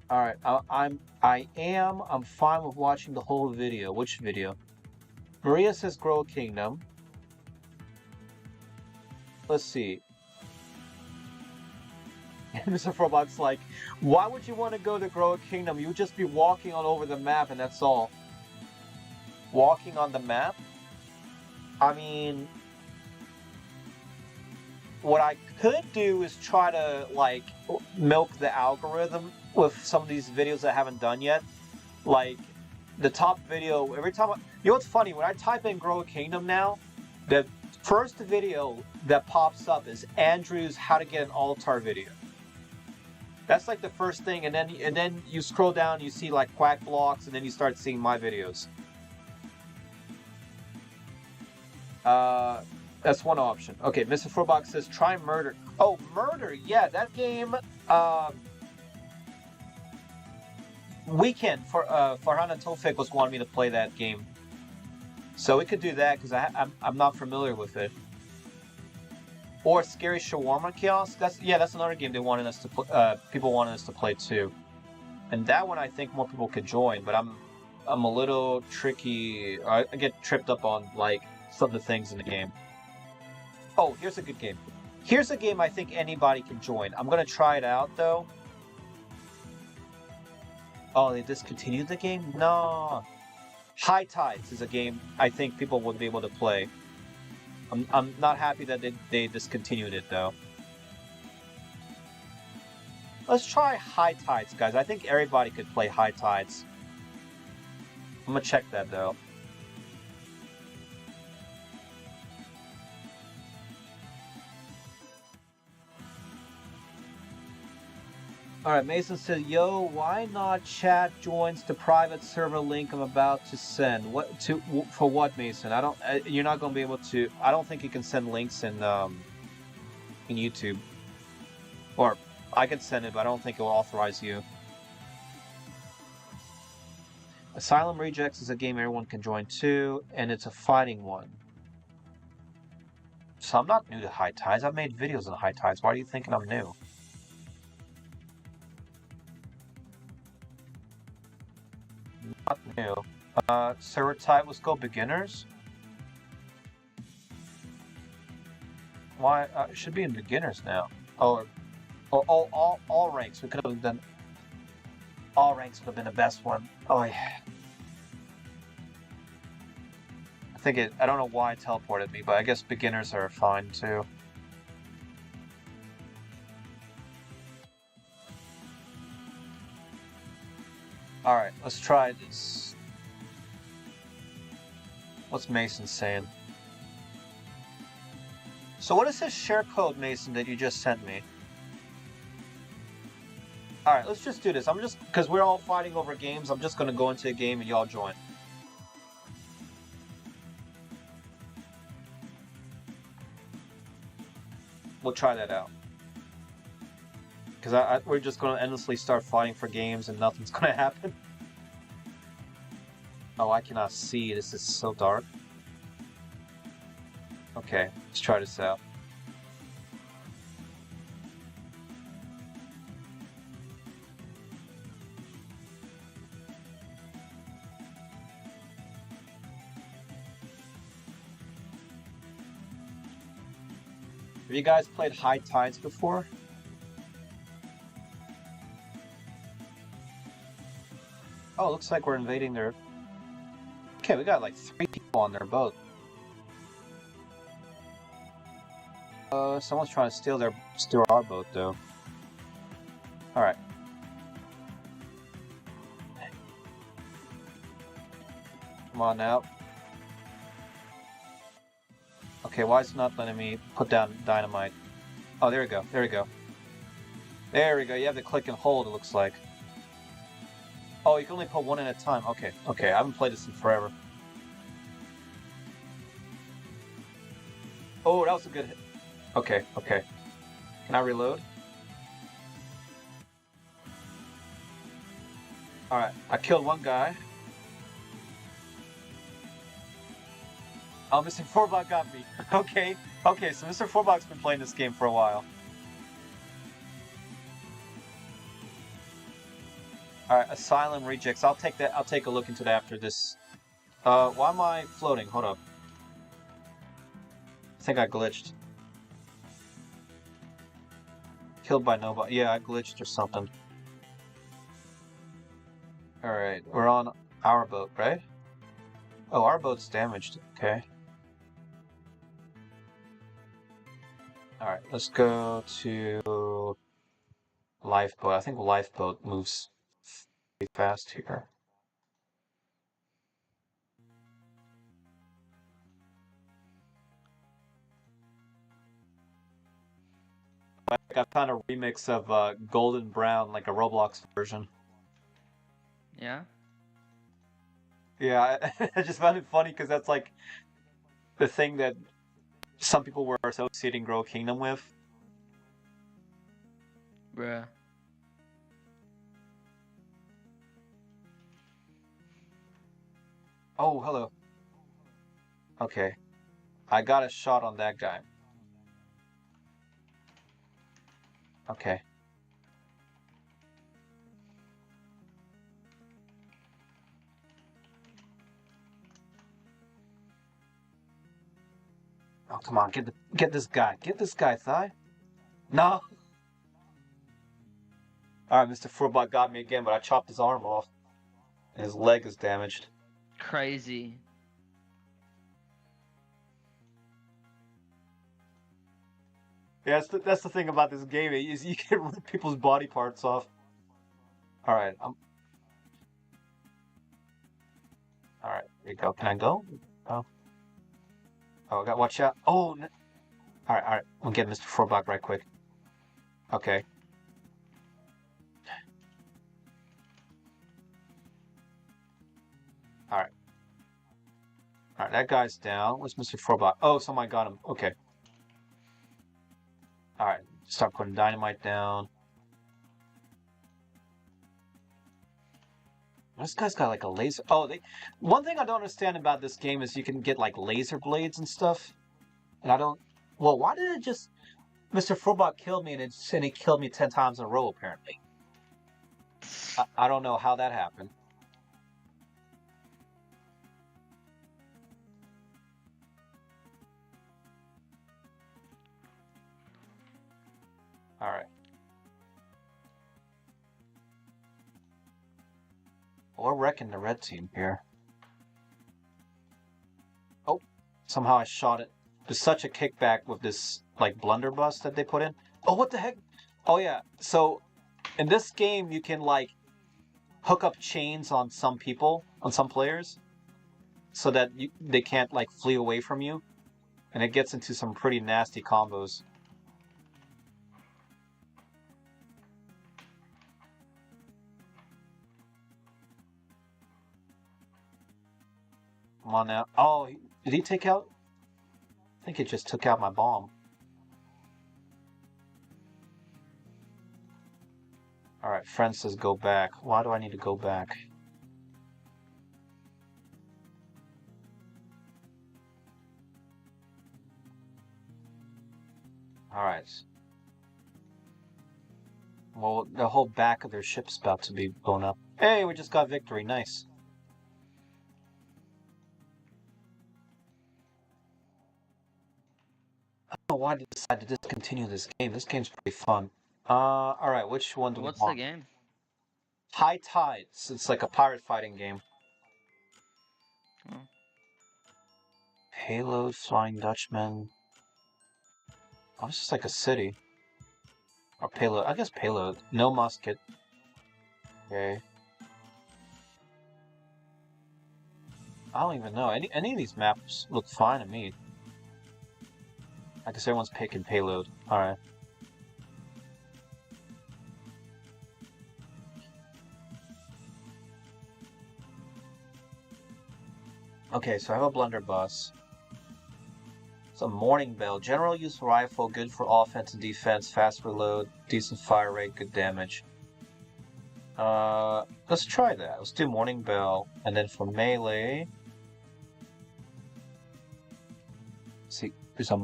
All right, I'm fine with watching the whole video. Which video? Maria says Grow a Kingdom. Let's see. Mr. Roblox like, why would you want to go to Grow a Kingdom? You would just be walking all over the map and that's all. Walking on the map? I mean, what I could do is try to, like, milk the algorithm with some of these videos I haven't done yet. Like, the top video, every time you know what's funny? When I type in Grow a Kingdom now, the first video that pops up is Andrew's How to Get an Altar video. That's like the first thing, and then you scroll down, you see like Quack Blocks, and then you start seeing my videos. That's one option. Okay, Mr. Furbox says try Murder. Oh, Murder, yeah, that game. Weekend for Farhan and Tofik was wanting me to play that game, so we could do that because I'm not familiar with it. Or Scary Shawarma Kiosk. That's another game they wanted us to people wanted us to play too, and that one I think more people could join. But I'm a little tricky. I get tripped up on like some of the things in the game. Oh, here's a good game. Here's a game I think anybody can join. I'm gonna try it out though. Oh, they discontinued the game? No. High Tides is a game I think people would be able to play. I'm not happy that they discontinued it though. Let's try High Tides, guys. I think everybody could play High Tides. I'm gonna check that though. Alright, Mason said, yo, why not chat joins the private server link I'm about to send? For what, Mason? You're not gonna be able to. I don't think you can send links in YouTube. Or I could send it, but I don't think it will authorize you. Asylum Rejects is a game everyone can join too, and it's a fighting one. So I'm not new to High Tides. I've made videos on High Tides. Why are you thinking I'm new? Not new. Server type, let's go beginners. Why? It should be in beginners now. Or all ranks. We could have done. All ranks would have been the best one. Oh yeah. I don't know why it teleported me, but I guess beginners are fine too. Alright, let's try this. What's Mason saying? So what is this share code, Mason, that you just sent me? Alright, let's just do this. Because we're all fighting over games, I'm just gonna go into a game and y'all join. We'll try that out. Because we're just going to endlessly start fighting for games and nothing's going to happen. Oh, I cannot see. This is so dark. Okay, let's try this out. Have you guys played High Tides before? Oh, it looks like we're invading their... Okay, we got like 3 people on their boat. Someone's trying to steal our boat though. Alright. Come on now. Okay, why is it not letting me put down dynamite? Oh, there we go, there we go. There we go, you have to click and hold, it looks like. Oh, you can only put one at a time. Okay, I haven't played this in forever. Oh, that was a good hit. Okay, okay. Can I reload? Alright, I killed one guy. Oh, Mr. Forbach got me. Okay, okay, so Mr. Forbach's been playing this game for a while. Alright, Asylum Rejects. I'll take that. I'll take a look into that after this. Why am I floating? Hold up. I think I glitched. Killed by nobody. Yeah, I glitched or something. Alright, we're on our boat, right? Oh, our boat's damaged. Okay. Alright, let's go to lifeboat. I think lifeboat moves pretty fast here. I found a remix of Golden Brown, like a Roblox version. Yeah. Yeah, I just found it funny because that's like the thing that some people were associating Grow Kingdom with. Bruh. Oh, hello. Okay. I got a shot on that guy. Okay. Oh, come on, get this guy. Get this guy, Thigh. No. Alright, Mr. Furbot got me again, but I chopped his arm off. And his leg is damaged. Crazy. Yeah, that's the thing about this game, is you can rip people's body parts off. Alright, Alright, here you go. Can I go? Oh. Oh, I got watch out. Oh, alright. We'll get Mr. Forbach right quick. Okay. Alright. Alright, that guy's down. Where's Mr. Forbach? Oh, somebody got him. Okay. Alright, start putting dynamite down. This guy's got like a laser. Oh, one thing I don't understand about this game is you can get like laser blades and stuff. And I don't. Well, why did it just. Mr. Forbach killed me and he killed me 10 times in a row, apparently. I don't know how that happened. Alright. We're wrecking the red team here. Oh, somehow I shot it. There's such a kickback with this, like, blunderbuss that they put in. Oh, what the heck? Oh, yeah. So, in this game, you can, like, hook up chains on some people, on some players, so that they can't, like, flee away from you. And it gets into some pretty nasty combos. Come on now. Oh, did he take out? I think it just took out my bomb. Alright, friend says go back. Why do I need to go back? Alright. Well, the whole back of their ship's about to be blown up. Hey, we just got victory. Nice. I don't know why they decided to discontinue this game. This game's pretty fun. Alright, which one do we What's want? the game? High Tides. It's like a pirate fighting game. Oh. Payload, Flying Dutchman. Oh, this is like a city. Or payload. I guess payload. No musket. Okay. I don't even know. Any of these maps look fine to me. I guess everyone's picking payload. Alright. Okay, so I have a blunderbuss. So Morning Bell, general use rifle, good for offense and defense, fast reload, decent fire rate, good damage. Let's try that. Let's do Morning Bell, and then for melee. Let's see, there's a.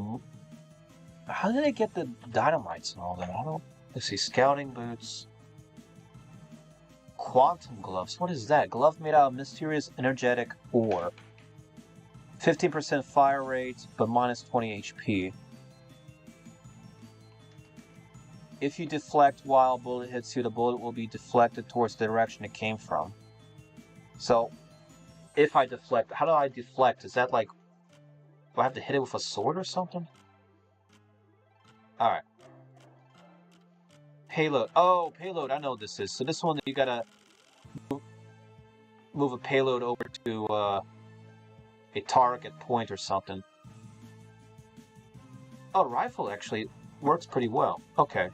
How did I get the dynamites and all that? I don't. Let's see, scouting boots. Quantum gloves. What is that? Glove made out of mysterious energetic ore. 15% fire rate, but minus 20 HP. If you deflect while a bullet hits you, the bullet will be deflected towards the direction it came from. So, if I deflect, how do I deflect? Is that like, do I have to hit it with a sword or something? Alright. Payload. Oh, payload, I know what this is. So this one, you gotta move a payload over to a target point or something. Oh, rifle actually works pretty well. Okay.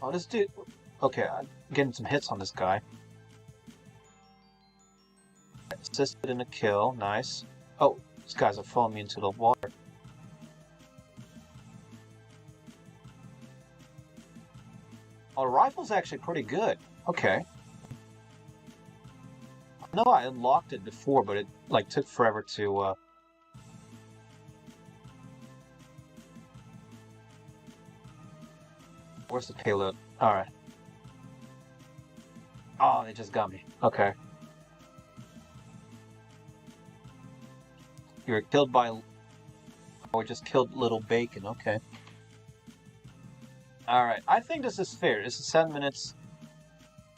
Oh, this dude... Okay, I'm getting some hits on this guy. Assisted in a kill. Nice. Oh, these guys are falling me into the water. Oh, the rifle's actually pretty good. Okay. I know I unlocked it before, but it like took forever to Where's the payload? Alright. Oh, they just got me. Okay. You were killed by... Oh, we just killed Little Bacon. Okay. Alright, I think this is fair. This is 7 minutes.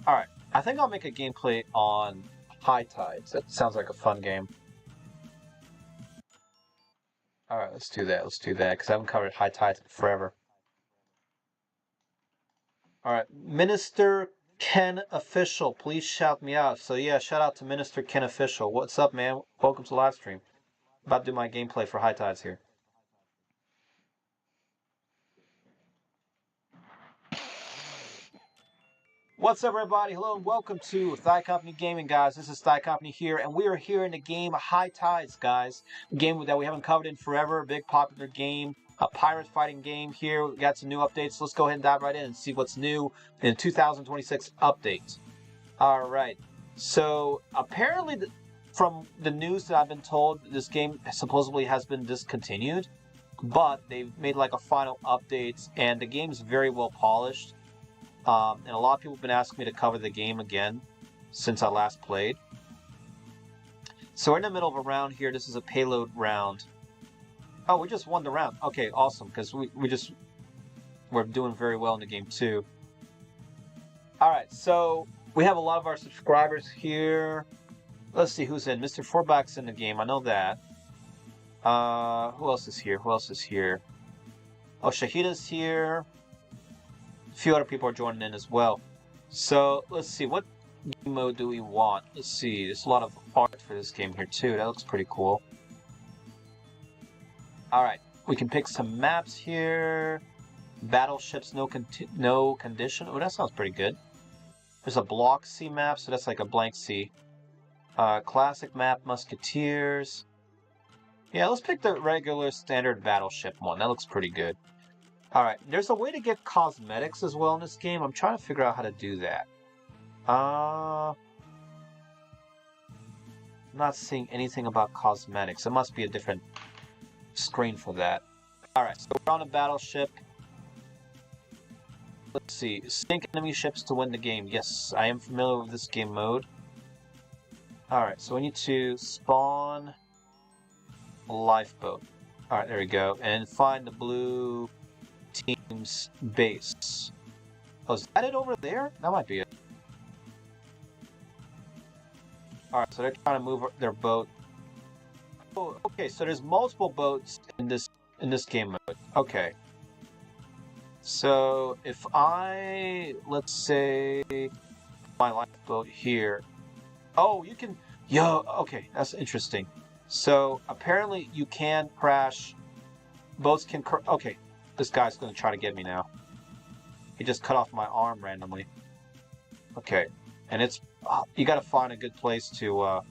Alright, I think I'll make a gameplay on High Tides. That sounds like a fun game. Alright, let's do that. Let's do that, because I haven't covered High Tides in forever. Alright, Minister Ken Official, please shout me out. So yeah, shout out to Minister Ken Official. What's up, man? Welcome to the live stream. About to do my gameplay for High Tides here. What's up, everybody? Hello and welcome to Thigh Company Gaming, guys. This is Thigh Company here, and we are here in the game High Tides, guys. A game that we haven't covered in forever, a big popular game, a pirate fighting game here. We got some new updates. Let's go ahead and dive right in and see what's new in 2026 update. All right. So apparently, from the news that I've been told, this game supposedly has been discontinued, but they've made like a final update, and the game is very well polished. And a lot of people have been asking me to cover the game again since I last played. So we're in the middle of a round here. This is a payload round. Oh, we just won the round. Okay, awesome, because we're doing very well in the game too. Alright, so we have a lot of our subscribers here. Let's see who's in. Mr. Forback's in the game, I know that. Who else is here? Who else is here? Oh, Shahida's here. A few other people are joining in as well. So, let's see, what game mode do we want? Let's see, there's a lot of art for this game here too. That looks pretty cool. Alright, we can pick some maps here. Battleships, no condition. Oh, that sounds pretty good. There's a block sea map, so that's like a blank sea. Classic map, Musketeers. Yeah, let's pick the regular standard battleship one. That looks pretty good. Alright, there's a way to get cosmetics as well in this game. I'm trying to figure out how to do that. I'm not seeing anything about cosmetics. It must be a different screen for that. Alright, so we're on a battleship. Let's see. Sink enemy ships to win the game. Yes, I am familiar with this game mode. Alright, so we need to spawn a lifeboat. Alright, there we go. And find the blue team's base. Oh, is that it over there? That might be it. Alright, so they're trying to move their boat. Oh, okay, so there's multiple boats in this game mode. Okay. So if let's say my lifeboat here. Oh, you can okay, that's interesting. So apparently you can crash boats can okay. This guy's going to try to get me now. He just cut off my arm randomly. Okay. And it's Oh, you gotta find a good place to,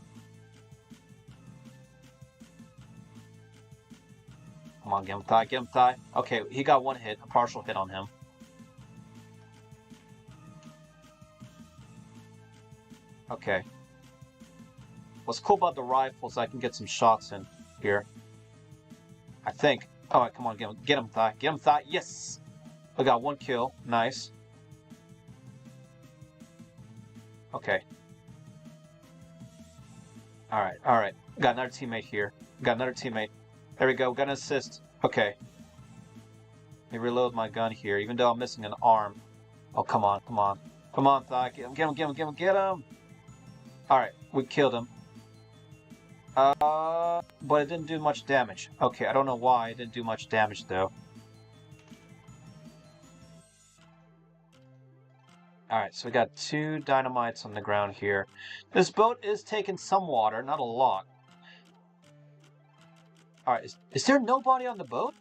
Come on, get him thigh, get him thigh. Okay, he got one hit, a partial hit on him. Okay. What's cool about the rifle is I can get some shots in here. I think. Alright, come on, get him thigh. Get him thigh. Yes! We got one kill. Nice. Okay. Alright. Got another teammate here. Got another teammate. There we go. Got an assist. Okay. Let me reload my gun here, even though I'm missing an arm. Oh, come on, come on. Come on, thigh. Get him, get him, get him, get him, get him! Alright, we killed him. But it didn't do much damage. Okay, I don't know why it didn't do much damage, though. Alright, so we got 2 dynamites on the ground here. This boat is taking some water, not a lot. Alright, is there nobody on the boat?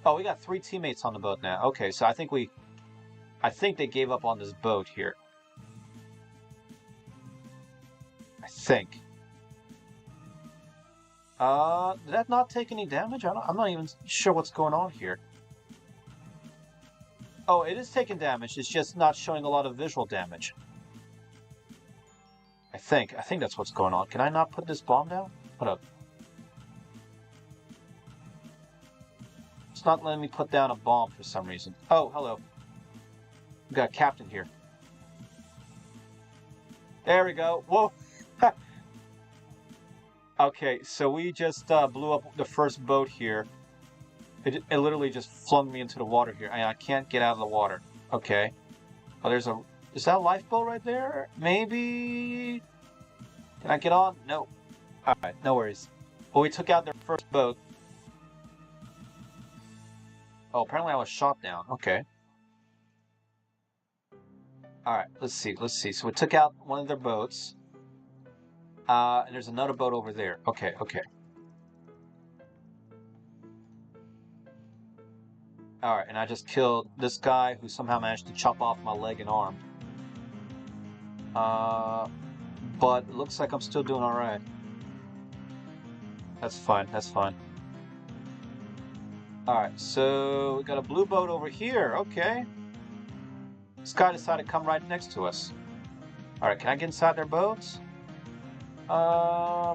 Oh, we got 3 teammates on the boat now. Okay, so I think they gave up on this boat here. I think. Did that not take any damage? I'm not even sure what's going on here. Oh, it is taking damage. It's just not showing a lot of visual damage. I think that's what's going on. Can I not put this bomb down? Hold up. It's not letting me put down a bomb for some reason. Oh, hello. We got a captain here. There we go. Whoa! Okay, so we just blew up the first boat here. It literally just flung me into the water here. I can't get out of the water. Okay. Oh, is that a lifeboat right there? Maybe? Can I get on? No. Alright, no worries. Well, we took out their first boat. Oh, apparently I was shot down. Okay. Alright, let's see. So we took out one of their boats. And there's another boat over there. Okay. Alright, and I just killed this guy who somehow managed to chop off my leg and arm. But it looks like I'm still doing alright. That's fine. Alright, so we got a blue boat over here. Okay. This guy decided to come right next to us. Alright, can I get inside their boats?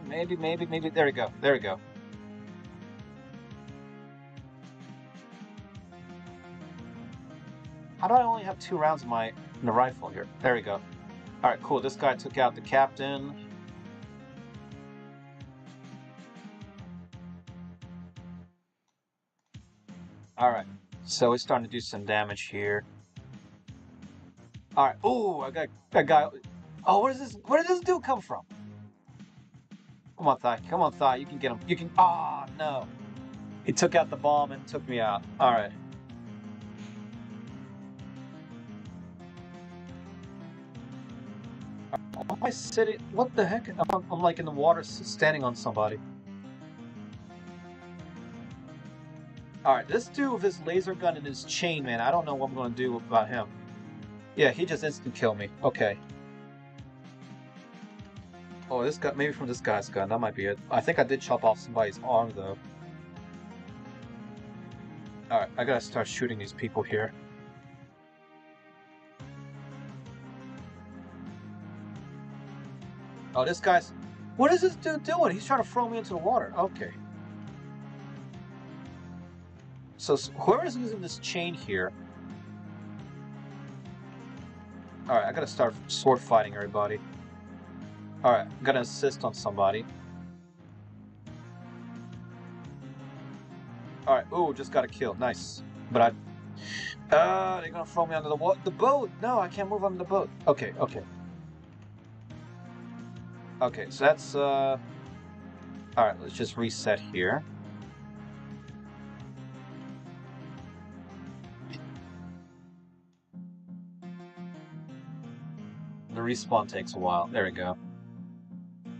Maybe. There we go. How do I only have 2 rounds in the rifle here? There we go. Alright, cool. This guy took out the captain. Alright, so we're starting to do some damage here. Alright, ooh, I got that guy. Oh, what is this? Where did this dude come from? Come on, Thigh. You can get him. Ah, no. He took out the bomb and took me out. Alright. Am I sitting? What the heck? I'm like in the water standing on somebody. Alright, this dude with his laser gun and his chain, man, I don't know what I'm going to do about him. Yeah, he just instant killed me. Okay. Oh, this guy, maybe from this guy's gun. That might be it. I think I did chop off somebody's arm, though. Alright, I gotta start shooting these people here. Oh, this guy's... What is this dude doing? He's trying to throw me into the water. Okay. So, whoever is using this chain here... Alright, I gotta start sword fighting everybody. Alright, I'm gonna assist on somebody. Alright, ooh, just got a kill. Nice. But they're gonna throw me under the water. The boat! No, I can't move under the boat. Okay. Okay, so that's, Alright, let's just reset here. The respawn takes a while. There we go.